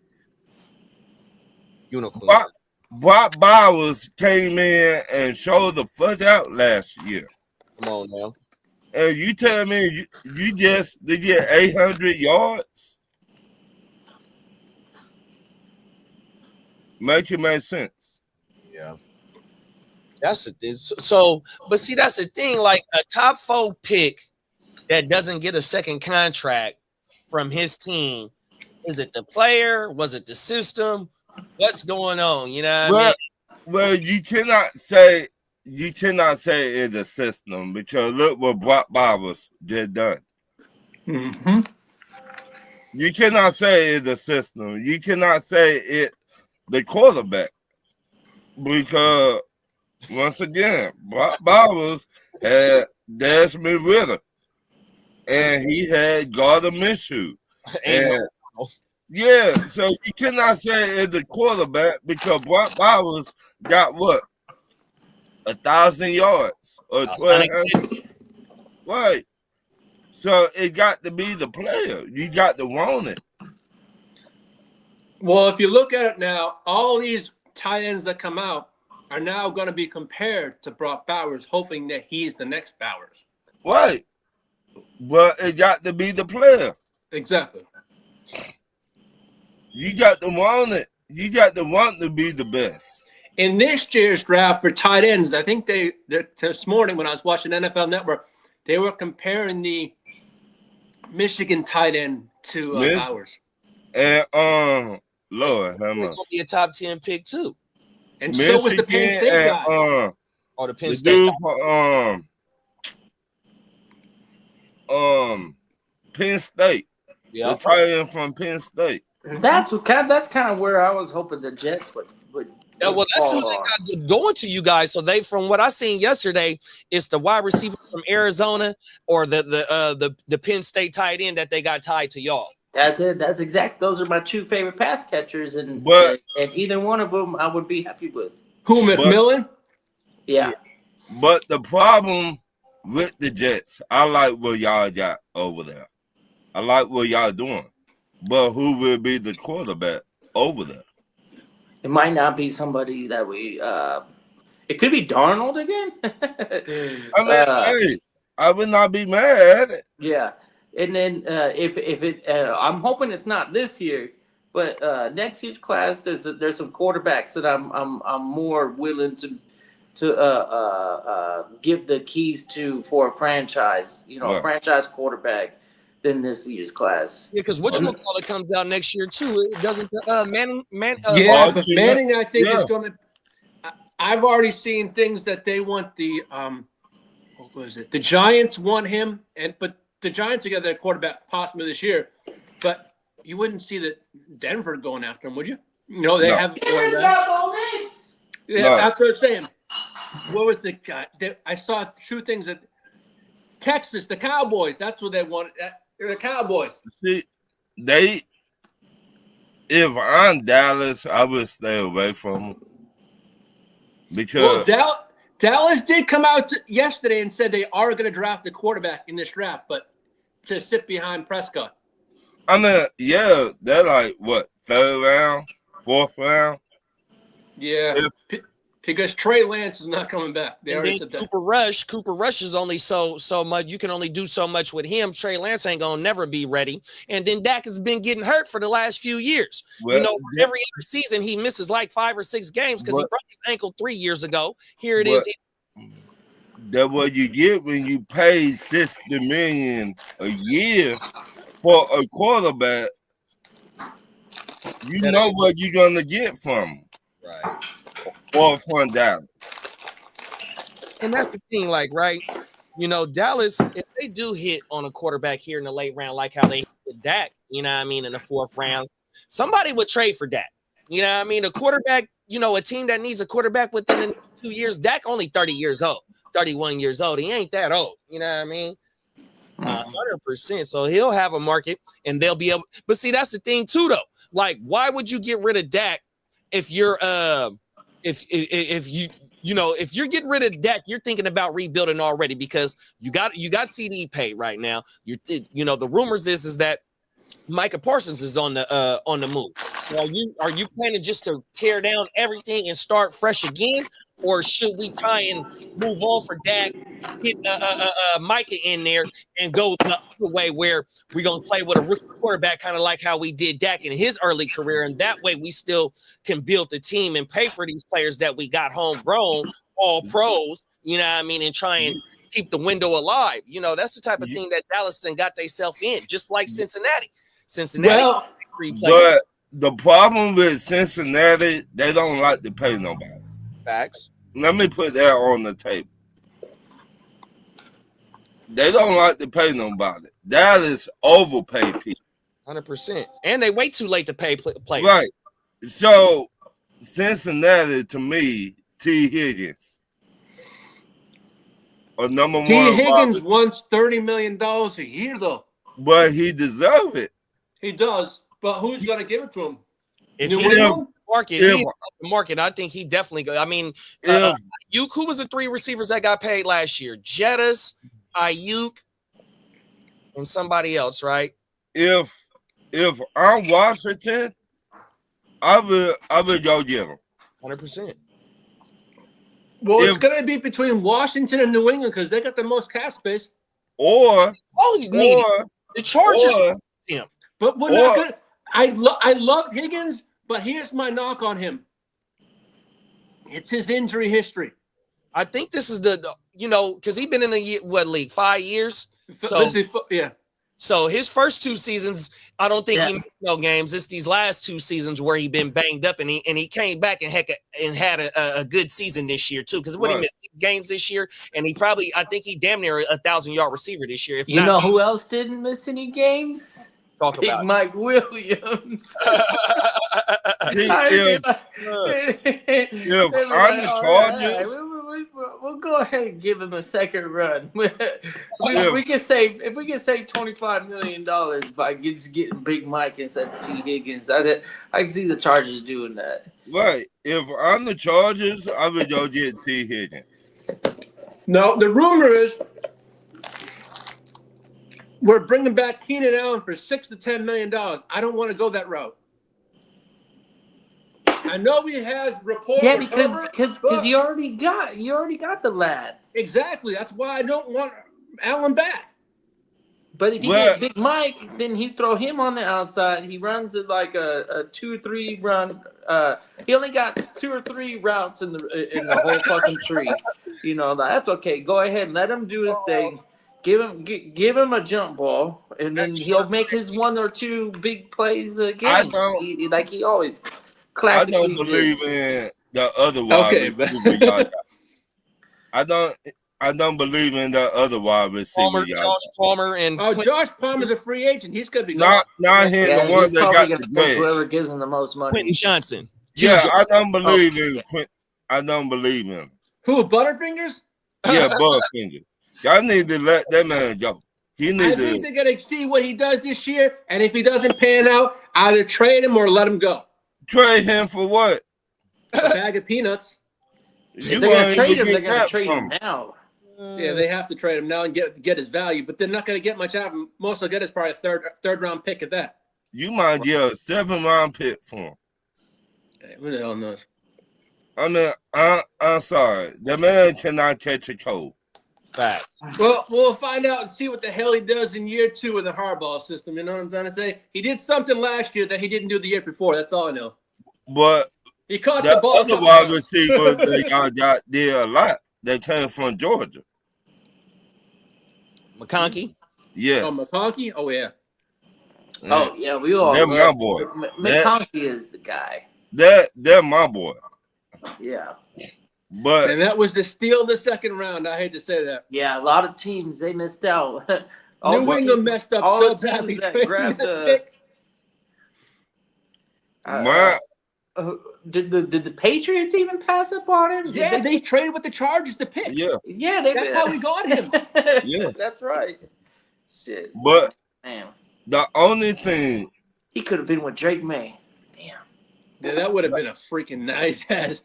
Unicorn. Brock Bowers came in and showed the fuck out last year. Come on now. And you tell me you just to get 800 yards? Make it make sense. Yeah. That's so, but see, that's the thing. Like a top 4 pick that doesn't get a second contract from his team. Is it the player? Was it the system? What's going on? You know what I mean? Well, you cannot say it's a system because look what Brock Bowers just done. Mm-hmm. You cannot say it's a system. You cannot say it the quarterback because once again, Brock Bowers had Desmond Ritter and he had Gardner Minshew. And yeah, so you cannot say it's the quarterback because Brock Bowers got what? 1,000 yards or 1,200. Right. So it got to be the player. You got to want it. Well, if you look at it now, all these tight ends that come out are now going to be compared to Brock Bowers, hoping that he's the next Bowers. Right. But it got to be the player. Exactly. You got to want it. You got to want to be the best. In this year's draft for tight ends, I think they this morning when I was watching NFL Network, they were comparing the Michigan tight end to Bowers. And Lord, how He's much? gonna be a top 10 pick too. And so was the Penn State guy. Or the Penn the State dude guy. for Penn State. Yeah. The tight end from Penn State. That's kind of where I was hoping the Jets would. Yeah, well, that's who fall they on. got going to you guys. So they, from what I seen yesterday, it's the wide receiver from Arizona or the Penn State tight end that they got tied to y'all. That's it. That's exact. Those are my 2 favorite pass catchers, and either one of them I would be happy with. Who, McMillan? Yeah. But the problem with the Jets, I like what y'all got over there. I like what y'all doing. But who will be the quarterback over there? It might not be somebody that we. It could be Darnold again. I mean, hey, I would not be mad at it. Yeah. And then if it, I'm hoping it's not this year, but next year's class, there's some quarterbacks that I'm more willing to give the keys to for a franchise, a franchise quarterback than this year's class. Yeah, because whatchamacallit comes out next year too. It doesn't Manning. But Manning, I think, is going to. I've already seen things that they want the what was it? The Giants want him, but the Giants are going to their quarterback possibly this year, but you wouldn't see that Denver going after him, would you? They have. Denver's got Bo Nix. Yeah, that's what I'm saying. What was the guy? I saw two things that Texas, the Cowboys. That's what they wanted. The Cowboys. See, if I'm Dallas, I would stay away from them because Dallas did come out yesterday and said they are going to draft the quarterback in this draft, but to sit behind Prescott. I mean, yeah, they're like what, 3rd round, 4th round? Yeah, because Trey Lance is not coming back. They already said that. Cooper Rush is only so much. You can only do so much with him. Trey Lance ain't gonna never be ready. And then Dak has been getting hurt for the last few years. Well, every other season he misses like 5 or 6 games because he broke his ankle 3 years ago. Here it is. That's what you get when you pay $60 million a year for a quarterback. You know what you're gonna get from him. Right. Or from Dallas. And that's the thing, right? Dallas, if they do hit on a quarterback here in the late round, like how they hit Dak, in the 4th round, somebody would trade for Dak. A quarterback, a team that needs a quarterback within the next 2 years. Dak only 30 years old, 31 years old. He ain't that old. 100%. So he'll have a market and they'll be able. But see, that's the thing too, though. Like, why would you get rid of Dak if you're if you're getting rid of Dak, you're thinking about rebuilding already because you got CD paid right now. The rumors is that Micah Parsons is on the move. Are you planning just to tear down everything and start fresh again, or should we try and move on for Dak, get Micah in there and go the other way where we're gonna play with a rookie quarterback, kind of like how we did Dak in his early career, and that way we still can build the team and pay for these players that we got homegrown, all pros, and try and keep the window alive. That's the type of thing that Dallas then got themselves in, just like Cincinnati. But the problem with Cincinnati, they don't like to pay nobody. Facts. Let me put that on the table. They don't like to pay nobody. Dallas overpay people. 100%. And they wait too late to pay players. Right. So, Cincinnati, to me, T. Higgins. Number 1. T. Higgins wants $30 million a year, though. But he deserves it. He does. But who's going to give it to him? If he's the market, I think he definitely go. Ayuk, who was the 3 receivers that got paid last year? Jettas, Ayuk, and somebody else, right? If I'm Washington, I would go get him. 100%. Well, it's going to be between Washington and New England because they got the most cap space. Or the Chargers. Him. But we're not good. I love Higgins, but here's my knock on him. It's his injury history. I think this is because he's been in the league 5 years. So his first 2 seasons, I don't think he missed no games. It's these last 2 seasons where he been banged up, and he came back and had a good season this year too. Because he missed 6 games this year, and I think he damn near 1,000-yard receiver this year. You know who else didn't miss any games? Big Mike Williams. If I'm the Chargers, we'll go ahead and give him a second run. If we can save $25 million by just getting Big Mike instead of T. Higgins, I can see the Chargers doing that. Right. If I'm the Chargers, I would go get T. Higgins. No, the rumor is we're bringing back Keenan Allen for $6 to $10 million. I don't want to go that route. I know he has rapport. Yeah, because you already got the lad. Exactly. That's why I don't want Allen back. But if you get Big Mike, then you throw him on the outside. He runs it like a 2-3 run. He only got 2 or 3 routes in the whole fucking tree. You know, that's okay. Go ahead, let him do his thing. Give him a jump ball, and then he'll make his 1 or 2 big plays again. Like he always. I don't believe in the other wide receiver. I don't believe in that other wide receiver. Josh Palmer and Josh Palmer's a free agent. He's gonna be gone. not him. The one that got the bread. Whoever gives him the most money. Quentin Johnson. Yeah, I don't believe in Quentin. I don't believe him. Who? Butterfingers? Yeah, Butterfingers. Y'all need to let that man go. I think they're gonna see what he does this year, and if he doesn't pan out, either trade him or let him go. Trade him for what? A bag of peanuts. If they're gonna trade him, they're gonna trade him now. Yeah, they have to trade him now and get his value, but they're not going to get much out of him. Most they'll get is probably a third round pick at that. You might get a 7-round pick for him. Hey, who the hell knows? I mean, I'm sorry. The man cannot catch a cold. Facts. Well, we'll find out and see what the hell he does in year 2 in the Harbaugh system. You know what I'm trying to say? He did something last year that he didn't do the year before. That's all I know. But he caught the ball. Other wide receivers they got there a lot. They came from Georgia. McConkey? Yeah. Oh, McConkey? Oh, yeah. Oh, yeah, we all. They're my boy. McConkey is the guy. They're my boy. Yeah. And that was the steal of the second round. I hate to say that. Yeah, a lot of teams, they missed out. New England messed up so badly. That grabbed Did the Patriots even pass up on him? Yeah, they traded with the Chargers to pick. Yeah, that's how we got him. Yeah, that's right. Shit. But damn, the only thing he could have been with Drake May. Damn. Yeah, that would have been a freaking nice ass.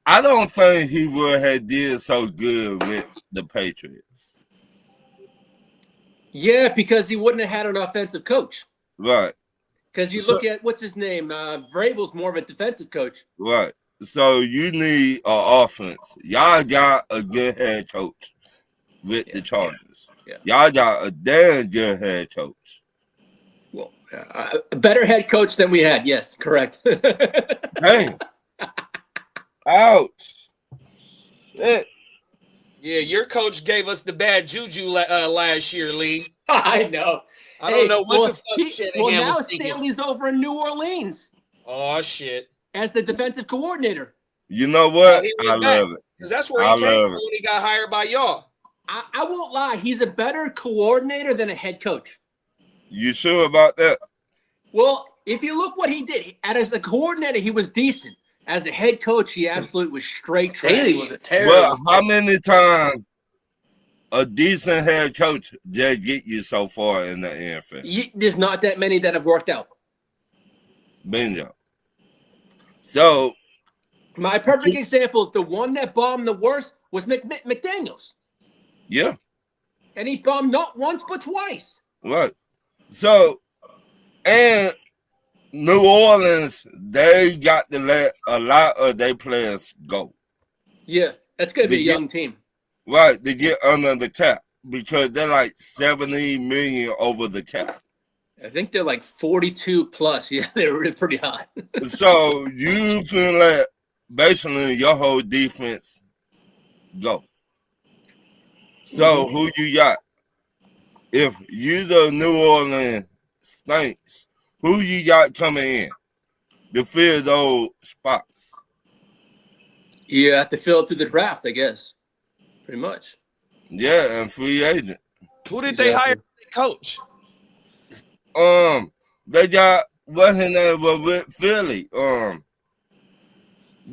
I don't think he would have did so good with the Patriots. Yeah, because he wouldn't have had an offensive coach. Right. Because you look at what's his name, Vrabel's more of a defensive coach. Right. So you need an offense. Y'all got a good head coach with the Chargers. Yeah. Y'all got a damn good head coach. Well, a better head coach than we had. Yes, correct. Dang. Ouch. Yeah, your coach gave us the bad juju last year, Lee. I know. I don't know what the fuck Shanahan now was thinking. Staley's over in New Orleans. Oh, shit. As the defensive coordinator. You know what? I love it. Because that's where he came from when he got hired by y'all. I won't lie. He's a better coordinator than a head coach. You sure about that? Well, if you look what he did, as a coordinator, he was decent. As a head coach, he absolutely was straight trash. Staley was a terrible. Well, how many times a decent head coach just get you so far in the NFL? There's not that many that have worked out. Bingo. So, my perfect example, the one that bombed the worst was McDaniels. Yeah. And he bombed not once but twice. Right. So, and New Orleans, they got to let a lot of their players go. Yeah, that's going to be a young team. Right, to get under the cap because they're like 70 million over the cap. I think they're like 42 plus. Yeah, they're really pretty hot. So you feel like basically your whole defense go. So who you got? If you the New Orleans Saints, who you got coming in to fill those spots? You have to fill it through the draft, I guess. Pretty much. Yeah, and free agent. Who did they hire as coach? They got what's his name was with Philly. The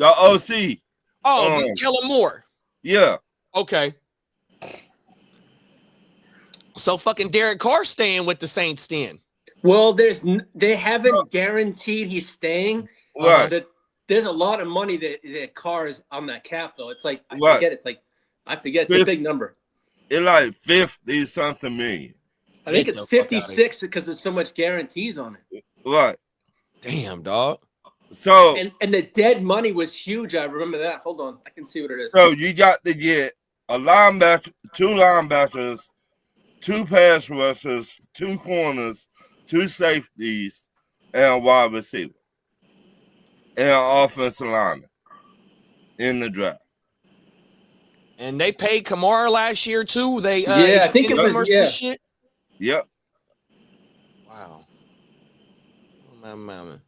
OC. Oh, Kellen Moore. Yeah. Okay. So fucking Derek Carr staying with the Saints then. Well, they haven't guaranteed he's staying. Right. There's a lot of money that Carr is on that cap though. It's like I forget. It's a big number. It's like 50-something million. I think it's 56 because there's so much guarantees on it. Right. Damn, dog. So and the dead money was huge. I remember that. Hold on, I can see what it is. So you got to get a linebacker, 2 linebackers, 2 pass rushers, 2 corners, 2 safeties, and a wide receiver, and an offensive lineman in the draft. And they paid Kamara last year too. They Yeah, I think it extended him or was some yeah. shit. Yep. Wow. Oh, man.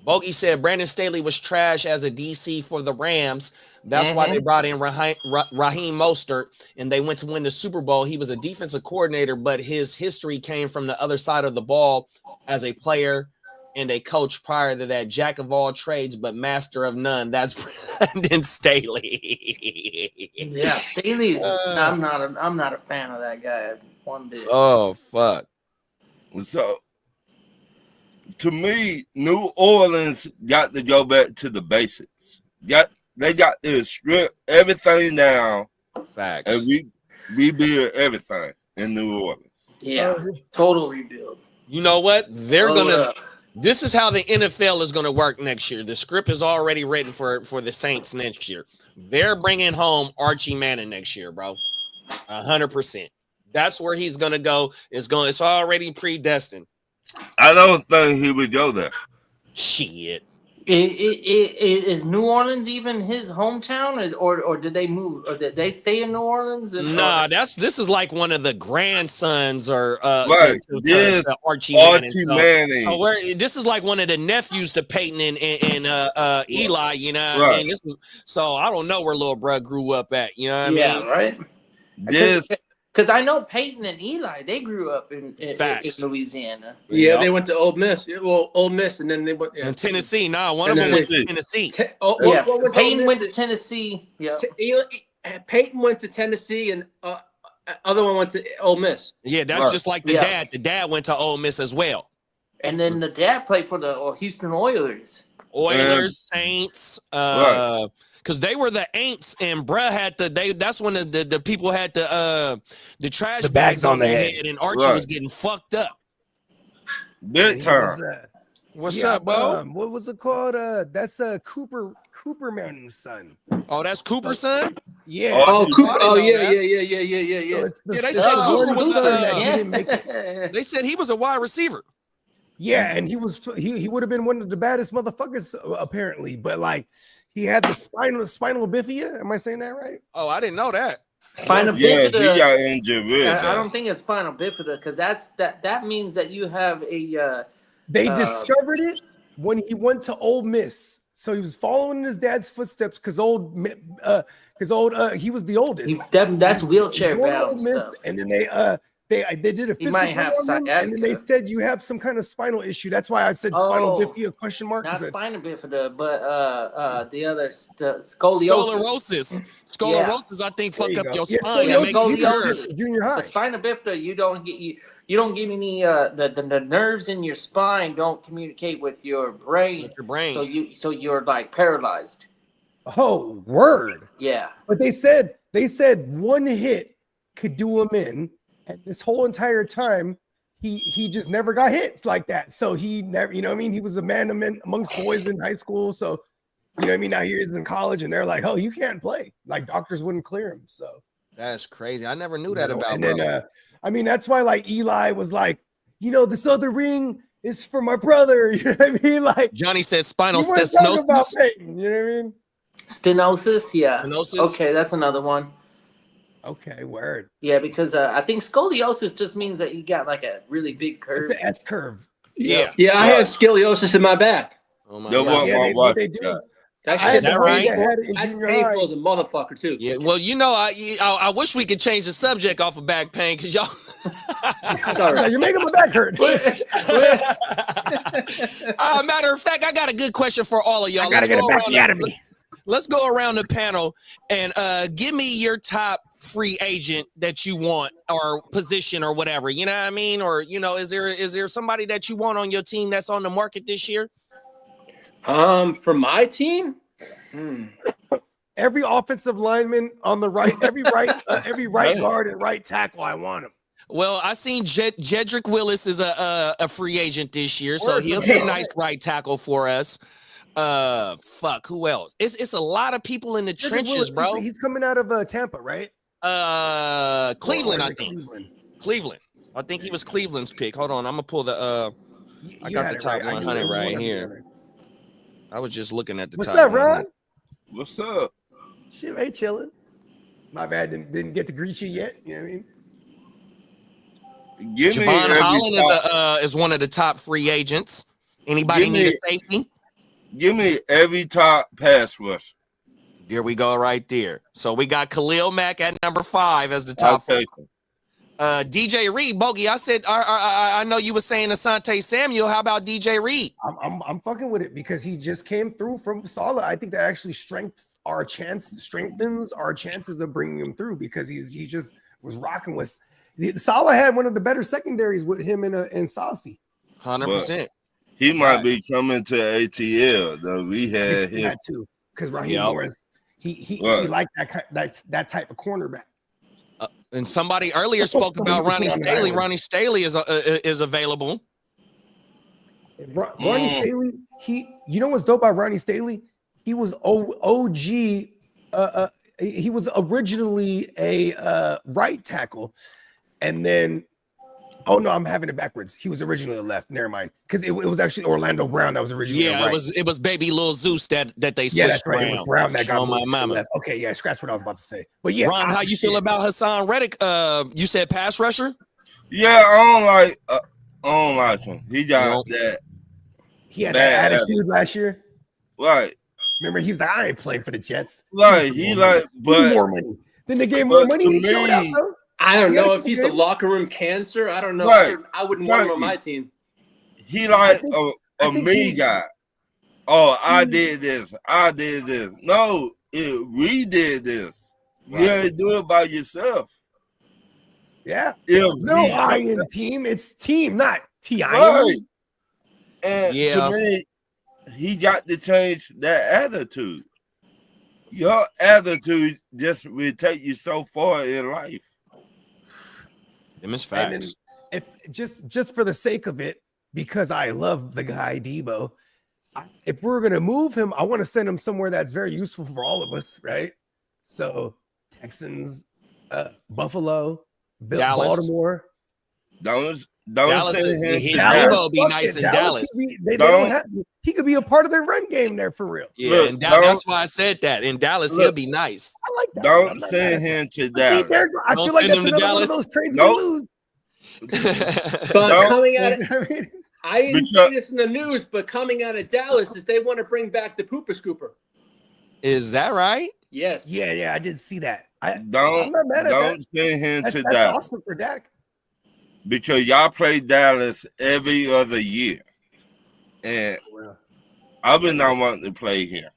Bogey said Brandon Staley was trash as a DC for the Rams. That's why they brought in Raheem Mostert, and they went to win the Super Bowl. He was a defensive coordinator, but his history came from the other side of the ball as a player and a coach prior to that. Jack of all trades, but master of none. That's Brandon Staley. Yeah, Staley. I'm not a fan of that guy one bit. Oh fuck. So, to me, New Orleans got to go back to the basics. They got to strip everything down Facts. and rebuild everything in New Orleans. Yeah, total rebuild. You know what? They're gonna. Yeah. This is how the NFL is going to work next year. The script is already written for the Saints next year. They're bringing home Archie Manning next year, bro. 100%. That's where he's going to go. It's already predestined. I don't think he would go there. Shit. Is New Orleans even his hometown, or did they move, or did they stay in New Orleans? Nah, this is like one of the grandsons or Right. Yes, to Archie Manning. So this is like one of the nephews to Peyton and Eli. You know, what Right. I mean, so I don't know where little bro grew up at. You know what I mean? Yeah, right. Yes, Because I know Peyton and Eli, they grew up in Facts. Louisiana. Yeah, Yep. they went to Ole Miss. Well, Ole Miss, and then they went In Tennessee, one of them went to Tennessee. Yeah, What was Peyton Ole went Miss? to Tennessee. Yeah, Peyton went to Tennessee, and other one went to Ole Miss. Yeah, that's Right. just like the Yeah. dad. The dad went to Ole Miss as well. and then the dad played for the Houston Oilers. Oilers, Saints, Right. because they were the Aints, and bruh had that's when the people had the trash The bags on their head. and Archie Right. was getting fucked up. big time. What's Yeah, up, bro? What was it called? That's Cooper Manning's son. Oh, that's Cooper's son. Yeah. Oh, I Cooper. didn't Oh, know yeah, that. So yeah. it's the- Yeah, they it's said the Cooper son was that yeah. didn't make it. They said he was a wide receiver. Yeah, and he would have been one of the baddest motherfuckers apparently, but like he had the spinal bifida. Am I saying that right? Oh, I didn't know that. Spinal Yeah, he bifida. got injured real I bad. don't think it's spinal bifida because that means that you have a They discovered it when he went to Ole Miss. So he was following in his dad's footsteps because he was the oldest. that's wheelchair He went to Ole bound Miss, stuff. and then they did a He might physical have on him, and then they sciatica. said you have some kind of spinal issue. That's why I said spinal Oh, bifida question mark. Not 'cause it- spinal bifida, but the other scoliosis. Scoliosis, I think, There fuck you up go. your Yeah, spine. Yeah, and make scoliosis, you you got curve. this junior high. The spinal bifida, you don't get any the nerves in your spine don't communicate with your brain, With your brain. so you're like paralyzed. Oh, word. Yeah. But they said one hit could do him in, and this whole entire time he just never got hits like that. So he never, you know what I mean? He was a man amongst boys in high school. So you know what I mean? Now he is in college, and they're like, "Oh, you can't play." Like doctors wouldn't clear him. So That's crazy. I never knew that about and bro. then I mean that's why like Eli was like, this other ring is for my brother. You know what I mean? Like Johnny said spinal you weren't talking about stenosis. Peyton, you know what I mean? Stenosis, yeah. Stenosis? Okay, that's another one. Okay, word. Yeah, because I think scoliosis just means that you got like a really big curve. It's an S curve. Yeah. Yeah, I had scoliosis in my back. Oh my There God. was Yeah, my what wife. they do. That's I had Is that the right? right? Had it in That's junior painful high. as a motherfucker too. Yeah, well, I wish we could change the subject off of back pain because y'all. Sorry. You're making my back hurt. Matter of fact, I got a good question for all of y'all. I gotta get it back out of me. Let's go around the panel and give me your top free agent that you want or position or whatever. You know what I mean? Or is there somebody that you want on your team that's on the market this year? For my team, Every offensive lineman on the right, every right guard and right tackle, I want him. Well, I seen Jedrick Willis is a free agent this year, so Word. he'll be a nice right tackle for us. Who else? It's a lot of people in the Jedrick trenches, Willis, bro. He's coming out of Tampa, right? Cleveland, I think. Cleveland. Cleveland. I think he was Cleveland's pick. Hold on, I'm gonna pull the. I got the top 100 right here. I was just looking at the What's top. up, Ron? What's up? Shit, ain't chilling. My bad, didn't get to greet you yet. You know what I mean? Give me Javon every Holland top, is one of the top free agents. Anybody Give need me- a safety? give me every top pass rusher. There we go, right there. So we got Khalil Mack at number 5 as the I'll top. take him. DJ Reed, Bogey. I said I know you were saying Asante Samuel. How about DJ Reed? I'm fucking with it because he just came through from Saleh. I think that actually strengthens our chances of bringing him through because he just was rocking with. Saleh had one of the better secondaries with him and Saucy. 100%. He might be coming to ATL though. We had him. That too because Raheem Morris he liked that type of cornerback. And somebody earlier spoke about Ronnie Staley. Ronnie Staley is available. Ronnie Staley, you know what's dope about Ronnie Staley? He was OG. He was originally a right tackle, and then I'm having it backwards. He was originally a left. Never mind, because it was actually Orlando Brown that was originally a right. it was baby Lil Zeus that they switched that's right. around. It was Brown that got on my moved to the mama. left. Okay, yeah, scratch what I was about to say. But yeah, Ron, how you feel about Hassan Reddick? You said pass rusher. Yeah, I don't like him. He got that. He had bad that attitude last year. Right. Remember, he was like, I ain't playing for the Jets. Right. But more money. Then they gave him more money. He showed out, though. I don't know if he's a locker room cancer. I don't know. Right. I wouldn't want him on my team. He like a me guy. Oh, I did this. I did this. No, we did this. You ain't do it by yourself. Yeah. No I in team. It's team, not T-I-M. Right. And to me, he got to change that attitude. Your attitude just will take you so far in life. Them is facts. If just for the sake of it, because I love the guy Debo, if we're gonna move him, I want to send him somewhere that's very useful for all of us, right? So Texans, Buffalo, Dallas. Baltimore. Don't Dallas, send him to Debo be nice in Dallas. He could be a part of their run game there for real. Yeah, Look, and that's why I said that. In Dallas, he'll be nice. I like that. Don't send him to Dallas. I feel like that's another one of those trades we lose. But coming out of, I didn't see this in the news, but coming out of Dallas is they want to bring back the Pooper Scooper. Is that right? Yes. Yeah, I did see that. Don't send him to Dallas. Awesome for Dak. Because y'all play Dallas every other year. And I've been not wanting to play here.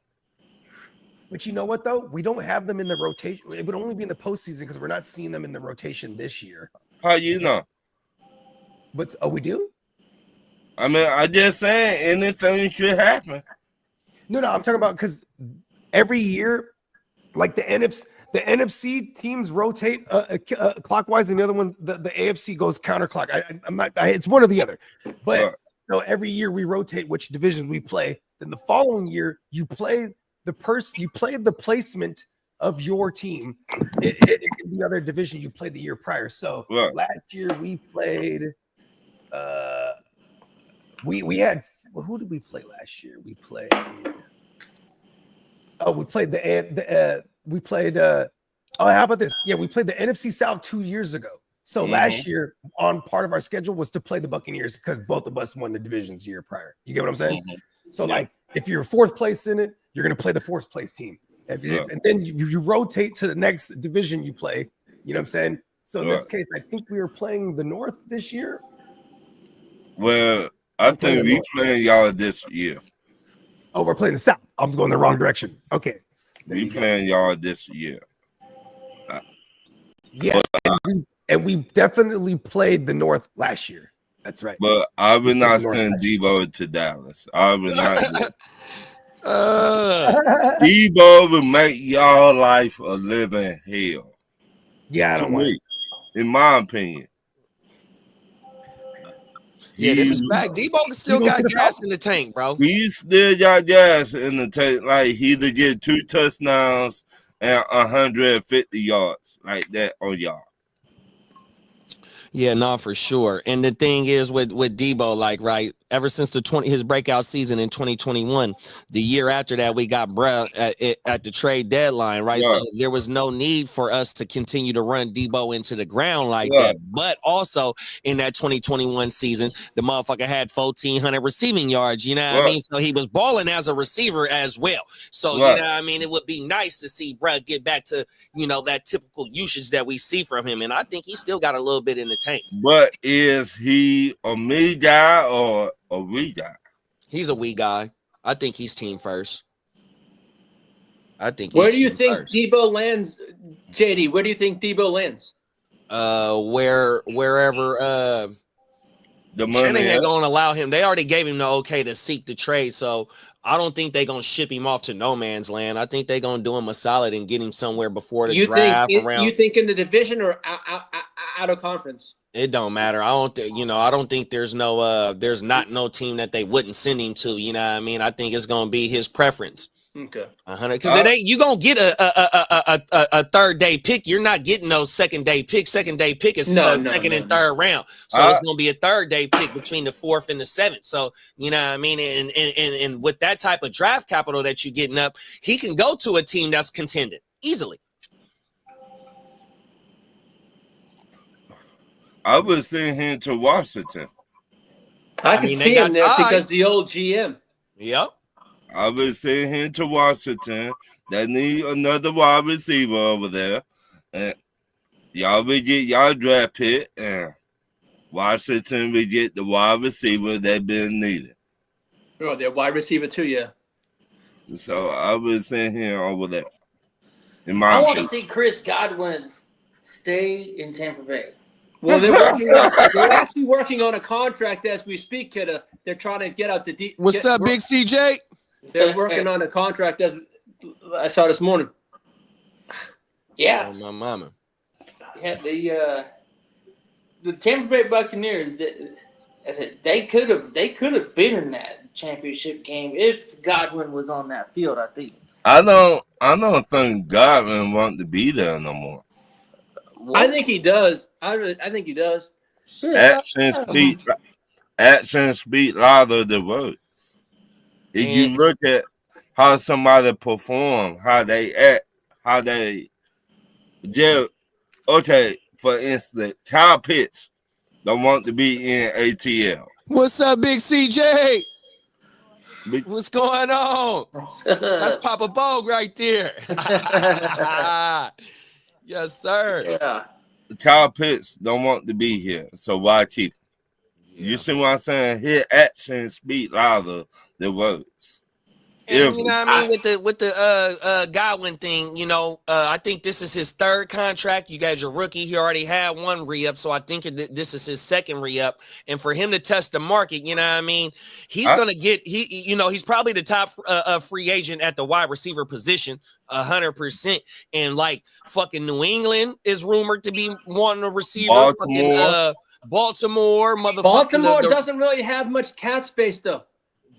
But you know what, though? We don't have them in the rotation. It would only be in the postseason because we're not seeing them in the rotation this year. How you know? But we do? I mean, I just saying anything should happen. No, I'm talking about because every year, like the NFC teams rotate clockwise, and the other one, the AFC goes counterclock. I'm not. It's one or the other. But every year we rotate which divisions we play. Then the following year you play the placement of your team. It can be the other division you played the year prior. So last year we played. We had who did we play last year? We played. Oh, we played how about this? Yeah, we played the NFC South 2 years ago. So last year, on part of our schedule was to play the Buccaneers because both of us won the divisions the year prior. You get what I'm saying? So like, if you're fourth place in it, you're gonna play the fourth place team, and then you rotate to the next division you play. You know what I'm saying? So in this case, I think we are playing the North this year. Well, I think we playing y'all this year. Oh, we're playing the South. I was going the wrong direction. Okay. We playing y'all this year. Yeah, and we definitely played the North last year. That's right. But I would not send Debo to Dallas. I would not. Debo would make y'all life a living hell. Yeah, I don't want it. In my opinion. Yeah, them is back. Debo still got gas in the tank, bro. He still got gas in the tank. Like he either get 2 touchdowns and 150 yards like that on y'all. Yeah, no, for sure. And the thing is with Debo, like, right, ever since his breakout season in 2021, the year after that, we got bruh at the trade deadline, right? Right. So there was no need for us to continue to run Debo into the ground like Right. that. But also in that 2021 season, the motherfucker had 1,400 receiving yards, you know what I Right. mean? So he was balling as a receiver as well. So, you Right. know what I mean? It would be nice to see bruh get back to, you know, that typical usage that we see from him. And I think he still got a little bit in the tank. But is he a me guy or a we guy? He's a we guy. I think he's team first. I think. Where do you think Debo lands, JD? Where do you think Debo lands? Wherever The money Shanahan gonna allow him. They already gave him the okay to seek the trade, so I don't think they're gonna ship him off to no man's land. I think they're gonna do him a solid and get him somewhere before the draft. You think in the division or out of conference? It don't matter. I don't think there's no team that they wouldn't send him to. You know what I mean? I think it's gonna be his preference. Okay. 100, because it ain't you gonna get a third day pick. You're not getting no second day pick. Second day pick is second and third round. So it's gonna be a third day pick between the 4th and the 7th. So you know what I mean, and with that type of draft capital that you're getting up, he can go to a team that's contended easily. I would send him to Washington. I can see him there because the old GM. Yep. I would send him to Washington. They need another wide receiver over there. And y'all will get y'all draft pick, and Washington will get the wide receiver that been needed. Oh, they're wide receiver too, yeah. So I would send him over there. I want to see Chris Godwin stay in Tampa Bay. Well, they're actually working on a contract as we speak, kidda. They're trying to get out the What's up, Big CJ? They're working on a contract as I saw this morning. Yeah. Oh, my mama. Yeah, the Tampa Bay Buccaneers, they could have been in that championship game if Godwin was on that field, I think. I don't think Godwin want to be there no more. What? I think he does. I think he does. Shit. Actions speak louder than words. If you look at how somebody perform, how they act, how they just okay, for instance, Kyle Pitts don't want to be in ATL. What's up, Big CJ? What's going on? That's Papa Bogue right there. Yes, sir. Yeah. Kyle Pitts don't want to be here, so why keep him? You see what I'm saying? His actions speak louder than words. And you know what I mean, with the Godwin thing, you know, I think this is his third contract. You got your rookie. He already had one re-up, so I think this is his second re-up. And for him to test the market, you know what I mean, he's gonna get he's probably the top free agent at the wide receiver position, 100%. And like fucking New England is rumored to be wanting a receiver. Baltimore, motherfucker. Baltimore doesn't really have much cap space though.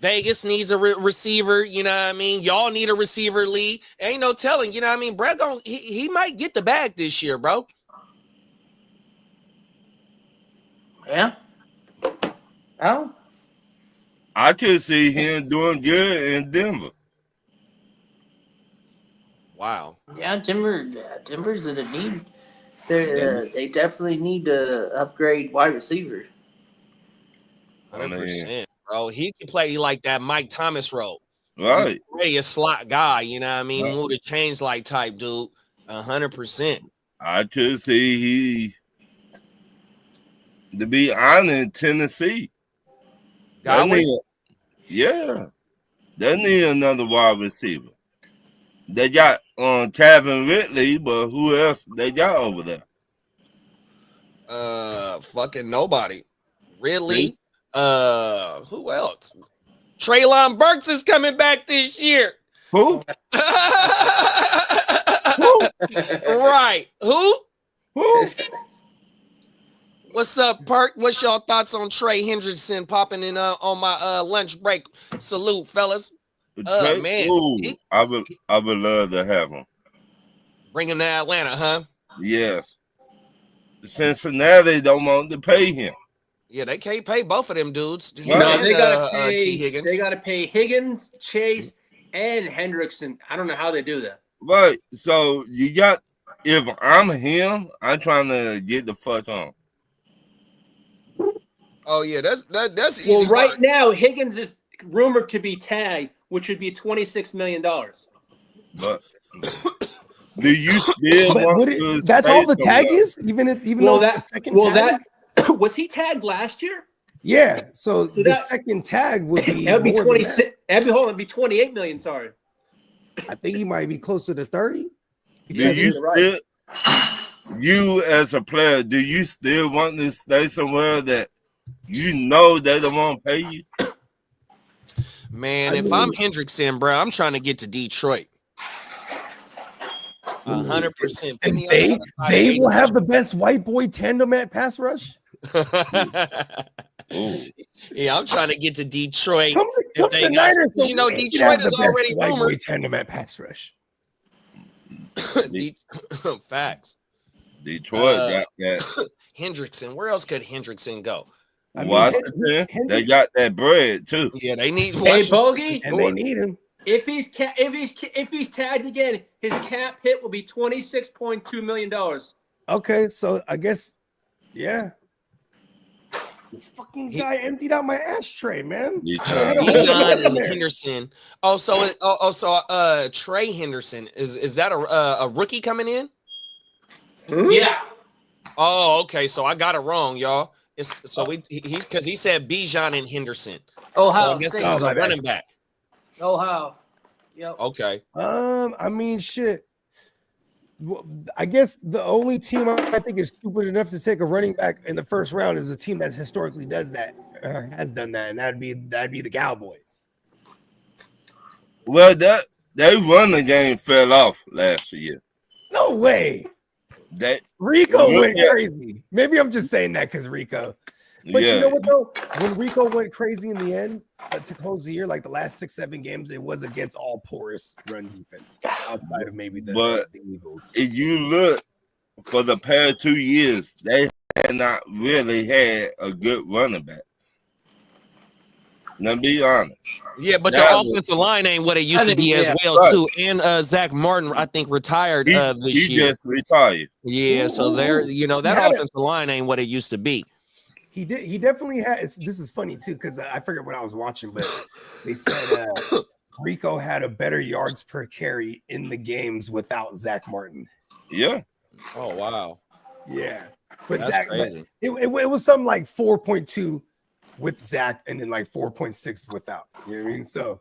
Vegas needs a receiver, you know what I mean? Y'all need a receiver, Lee. Ain't no telling, you know what I mean? Brett he might get the bag this year, bro. Yeah. Oh. I could see him doing good in Denver. Wow. Yeah, Denver's in a need. They definitely need to upgrade wide receiver. 100%. Bro, he can play like that Mike Thomas role. Right. He's really a slot guy, you know what I mean? Move the chains like type dude. 100%. I could see he to be honest in Tennessee. They need another wide receiver. They got Calvin Ridley, but who else they got over there? Fucking nobody. Ridley. See? Who else? Treylon Burks is coming back this year. Who? Who? Right. Who? What's up, Perk? What's y'all thoughts on Trey Hendrickson popping in on my lunch break? Salute, fellas. Man. I would love to have him. Bring him to Atlanta, huh? Yes. Cincinnati don't want to pay him. Yeah, they can't pay both of them dudes. No, No, And, they gotta T. pay. Higgins. They gotta pay Higgins, Chase, and Hendrickson. I don't know how they do that. Right. So you got. If I'm him, I'm trying to get the fuck on. Oh yeah, that's easy. Well, right work. now Higgins is rumored to be tagged, which would be $26 million. But do you still But want would to it, that's stay all the tag somewhere? is, even Well, though it's the second tag. that was he tagged last year? Yeah, so the that- second tag would be That'd be more than 26. That'd be hold on, it'd be 28 million. Sorry. that. I think he might be closer to 30. Do Because you you're right. still, you as a player, do you still want to stay somewhere that you know they don't want to pay you? Man, I if mean- I'm Hendrickson, bro, I'm trying to get to Detroit. 100%. And they will have the best white boy tandem at pass rush. Yeah, I'm trying to get to Detroit. Come If to they the got- Niners, so you know, we can Detroit have is the best already white boy rumored. tandem at pass rush. Facts. Detroit got that. Hendrickson. Where else could Hendrickson go? I mean, Washington, Hendrick- they got that bread too. Yeah, they need. Hey, Bogey, and they need him. if he's tagged again, his cap hit will be $26.2 million. Okay, so I guess, yeah. This fucking guy emptied out my ashtray, man. Detroit. Bijan and Henderson. Oh, so Trey Henderson is that a rookie coming in? Yeah. Oh, okay. So I got it wrong, y'all. It's so he's because he said Bijan and Henderson. So Ohio I guess State. this is Oh, my a bad. running back. Ohio. Yep. Okay. I mean, shit. Well, I guess the only team I think is stupid enough to take a running back in the first round is a team that historically does that, or has done that, and that'd be the Cowboys. Well, that they run the game fell off last year. No way. That Rico Look went at- crazy. Maybe I'm just saying that because Rico. But yeah, you know what though? When Rico went crazy in the end to close the year, like the last 6-7 games, it was against all porous run defense outside of maybe the Eagles. if you look for the past 2 years, they had not really had a good running back. Now, be honest. Yeah, but That the was- offensive line ain't what it used to be as Yeah, well right. too. And Zach Martin, I think, retired He, this he year. just retired. Yeah, so there, that had it. offensive line ain't what it used to be. He did. He definitely had. This is funny too because I forget what I was watching, but they said Rico had a better yards per carry in the games without Zach Martin. Yeah. Oh wow, Yeah, but that's Zach, but crazy. it was something like 4.2 with Zach, and then like 4.6 without. You know what I mean? So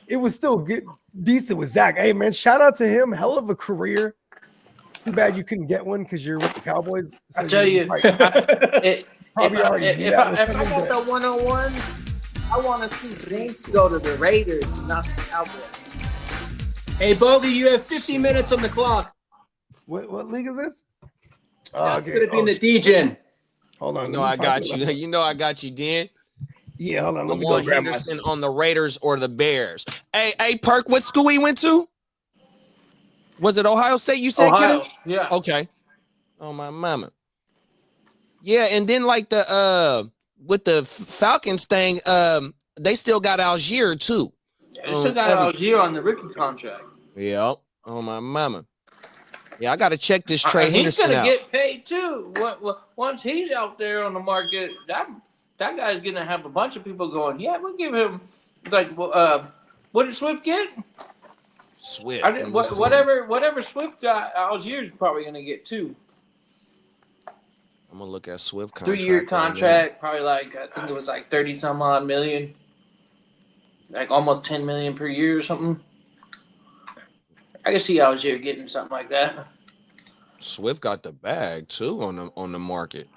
it was still good, decent with Zach. Hey man, shout out to him. Hell of a career. Too bad you couldn't get one because you're with the Cowboys. So I tell you, If probably already if knew that I was got coming, the 101, I want to see Zink go to the Raiders, not the Cowboys. Hey, Bogey, you have 50 minutes on the clock. what league is this? That's going to be in the D-Gen. Hold on. You know let I me got find you. it. You know I got you, Dan. Yeah, hold on. Let me Lamar go grab my. Henderson on the Raiders or the Bears. Hey, Perk, what school he went to? Was it Ohio State? You said, Ohio. kiddo? Yeah. Okay. Oh my mama. Yeah, and then like the with the Falcons thing, they still got Algier too. They still got Algier on the rookie contract. Yeah. Oh my mama. Yeah, I gotta check this Trey He's Henderson gonna out. get paid too. Once he's out there on the market, that guy's gonna have a bunch of people going. Yeah, we'll give him like what did Swift get? Swift. I let didn't, me see. whatever Swift got, Algier's probably gonna get too. I'm gonna look at Swift contract. 3-year right now. contract, probably like I think it was like 30 some odd million, like almost 10 million per year or something. I can see Algier getting something like that. Swift got the bag too on the market.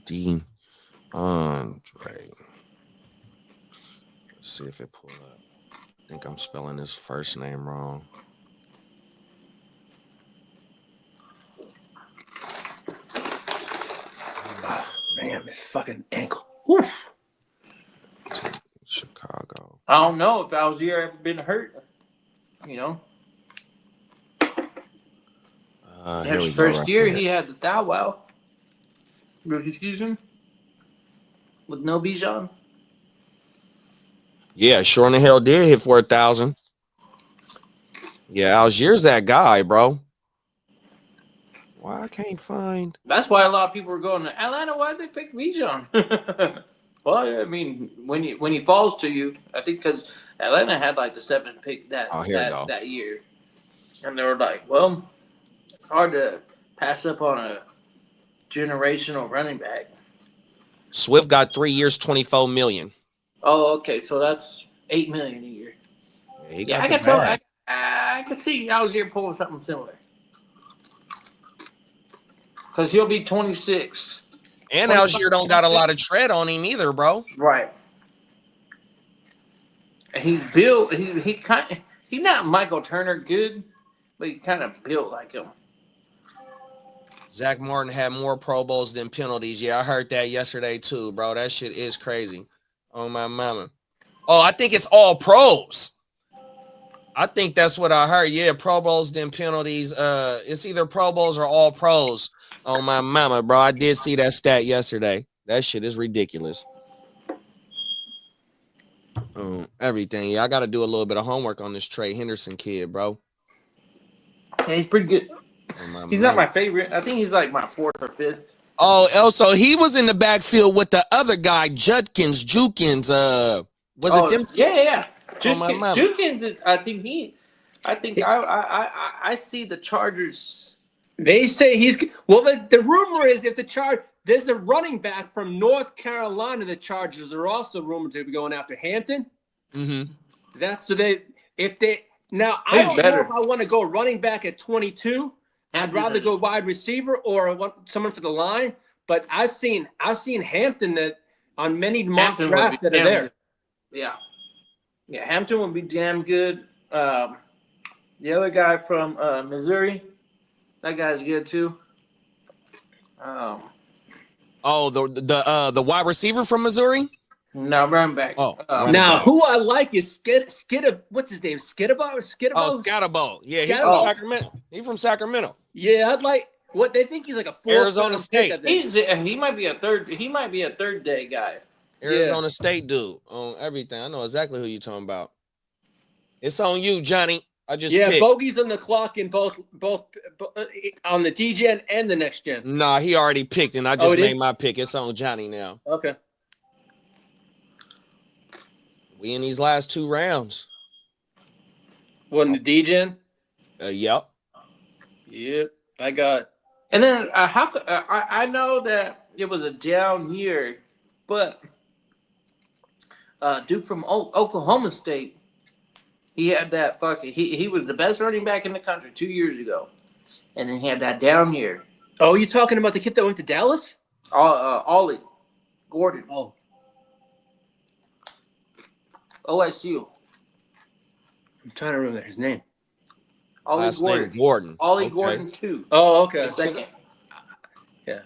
D Andre. Let's see if it pull up. I think I'm spelling his first name wrong. Man, this fucking ankle. Chicago. I don't know if Algier ever been hurt. You know, Here we His go, first right year, here. he had the Thou Wow rookie season with no Bijan. Yeah, sure in the hell did hit for 1,000. Yeah, Algier's that guy, bro. Why I can't find? That's why a lot of people were going to Atlanta. Why did they pick Bijan? Well, I mean, when he falls to you, I think because Atlanta had like the 7th pick that year, and they were like, well, it's hard to pass up on a generational running back. Swift got 3 years, 24 million. Oh, okay, so that's $8 million a year. Yeah, he Yeah, got I the can tell. bag. I can see Algier pulling something similar because he'll be 26. And Algier don't got a lot of tread on him either, bro. Right. And he's built. He's not Michael Turner good, but he kind of built like him. Zach Martin had more Pro Bowls than penalties. Yeah, I heard that yesterday too, bro. That shit is crazy. Oh my mama. Oh, I think it's all pros. I think that's what I heard. Yeah, Pro Bowls than penalties. It's either Pro Bowls or all pros. Oh my mama, bro. I did see that stat yesterday. That shit is ridiculous. Everything. Yeah, I got to do a little bit of homework on this Trey Henderson kid, bro. Yeah, he's pretty good. Oh, He's not my favorite. I think he's like my 4th or 5th. Oh, also he was in the backfield with the other guy, Judkins. Was it them? Yeah. Judkins is. I think I see the Chargers. They say he's well. The rumor is there's a running back from North Carolina. The Chargers are also rumored to be going after Hampton. Mm-hmm. That's so they if they now I don't know if I want to go running back at 22. I'd rather go wide receiver or I want someone for the line. But I've seen Hampton that on many mock drafts that are there. Good. Yeah, Hampton would be damn good. The other guy from Missouri, that guy's good too. The wide receiver from Missouri? No, running back. Who I like is Skidda. What's his name? Skidabo? Oh, Scatterbo. Yeah, he's from Sacramento. He's from Sacramento. Yeah, I'd like what they think he's like a 4th Arizona State. He might be a third day guy. Arizona State dude on everything. I know exactly who you're talking about. It's on you, Johnny. I just picked. Bogey's on the clock in both on the D-Gen and the next gen. Nah, he already picked, and I just made my pick. It's on Johnny now. Okay. We in these last 2 rounds. What, in the D-Gen? Yep. Yep. I got. And then I know that it was a down year, but dude from Oklahoma State, he had that he was the best running back in the country 2 years ago, and then he had that down year. Oh, you talking about the kid that went to Dallas? Ollie Gordon. Oh. OSU. I'm trying to remember his name. Ollie Last Gordon. name Gordon. Ollie Gordon 2. Oh, okay. The second. Yeah.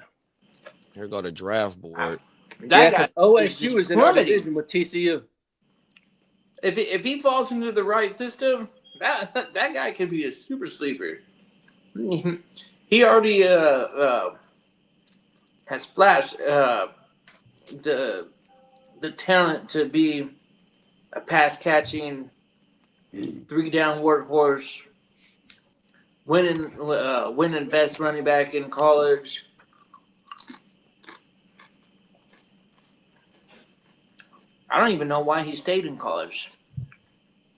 Here go the draft board. That guy OSU is in our division with TCU. If he falls into the right system, that guy could be a super sleeper. He already has flashed the talent to be a pass catching 3-down workhorse, winning best running back in college. I don't even know why he stayed in college.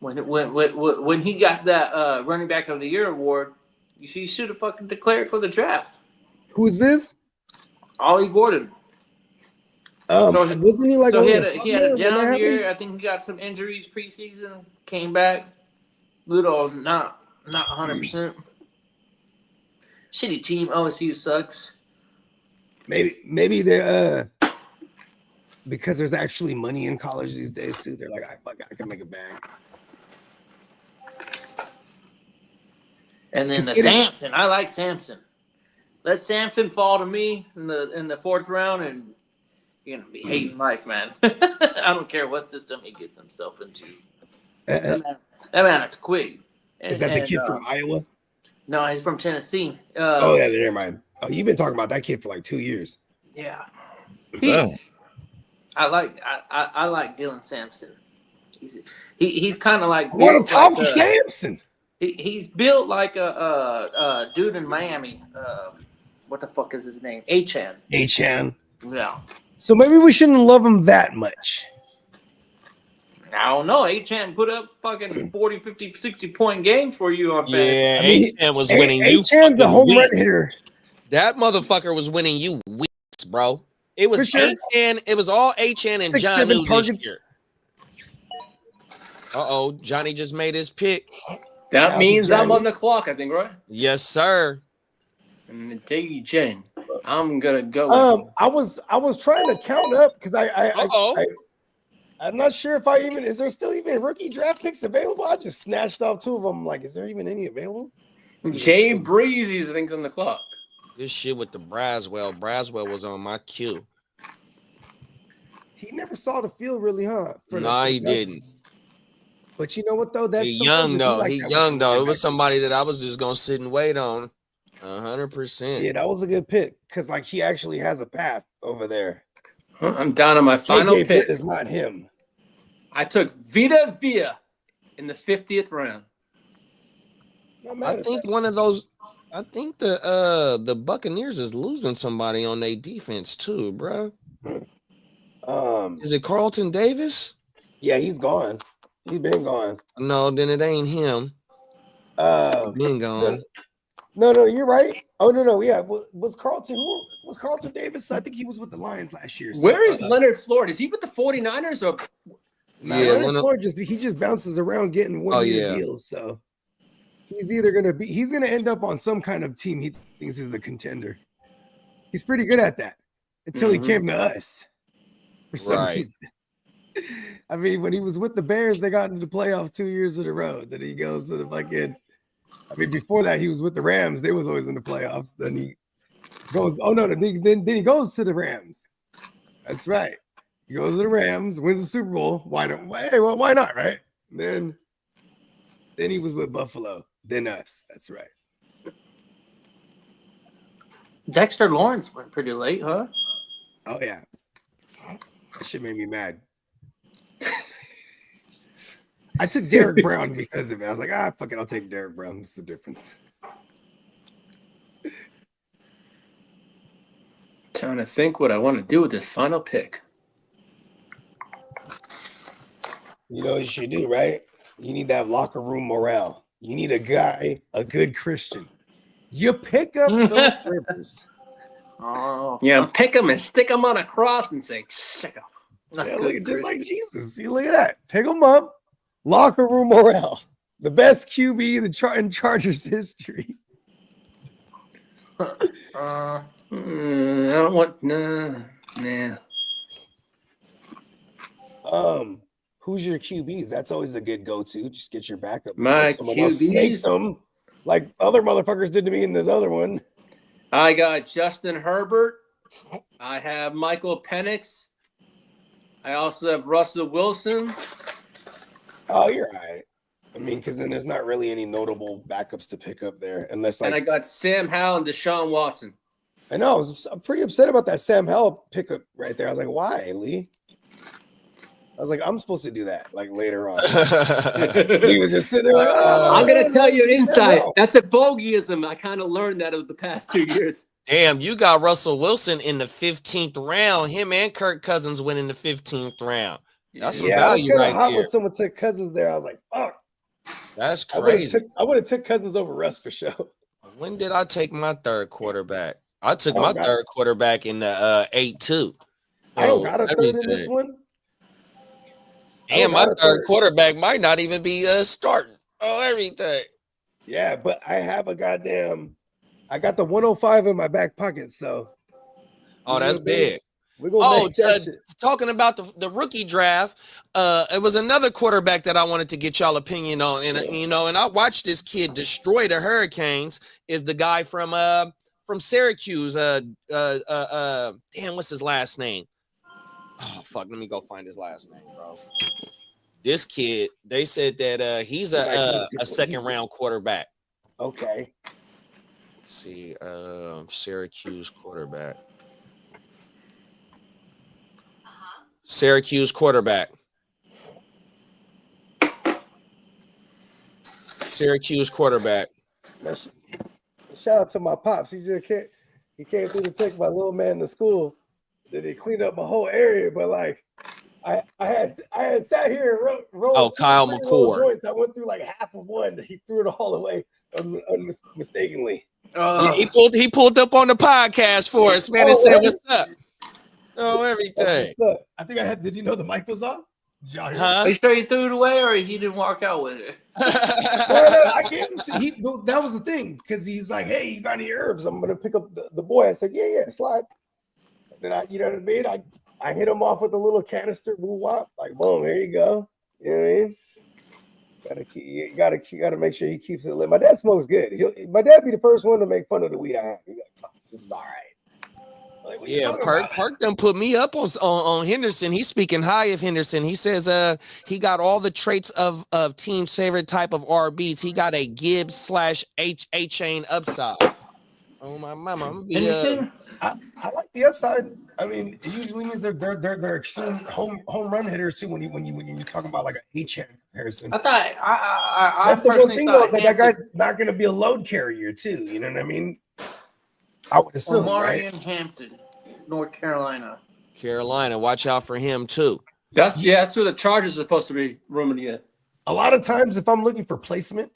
When he got that running back of the year award, he should have fucking declared for the draft. Who's this? Ollie Gordon. Wasn't he like? So he had a down year. I think he got some injuries preseason. Came back. Little not 100%. Shitty team. OSU sucks. Maybe they're because there's actually money in college these days too. They're like, I can make a bag. And then Samson. I like Samson. Let Samson fall to me in the 4th round, and you're gonna be hating life, man. I don't care what system he gets himself into. That man is quick. Is that the kid from Iowa? No, he's from Tennessee. Oh yeah, never mind. Oh, you've been talking about that kid for like 2 years. Yeah. Damn. I like Dylan Sampson. He's kind of like What a built Tom like Sampson. he's built like a dude in Miami. What the fuck is his name? Achan. Achan. Yeah. So maybe we shouldn't love him that much. I don't know. Achan put up fucking 40, 50, 60-point games for you on fantasy. Yeah, I mean, Achan was winning you. Achan's a fucking home run weeks. hitter. That motherfucker was winning you weeks, bro. It was For sure. Achan. It was all Achan and 6, John 7 New this targets. year. Uh-oh, Johnny just made his pick. That Shout means out to I'm Johnny. on the clock, I think, right? Yes, sir. And Diggy Jane. I'm gonna go. With I was trying to count up because Uh-oh. I'm not sure if is there still even rookie draft picks available? I just snatched off 2 of them. I'm like, is there even any available? Jay Breezy's, I think, on the clock. This shit with the Braswell. Braswell was on my queue. He never saw the field really, huh? No, he didn't. But you know what though? That's He sometimes young it be though. like He that young with though. It the was somebody that I was just gonna sit and wait on. 100%. Yeah, that was a good pick because like he actually has a path over there. I'm down on my final KJ pick. Pitt is not him. I took Vita Vea in the 50th round. Not mad I at think that. one of those. I think the Buccaneers is losing somebody on their defense too, bro. Is it Carlton Davis? Yeah, he's gone. He's been gone. No, then it ain't him. Been gone. No, you're right. Oh no, yeah. Was Carlton was Carlton Davis? I think he was with the Lions last year. So, Where is Leonard Floyd? Is he with the 49ers or Nah, Yeah, Leonard Leonard- Floyd he just bounces around getting Oh, 1 year yeah. deals. So he's gonna end up on some kind of team he thinks is a contender. He's pretty good at that until he came to us. For some Right. reason. I mean, when he was with the Bears, they got into the playoffs 2 years in a row. Then he goes to the fucking. I mean, before that, he was with the Rams. They was always in the playoffs. Then he goes. Oh no! Then he goes to the Rams. That's right. He goes to the Rams, wins the Super Bowl. Why not? Right? Then he was with Buffalo. Then us. That's right. Dexter Lawrence went pretty late, huh? Oh yeah. That shit made me mad. I took Derek Brown because of it. I was like, fuck it, I'll take Derek Brown. What's the difference? trying to think what I want to do with this final pick. You know what you should do, right? You need to have locker room morale. You need a guy, a good Christian. You pick up Philip Rivers. Oh, Yeah, pick him and stick him on a cross and say, check him. Yeah, look, just like Jesus. You look at that. Pick him up. Locker room morale. The best QB in Chargers history. I don't want nah. Who's your QBs? That's always a good go-to. Just get your backup. My Someone else snakes them, like other motherfuckers did to me in this other one. I got Justin Herbert. I have Michael Penix. I also have Russell Wilson. Oh, you're all right. I mean, because then there's not really any notable backups to pick up there, unless And I like got Sam Howell and Deshaun Watson. I know I'm pretty upset about that Sam Howell pickup right there. I was like, why, Lee? I was like, I'm supposed to do that like later on. He was just sitting there like, I'm going to tell you an Sam insight. Howell. That's a bogeyism. I kind of learned that over the past 2 years. Damn, you got Russell Wilson in the 15th round. Him and Kirk Cousins went in the 15th round. That's some Yeah, I was value kind right of hot there. when someone took Cousins there. I was like, fuck. That's I would crazy. have took Cousins over Russ for sure. When did I take my third quarterback? I took Oh, my God. third quarterback in the 8-2. I don't got a third in this everything. one. And I my got a third third. quarterback might not even be starting. Oh, everything. Yeah, but I have I got the 105 in my back pocket, so Oh, that's big. we're gonna Oh, make that shit. talking about the rookie draft, it was another quarterback that I wanted to get y'all opinion on, and and I watched this kid destroy the Hurricanes. Is the guy from Syracuse? Damn, what's his last name? Oh fuck, let me go find his last name, bro. This kid, they said that he's a second round quarterback. Okay. See, Syracuse quarterback. Syracuse quarterback. Syracuse quarterback. Shout out to my pops. He came through to take my little man to school. Then he cleaned up my whole area. But like I had sat here and rolled Kyle McCord. joints. I went through like half of one. He threw it all away mistakenly. He pulled up on the podcast for us, man, and said, "What's up?" Oh, everything. What's up? I think I had. Did you know the mic was on? Are you sure you threw it away, or he didn't walk out with it? No, I gave him shit. That was the thing, because he's like, "Hey, you got any herbs? I'm gonna pick up the boy." I said, "Yeah, slide." And then you know what I mean? I hit him off with a little canister, woo wop, like, boom, there you go. You know what I mean? Gotta make sure he keeps it lit. My dad smokes good. My dad be the first one to make fun of the weed I have. He's like, "This is all right." Like, yeah, Perk done put me up on Henderson. He's speaking high of Henderson. He says he got all the traits of team's favorite type of RBs. He got a Gibbs / A chain upside. Oh my mama. I like the upside. I mean, it usually means they're extreme home run hitters too. When you're talking about like an A-chain comparison, I thought that's the one thing though, is that guy's not going to be a load carrier too. You know what I mean? I would assume. Omarion right? Hampton, North Carolina. Watch out for him too. That's where the Chargers are supposed to be rooming in. A lot of times, if I'm looking for placement,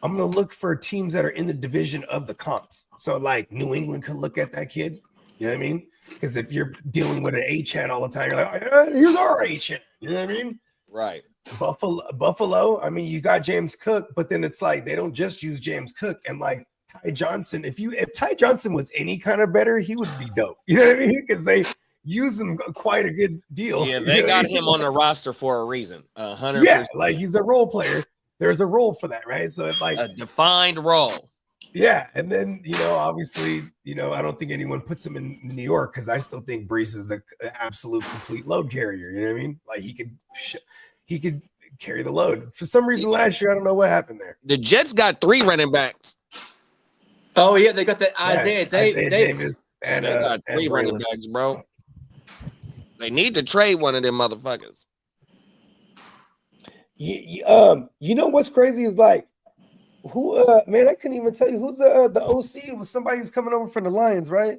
I'm going to look for teams that are in the division of the comps. So, like, New England could look at that kid. You know what I mean? Because if you're dealing with an A-chan all the time, you're like, oh, here's our A-chan. You know what I mean? Right. Buffalo. I mean, you got James Cook, but then it's like they don't just use James Cook. And like Ty Johnson, if Ty Johnson was any kind of better, he would be dope. You know what I mean? Because they use him quite a good deal. Yeah, they got him on the roster for a reason. 100%. Yeah, like he's a role player. There's a role for that, right? So it's like a defined role. Yeah, and then obviously, I don't think anyone puts him in New York because I still think Brees is the absolute complete load carrier. You know what I mean? Like he could carry the load. For some reason, last year I don't know what happened there. The Jets got 3 running backs. Oh yeah, they got that Isaiah Davis, and they got 3 running backs, bro. They need to trade one of them motherfuckers. You know what's crazy is like who man, I couldn't even tell you who's the OC. It was somebody who's coming over from the Lions, right?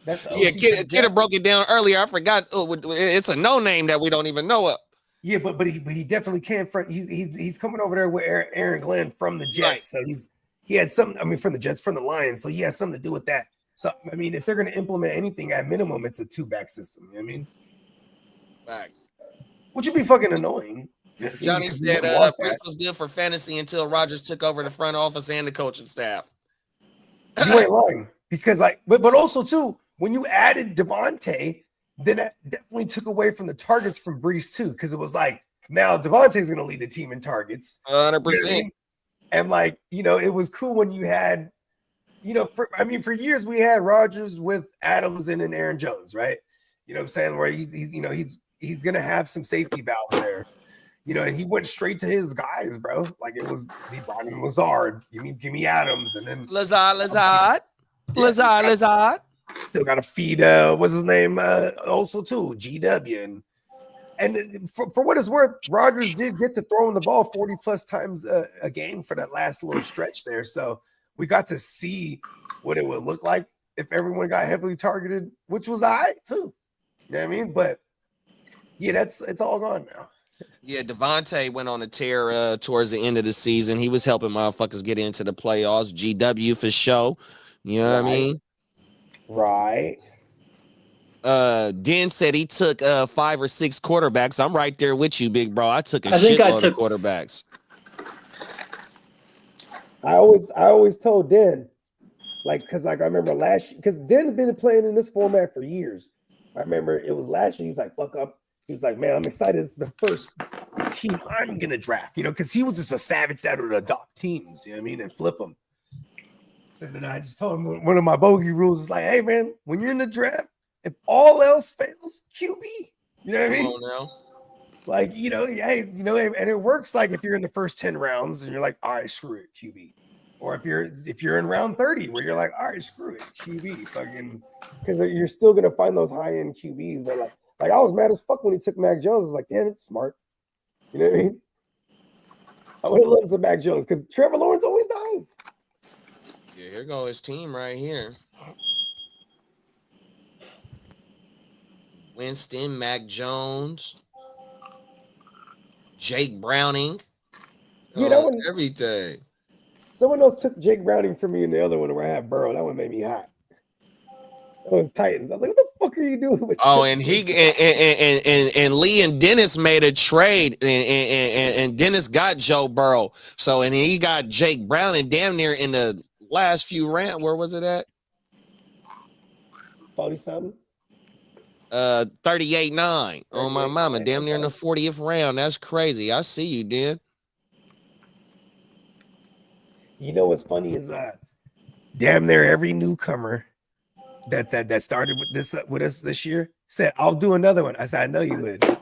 That's Kid broke it down earlier. I forgot. It's a no name that we don't even know of. Yeah, but he definitely can front. He's coming over there with Aaron Glenn from the Jets. Right. So he had something. I mean, from the Jets, from the Lions. So he has something to do with that. So I mean, if they're going to implement anything, at minimum, it's a 2-back system. You know what I mean? Facts. Which would be fucking annoying. Johnny said Chris was good for fantasy until Rodgers took over the front office and the coaching staff. You ain't lying. Because but also too, when you added Devontae, then that definitely took away from the targets from Brees too. Because it was like, now Devontae's going to lead the team in targets. 100%. You know what I mean? And it was cool when you had, for years we had Rodgers with Adams and then Aaron Jones, right? You know what I'm saying? Where he's going to have some safety valves there. And he went straight to his guys, bro. Like he brought in Lazard, give me Adams, and then Lazard. Still got to feed what's his name? Also too, GW, and for what it's worth, Rodgers did get to throwing the ball 40 plus times a game for that last little stretch there. So we got to see what it would look like if everyone got heavily targeted, which was all right too. You know what I mean? But yeah, it's all gone now. Yeah, Devontae went on a tear towards the end of the season. He was helping motherfuckers get into the playoffs. GW for sure. You know what I mean? Right. Den said he took 5 or 6 quarterbacks. I'm right there with you, big bro. I took a shitload of quarterbacks. I always told Den, because I remember last year, because Den had been playing in this format for years. I remember it was last year. He was like, fuck up. He's like, man, I'm excited. It's the first team I'm going to draft, because he was just a savage that would adopt teams, you know what I mean, and flip them. So then I just told him one of my bogey rules is like, hey, man, when you're in the draft, if all else fails, QB. You know what I mean? Now. Like, and it works like if you're in the first 10 rounds and you're like, all right, screw it, QB. Or if you're in round 30 where you're like, all right, screw it, QB, fucking, because you're still gonna find those high end QBs. But like I was mad as fuck when he took Mac Jones. I was like, damn, it's smart. You know what I mean? I would have loved some Mac Jones because Trevor Lawrence always dies. Yeah, here go his team right here. Winston, Mac Jones, Jake Browning. Yeah, that one. Everything. Someone else took Jake Browning from me in the other one where I had Burrow. That one made me hot. That was Titans. I was like, what the fuck are you doing with and Lee and Dennis made a trade and Dennis got Joe Burrow. So and he got Jake Browning damn near in the last few rounds. Where was it at? 40-something. 38-9 on my mama. Damn near in the 40th round. That's crazy. I see you, Dan. You know what's funny is damn near every newcomer that started with us this year said, I'll do another one. I said, I know you would. People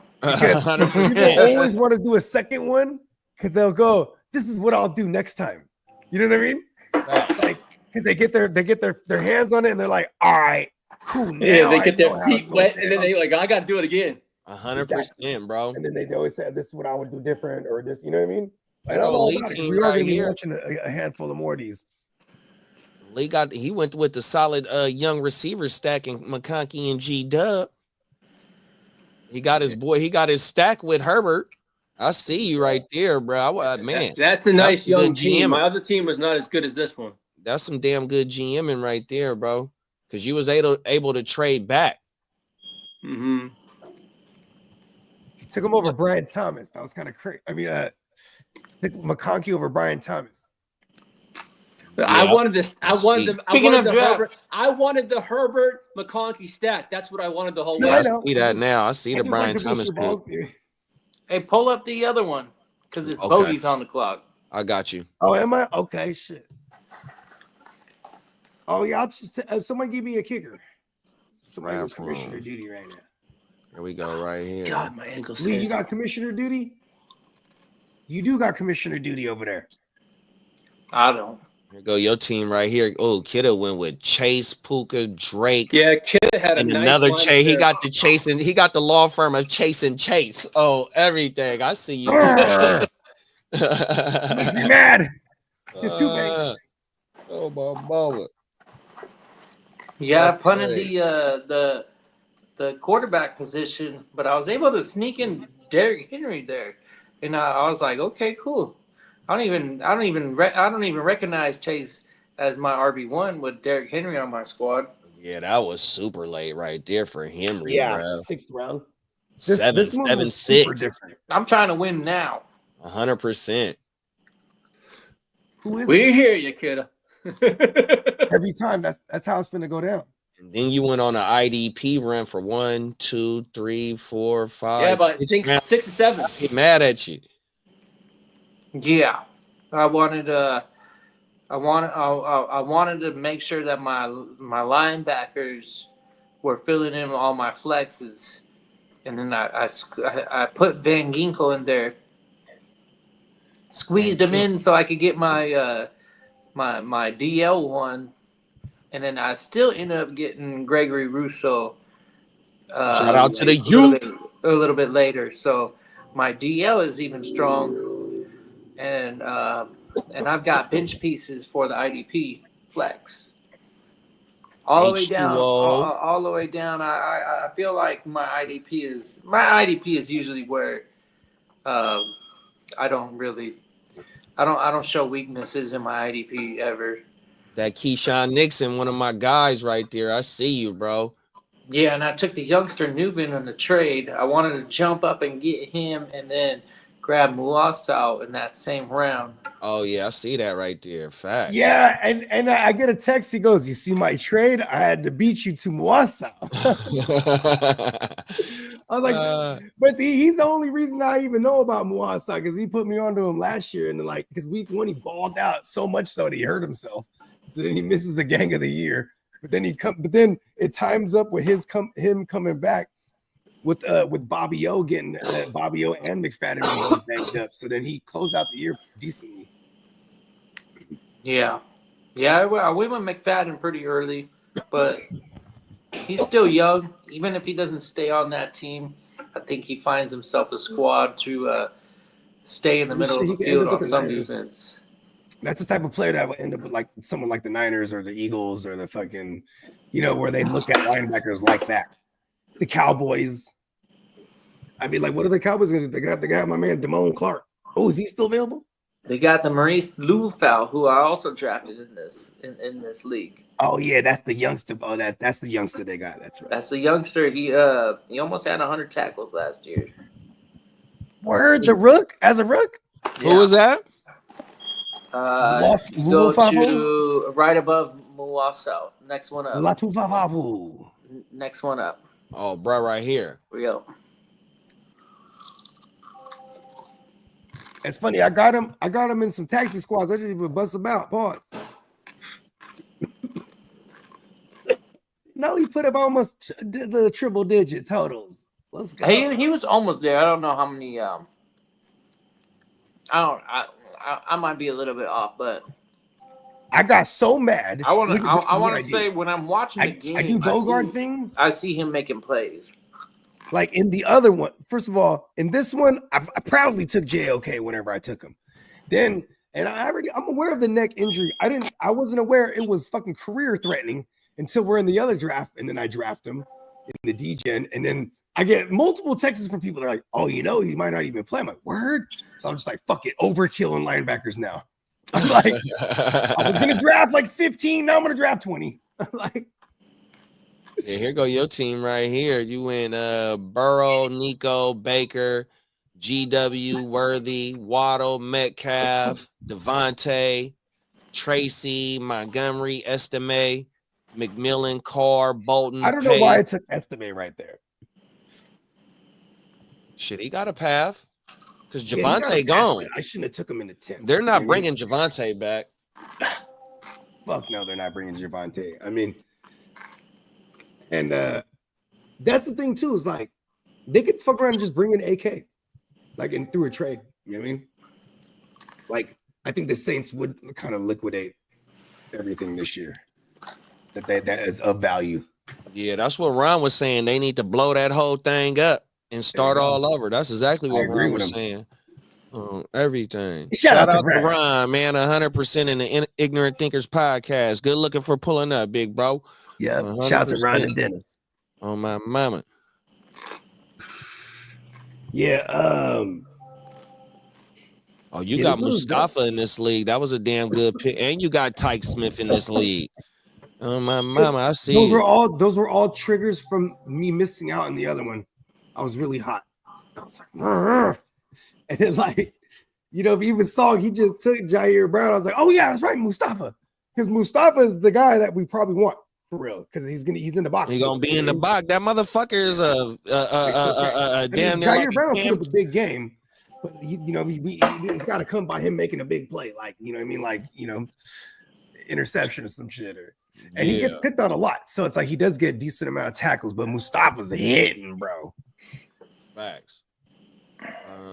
always want to do a second one because they'll go, this is what I'll do next time. You know what I mean? Like, because they get their hands on it and they're like, all right, cool. Yeah, they get their feet wet and then they like, I gotta do it again. 100%, bro. And then they always say, this is what I would do different, or this, you know what I mean? And we are going to be watching a handful of more of these. He went with the solid young receiver stack in McConkey and G-Dub. He got his stack with Herbert. I see you right there, bro. Man, that's a nice young team. My other team was not as good as this one. That's some damn good GMing right there, bro. Because you was able to trade back. Mm-hmm. He took him over Brian Thomas. That was kind of crazy. I mean, McConkey over Brian Thomas. Yeah, I wanted the Herbert McConkey stack. That's what I wanted the whole way. I see that now. I see the Brian Thomas pick. Hey, pull up the other one because it's Bodie's on the clock. I got you. Oh, am I? Okay, shit. Oh, yeah, I'll just someone give me a kicker. Somebody with commissioner duty right now. Here we go, right here. God, my ankle's Lee, you got commissioner duty? You do got commissioner duty over there. I don't. Here go your team right here. Oh, Kidda went with Chase, Puka, Drake. Yeah, Kidda had another Chase. He got the Chase and he got the law firm of Chase and Chase. Oh, everything. I see you. Makes me mad. It's too bad. Oh my mama. Yeah, I punted the quarterback position, but I was able to sneak in Derrick Henry there, and I was like, okay, cool. I don't even recognize Chase as my RB1 with Derrick Henry on my squad. Yeah, that was super late right there for Henry. Yeah, bro. 6th round. This 7-6. I'm trying to win now. 100%. We hear you, kiddo. Every time that's how it's finna go down. And then you went on an IDP run for 1, 2, 3, 4, 5. Yeah, but I think 6 or 7. I get mad at you. Yeah, I wanted to make sure that my linebackers were filling in all my flexes, and then I put Van Ginkel in there, squeezed him in so I could get my my DL one, and then I still ended up getting Gregory Rousseau. Shout out to the youth. A little bit later, so my DL is even strong. And I've got bench pieces for the IDP flex. All the way down. All the way down. I feel like my IDP is usually where I don't show weaknesses in my IDP ever. That Keyshawn Nixon, one of my guys right there. I see you, bro. Yeah, and I took the youngster Newbin on the trade. I wanted to jump up and get him and then grab Muasau in that same round. Oh yeah, I see that right there. Fact. Yeah, and I get a text. He goes, "You see my trade? I had to beat you to Muasau." I was like, but he's the only reason I even know about Muasau because he put me onto him last year, and because week 1 he balled out so much so that he hurt himself. So then he misses the gang of the year. But then it times up with him coming back. With Bobby O getting Bobby O and McFadden both banged up, so then he closed out the year decently. Yeah. Yeah, I went with McFadden pretty early, but he's still young. Even if he doesn't stay on that team, I think he finds himself a squad to stay in the middle of He the could end field up with on the some Niners. defense. That's the type of player that would end up with like someone like the Niners or the Eagles or the fucking, where they look at linebackers like that. The Cowboys. I mean, like, what are the Cowboys going to do? They got my man Damone Clark. Oh, is he still available? They got the Maurice Lufau, who I also drafted in this league. Oh yeah, that's the youngster. Oh, that's the youngster they got. That's right. That's a youngster. He almost had 100 tackles last year. Word, the rook as a rook. Who was that? Go to right above Muasau. Next one up. Latufafafu. Next one up. Oh, bro, right here. Here we go. It's funny. I got him in some taxi squads. I didn't even bust him out. Pause. No, he put up almost the triple digit totals. Let's go. He was almost there. I don't know how many. I might be a little bit off, but I got so mad. I want to say when I'm watching the game, I do Bogart things. I see him making plays. Like in the other one, first of all, in this one, I proudly took JOK whenever I took him. Then, and I'm aware of the neck injury. I wasn't aware it was fucking career threatening until we're in the other draft, and then I draft him in the D-Gen, and then I get multiple texts from people that are like, "Oh, he might not even play." I'm like, "Word." So I'm just like, "Fuck it, overkill in linebackers now." I'm like, I was gonna draft like 15, now I'm gonna draft 20. I'm like. Yeah, here go your team right here. You went Burrow, Nico, Baker, GW, Worthy, Waddle, Metcalf, Devontae, Tracy, Montgomery, Estime, McMillan, Carr, Bolton. I don't know why I took Estime right there. Shit, he got a path because Javonte gone. I shouldn't have took him in the 10th. They're not bringing Javonte back. Fuck no, they're not bringing Javonte. I mean. And that's the thing too, is like they could fuck around and just bring in AK, like through a trade. You know what I mean? Like I think the Saints would kind of liquidate everything this year that is of value. Yeah, that's what Ron was saying. They need to blow that whole thing up and start all over. That's exactly what Ron was saying. Everything. Shout out to Ron, man. 100% in the Ignorant Thinkers podcast. Good looking for pulling up, big bro. Yeah, shout out to Ron and Dennis. Oh my mama. Yeah. Oh, you got Mustafa in this league. That was a damn good pick, and you got Tyke Smith in this league. Oh my mama, I see. Those were all triggers from me missing out on the other one. I was really hot. I was like, "Rrr." And then like, if you even saw he just took Jair Brown. I was like, oh yeah, that's right, Mustafa, because Mustafa is the guy that we probably want. For real, because he's in the box. He's gonna be in the box. That motherfucker is a damn. Jair Brown put up a big game, but it's got to come by him making a big play, like I mean, like interception or some shit, and he gets picked on a lot. So it's like he does get a decent amount of tackles, but Mustafa's hitting, bro. Facts.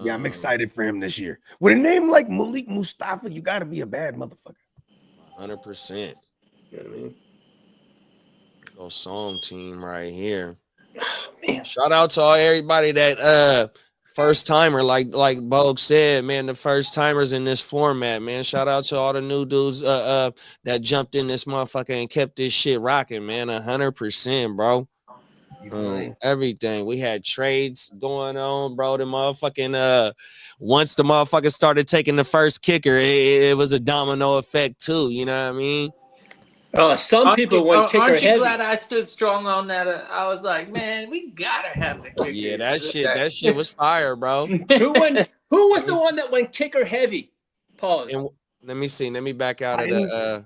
Yeah, I'm excited for him this year. With a name like Malik Mustafa, you got to be a bad motherfucker. 100%. You know what I mean? Little song team right here. Man. Shout out to everybody that first timer, like Bogue said, man, the first timers in this format, man. Shout out to all the new dudes that jumped in this motherfucker and kept this shit rocking, man. 100%, bro. Everything. We had trades going on, bro. The motherfucking once the motherfucker started taking the first kicker, it was a domino effect too. You know what I mean? Some people went kicker heavy. Aren't you glad I stood strong on that? I was like, man, we gotta have the kicker. Yeah, that shit was fire, bro. Who was the one that went kicker heavy? Pause. And let me see. Let me back out of that.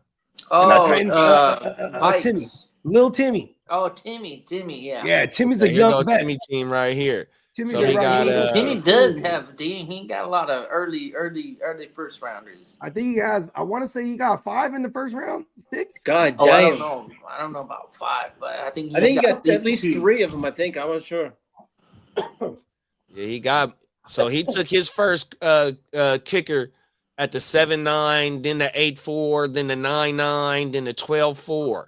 Timmy, Lil Timmy. Oh, Timmy, yeah. Yeah, Timmy's a young vet. Timmy team right here. Timmy got he got a lot of early first rounders. I think he has. I want to say he got 5 in the first round. 6. God damn. I don't know about 5, but I think he got at least 3 of them. I think I was sure. Yeah, he got. So he took his first kicker at the 7-9, then the 8-4, then the 9-9, then the 12-4.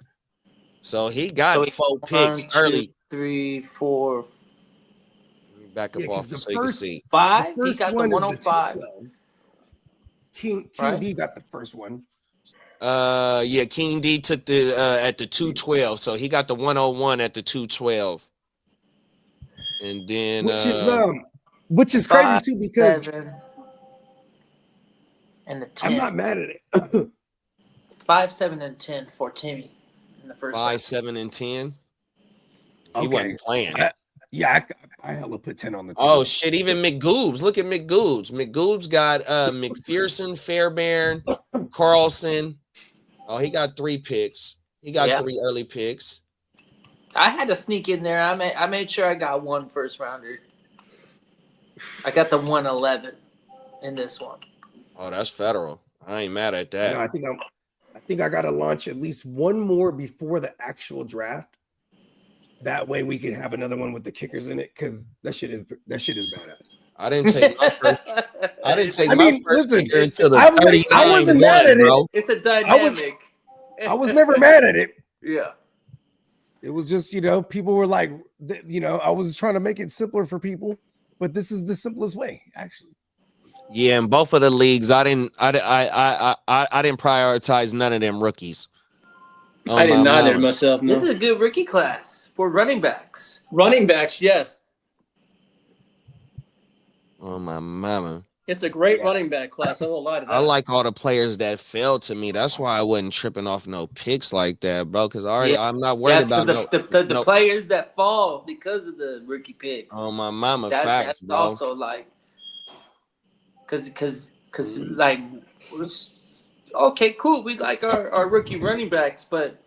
So he got 4 picks 1, 2, early. 3, 4, Back up Yeah, 'cause off the so you can first- see. 5. The He first got the one is the 105. 212. King Right. D got the first one. Yeah, King D took the at the 212, so he got the 101 at the 212. And then Which is crazy 5, too, because 7, and the 10. I'm not mad at it. 5, 7, and 10 for Timmy in the first 5, round. 7, and 10. He Okay. wasn't playing. I hella put 10 on the team. Oh shit! Even McGoobs. Look at McGoobs. McGoobs got McPherson, Fairbairn, Carlson. Oh, he got 3 picks. He got 3 early picks. I had to sneak in there. I made sure I got 1 first rounder. I got the 111 in this one. Oh, that's federal. I ain't mad at that. No, I think I gotta launch at least one more before the actual draft. That way we can have another one with the kickers in it, because that shit is badass. I didn't take my first. I didn't take I my mean, first listen, kicker until the I 39 wasn't mad at it. bro. It's a dynamic. I was never mad at it. Yeah. It was just, people were like, I was trying to make it simpler for people, but this is the simplest way, actually. Yeah, in both of the leagues, I didn't prioritize none of them rookies. Oh, I didn't my either mama. myself. No. This is a good rookie class for running backs. Running backs, yes. Oh my mama. It's a great running back class. I won't lie to that. I like all the players that fell to me. That's why I wasn't tripping off no picks like that, bro. Because I'm not worried about the players that fall because of the rookie picks. Oh my mama, that's facts, bro. Also like, because like, okay, cool. We like our rookie running backs, but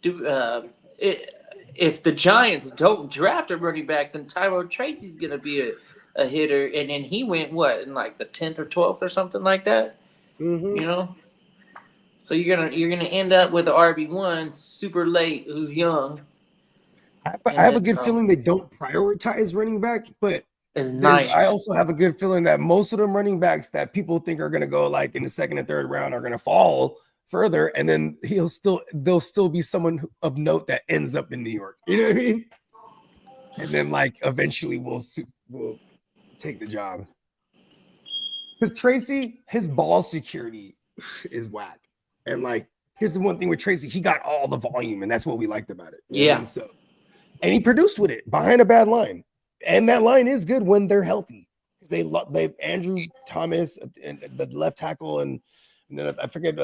if the Giants don't draft a running back, then Tyrone Tracy's gonna be a hitter, and then he went in like the 10th or 12th or something like that. Mm-hmm. So you're gonna end up with an RB1 super late who's young. I have a good feeling they don't prioritize running back, but it's nice. I also have a good feeling that most of them running backs that people think are gonna go like in the 2nd and 3rd round are gonna fall further, and then there'll still be someone of note that ends up in New York. You know what I mean? And then like eventually we'll take the job. Because Tracy, his ball security is whack. And like, here's the one thing with Tracy, he got all the volume, and that's what we liked about it. Yeah. And he produced with it behind a bad line. And that line is good when they're healthy. They Andrew Thomas and the left tackle, and then I forget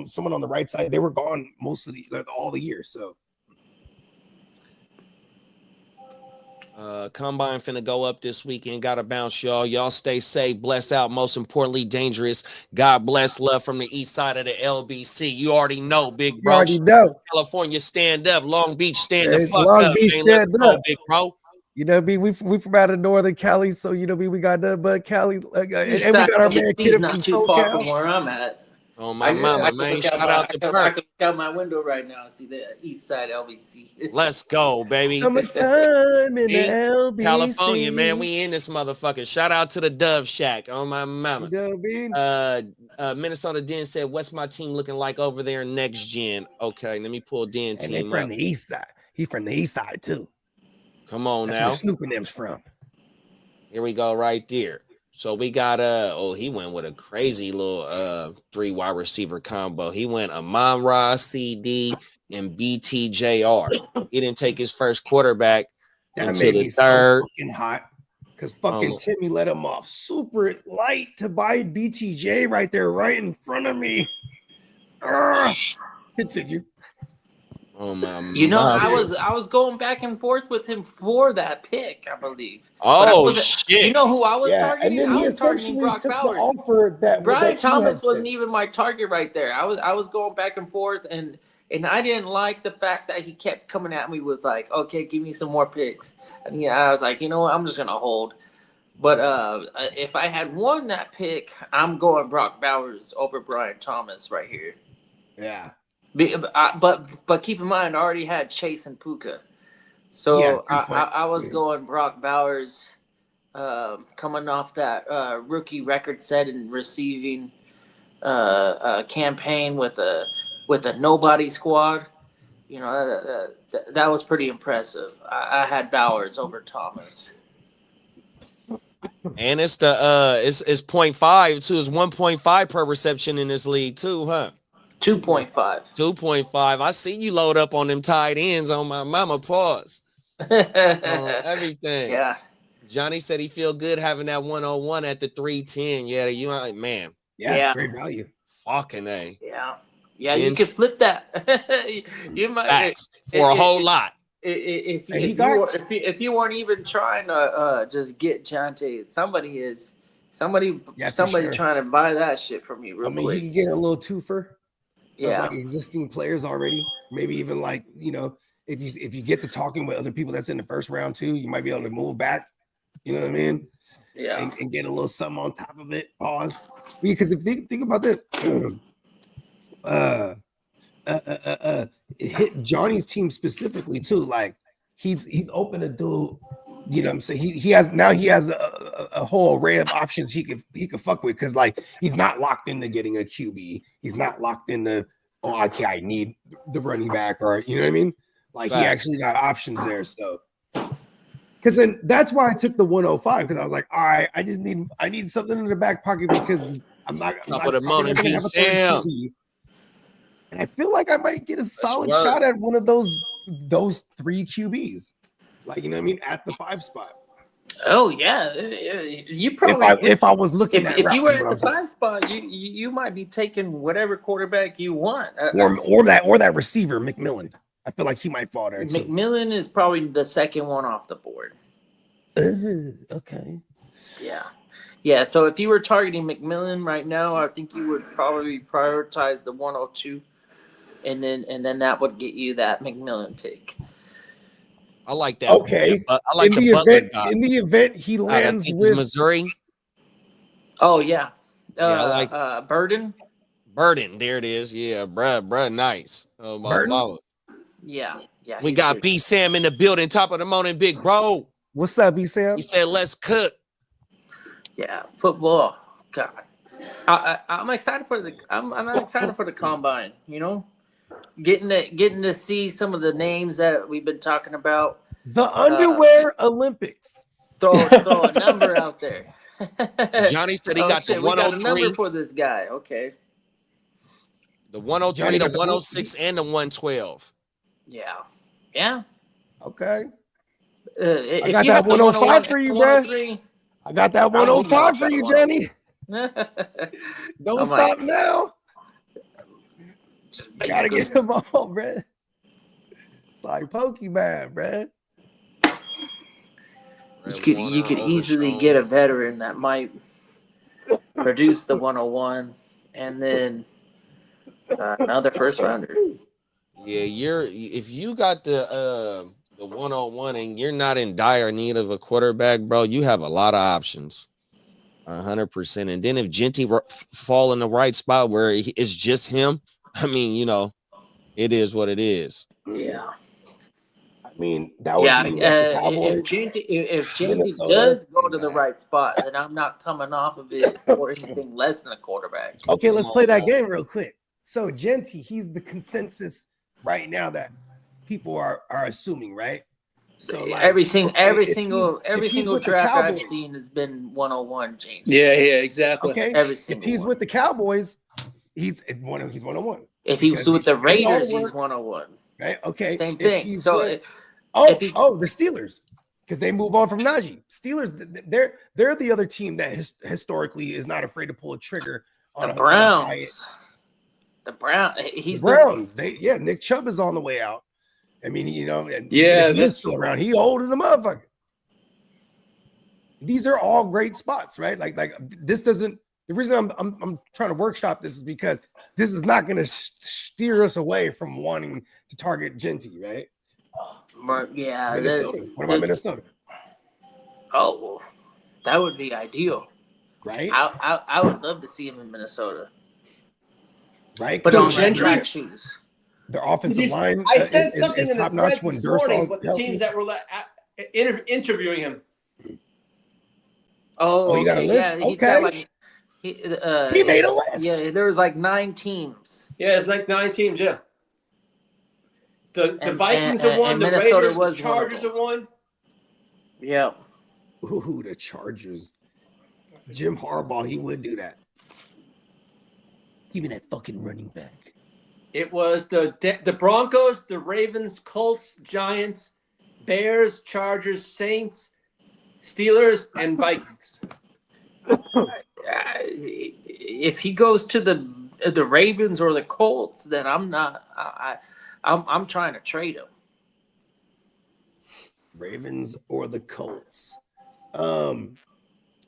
someone on the right side. They were gone most of all the year. So Combine finna go up this weekend. Gotta bounce, y'all. Y'all stay safe, bless out. Most importantly, dangerous. God bless, love from the east side of the LBC. You already know, big bro. You already know. California, stand up. Long Beach, stand the fuck Long up. Beach, Man, stand let's go, up. big bro. We from out of Northern Cali, so we got nothing but Cali, and we got our man He's Kid not from too far SoCal. from where I'm at. Oh my mama, man! Shout out to I Perk. can look out my window right now and see the east side LBC. Let's go, baby. Summertime in the LBC. California, man. We in this motherfucker. Shout out to the Dove Shack. Oh my mama. Minnesota Den said, "What's my team looking like over there next gen?" Okay, let me pull Den And team from up. the east side. He's from the east side too. Come on That's now. where Snoop and them's from. Here we go, right there. So we got he went with a crazy little 3 wide receiver combo. He went Amon-Ra, CD, and BTJR. He didn't take his first quarterback That until made the me so 3rd. fucking hot. Because fucking Timmy let him off super light to buy BTJ right there, right in front of me. Continue. Oh my! I was going back and forth with him for that pick, I believe. Oh shit! You know who I was targeting? And then I was targeting Brock took Bowers. the offer that Brian that Thomas wasn't even my target right there. I was going back and forth, and I didn't like the fact that he kept coming at me with like, okay, give me some more picks. And I was like, you know what, I'm just gonna hold. But if I had won that pick, I'm going Brock Bowers over Brian Thomas right here. Yeah. But keep in mind, I already had Chase and Puka, so I was going Brock Bowers coming off that rookie record set and receiving campaign with a nobody squad. You know, that was pretty impressive. I had Bowers over Thomas. And it's the it's 0.5 too. It's 1.5 per reception in this league too, huh? 2.5. 2.5. I see you load up on them tight ends on my mama. Pause. Everything. Yeah. Johnny said he feel good having that 101 at the 310. Yeah, you man. Yeah. Great value. Fucking A. Yeah. Yeah, you could flip that. You might Facts for a whole lot. If you weren't even trying to just get Jonte, somebody trying to buy that shit from you real quick. He can get a little twofer. Yeah, like existing players already. Maybe even like, you know, if you get to talking with other people that's in the first round too, you might be able to move back. You know what I mean? Yeah, and get a little something on top of it. Pause. Because if you think about this, it hit Johnny's team specifically too. Like he's open to do, you know what I'm saying? He has a whole array of options he could fuck with, because like he's not locked into getting a QB. He's not locked into, oh, okay, I need the running back, or you know what I mean? Like he actually got options there. So because then that's why I took the 105, because I was like, all right, I need something in the back pocket, because I'm not put him on and beat Sam. And I feel like I might get a solid shot at one of those 3 QBs, like, you know what I mean, at the 5 spot. Oh yeah, you probably if I was looking at if you were at the 5 spot, you might be taking whatever quarterback you want, or that receiver McMillan. I feel like he might fall there too. McMillan is probably the second one off the board. Okay. Yeah. So if you were targeting McMillan right now, I think you would probably prioritize the 102, and then that would get you that McMillan pick. I like that. Okay. I like in the event he lands with Missouri. Oh yeah. I like Burden. There it is. Yeah, bruh, nice. Oh my God. Yeah. We got B Sam in the building, top of the morning, big bro. What's up, B Sam? He said, "Let's cook." Yeah, football. God, I'm excited for I'm excited for the combine. You know, getting to see some of the names that we've been talking about. The underwear Olympics. Throw a number out there. Johnny said he got the 103. We got a number for this guy. Okay. The 103, the 106, and the 112. Yeah. Okay. I got that 105 for you, bro. I got that 105 for you, Johnny. Don't stop now. You gotta get them all, bro. It's like Pokemon, bro. You could easily get a veteran that might produce the 101 and then another first rounder. Yeah, if you got the 101 and you're not in dire need of a quarterback, bro, you have a lot of options. 100%. And then if Genty fall in the right spot where it's just him, I mean, you know, it is what it is. Yeah. I mean, that would be the Cowboys. If Genty does go to the right spot, then I'm not coming off of it for anything less than a quarterback. Okay, let's play that game real quick. So Genty, he's the consensus right now that people are assuming, right? So like, every single draft I've seen has been 101 change. Yeah, exactly. Okay, if he's with the Cowboys, he's 101. If he's with the Raiders, he's 101. Right? Okay. Same thing. So the Steelers, because they move on from Najee. Steelers, they're the other team that historically is not afraid to pull a trigger on the Browns. The Browns. Nick Chubb is on the way out. I mean, you know, he's still around. He old as a motherfucker. These are all great spots, right? Like this doesn't. The reason I'm trying to workshop this is because this is not going to steer us away from wanting to target Genty, right? Yeah. Minnesota. What about Minnesota? Oh, that would be ideal, right? I would love to see him in Minnesota, right? But on track shoes. Their offensive line. I said something in the top-notch thread this morning with the teams that were interviewing him. Oh, you got a okay, list? yeah, he's got Okay. like He made a list. Yeah, there was like 9 teams. Yeah, it's like 9 teams. Yeah. The And- Vikings and- have won. and The Minnesota Raiders, the was one of Chargers them. have won. Yeah. Ooh, the Chargers. Jim Harbaugh, he would do that. Give me that fucking running back. It was the Broncos, the Ravens, Colts, Giants, Bears, Chargers, Saints, Steelers, and Vikings. If he goes to the Ravens or the Colts, then I'm not. I'm trying to trade him. Ravens or the Colts.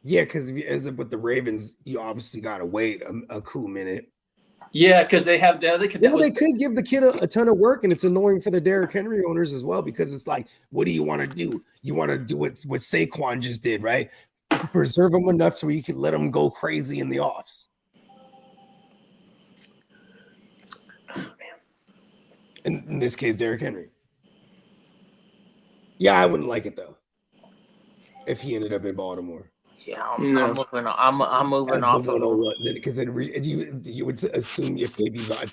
Yeah, because if you ends up with the Ravens, you obviously gotta wait a cool minute. Yeah, because they have the other kid. Well, they could give the kid a ton of work, and it's annoying for the Derrick Henry owners as well, because it's like, what do you want to do? You want to do what Saquon just did, right? Preserve him enough to where you can let him go crazy in the offs. In this case, Derrick Henry. Yeah, I wouldn't like it though if he ended up in Baltimore. Yeah, I'm moving on. I'm moving off of him. Because you would assume if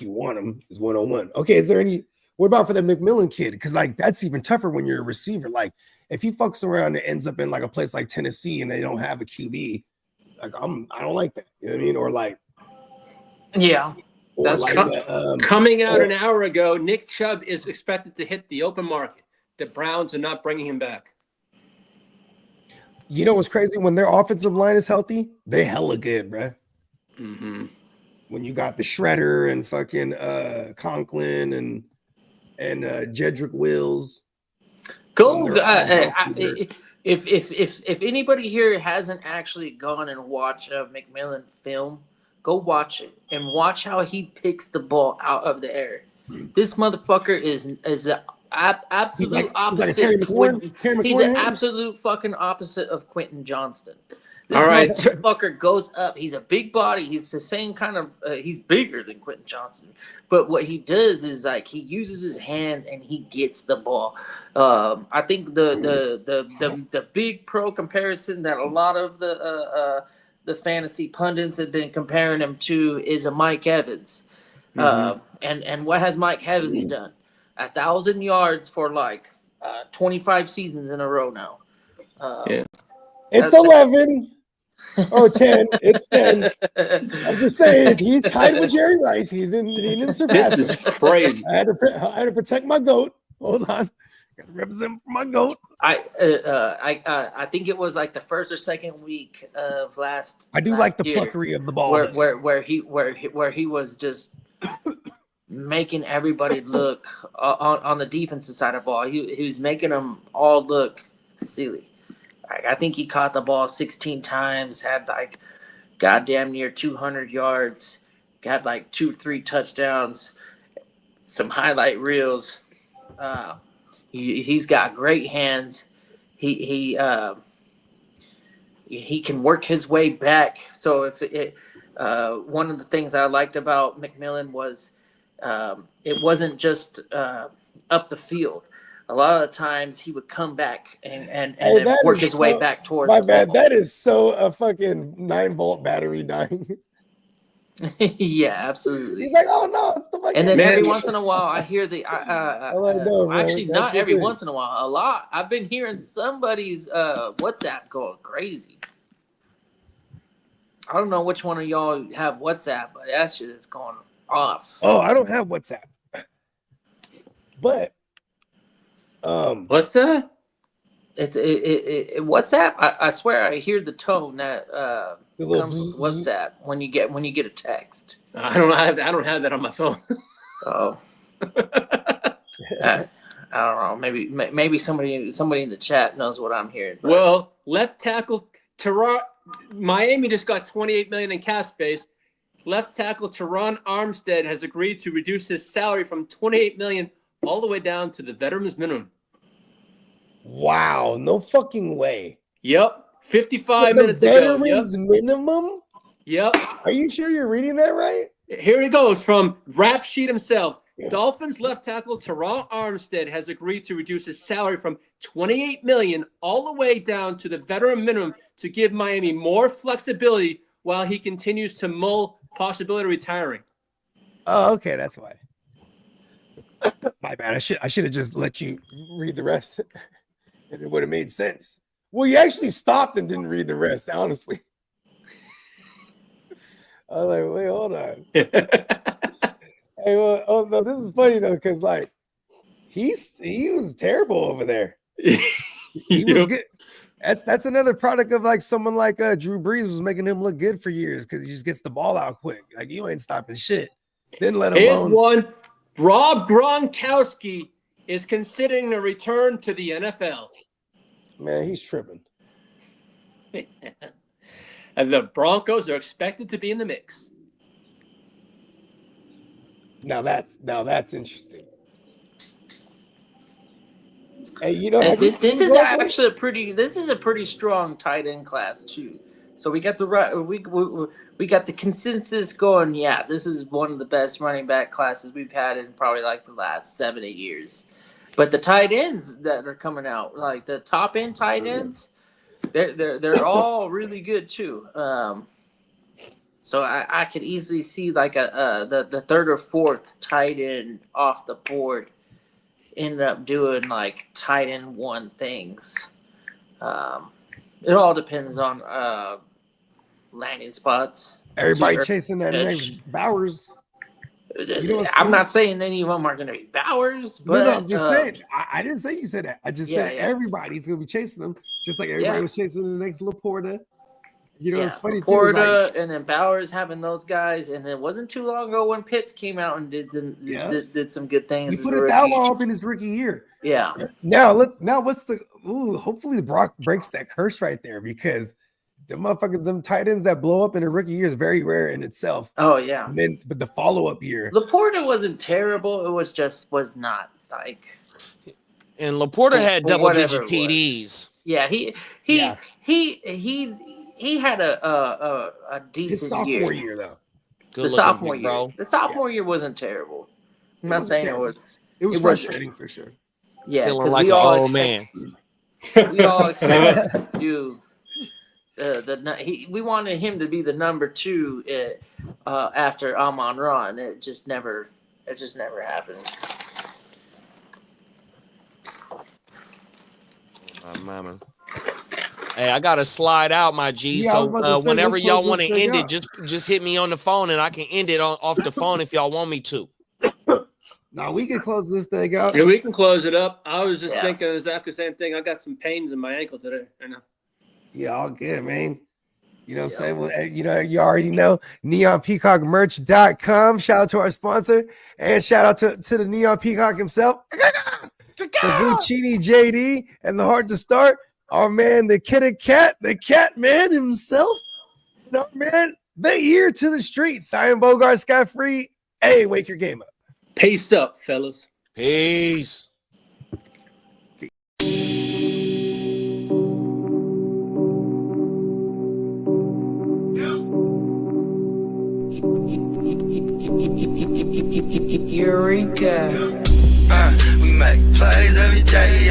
you want him is 101. Okay, is there any? What about for the McMillan kid? Because like that's even tougher when you're a receiver. Like if he fucks around and ends up in like a place like Tennessee and they don't have a QB, like I don't like that. You know what I mean? Or like, yeah, or that's like coming out an hour ago. Nick Chubb is expected to hit the open market. The Browns are not bringing him back. You know what's crazy? When their offensive line is healthy, they hella good, bro. Mm-hmm. When you got the Shredder and fucking Conklin and Jedrick Wills. Go. If anybody here hasn't actually gone and watched a McMillan film, go watch it and watch how he picks the ball out of the air. This motherfucker is the absolute opposite. Terry McLaurin. He's the absolute fucking opposite of Quentin Johnston. This All right. motherfucker goes up. He's a big body. He's the same kind of. He's bigger than Quentin Johnston. But what he does is like he uses his hands and he gets the ball. I think the big pro comparison that a lot of the fantasy pundits have been comparing him to is a Mike Evans. And what has Mike Evans done? 1,000 yards for like 25 seasons in a row now. It's 11 or 10. It's 10. I'm just saying he's tied with Jerry Rice. He didn't surpass. This is crazy. I had to protect my goat. Hold on. Got to represent my goat. I think it was like the first or second week of last. I do like the year, pluckery of the ball. where he was just making everybody look on the defensive side of the ball. He was making them all look silly. I think he caught the ball 16 times, had like goddamn near 200 yards, got like 2-3 touchdowns, some highlight reels. He's got great hands. He can work his way back. So one of the things I liked about McMillan was it wasn't just up the field. A lot of the times he would come back and then work his way back towards my the bad. ball. That is so a fucking 9-volt battery dying. Yeah, absolutely. He's like, oh no. It's the fucking And then Man. every once in a while, I hear the no, man. actually That's not the every thing. once in a while, a lot. I've been hearing somebody's WhatsApp going crazy. I don't know which one of y'all have WhatsApp, but that shit is going off. Oh, I don't have WhatsApp. But What's that? It WhatsApp. I swear I hear the tone that the little comes with WhatsApp when you get a text. I don't have that on my phone. Oh, I don't know. Maybe somebody in the chat knows what I'm hearing. but- Well, left tackle Miami just got $28 million in cap space. Left tackle Teron Armstead has agreed to reduce his salary from $28 million all the way down to the veterans minimum. wow, no fucking way. Yep, 55 The minutes ago. veterans minimum? Yep. Are you sure you're reading that right? Here it goes from Rap Sheet himself. Dolphins left tackle Teron Armstead has agreed to reduce his salary from $28 million all the way down to the veteran minimum to give Miami more flexibility while he continues to mull possibility of retiring. Oh, okay, that's why. My bad. I should have just let you read the rest, and it would have made sense. Well, you actually stopped and didn't read the rest, honestly. I was like, wait, hold on. Hey, well, oh no, this is funny though, because like he was terrible over there. He was good. That's another product of like someone like Drew Brees was making him look good for years because he just gets the ball out quick. Like you ain't stopping shit. Then let Here's alone one. Rob Gronkowski is considering a return to the NFL. Man, he's tripping. And the Broncos are expected to be in the mix. Now that's interesting. Hey, you know This is actually a pretty strong tight end class too. So we got we got the consensus going. Yeah, this is one of the best running back classes we've had in probably like the last 7-8 years. But the tight ends that are coming out, like the top end tight ends, they're all really good too. So I could easily see like the third or fourth tight end off the board ended up doing like tight end one things. It all depends on landing spots. Everybody chasing that next Bowers. I'm not saying any of them are going to be Bowers, but no, I'm just saying. I didn't say you said that. I just said everybody's going to be chasing them, just like everybody was chasing the next Laporta. You know, it's funny Laporta, too. And then Bowers having those guys, and it wasn't too long ago when Pitts came out and did some good things. He put a dollar up in his rookie year. Yeah. Now what's the? Ooh, hopefully Brock breaks that curse right there because the motherfuckers, them tight ends that blow up in a rookie year is very rare in itself. Oh yeah. And then, but the follow-up year, Laporta wasn't terrible. It was not like. And Laporta had double-digit TDs. Yeah, he had a decent year. Year though. The sophomore year, bro. The sophomore year wasn't terrible. I'm not saying it was frustrating for sure. Yeah, feeling like an old man. We all expected to do. We wanted him to be the number 2 after Amon-Ra, and it just never happened. Mama. Hey, I gotta slide out, my G. Yeah, so whenever y'all want to end it, just hit me on the phone, and I can end it off the phone if y'all want me to. Now we can close this thing out. Yeah, we can close it up. I was just thinking exactly the same thing. I got some pains in my ankle today. I know. Yeah, all good, man. You know what I'm saying? Well, you already know. NeonPeacockMerch.com. Shout out to our sponsor. And shout out to the Neon Peacock himself. The Vuccini JD and the Hard to Start. Our man, the Kitty Cat, the Cat Man himself. And our man, the ear to the street. Cyan Bogart, Scott Free. Hey, wake your game up. Peace up, fellas. Peace. Eureka. We make plays every day,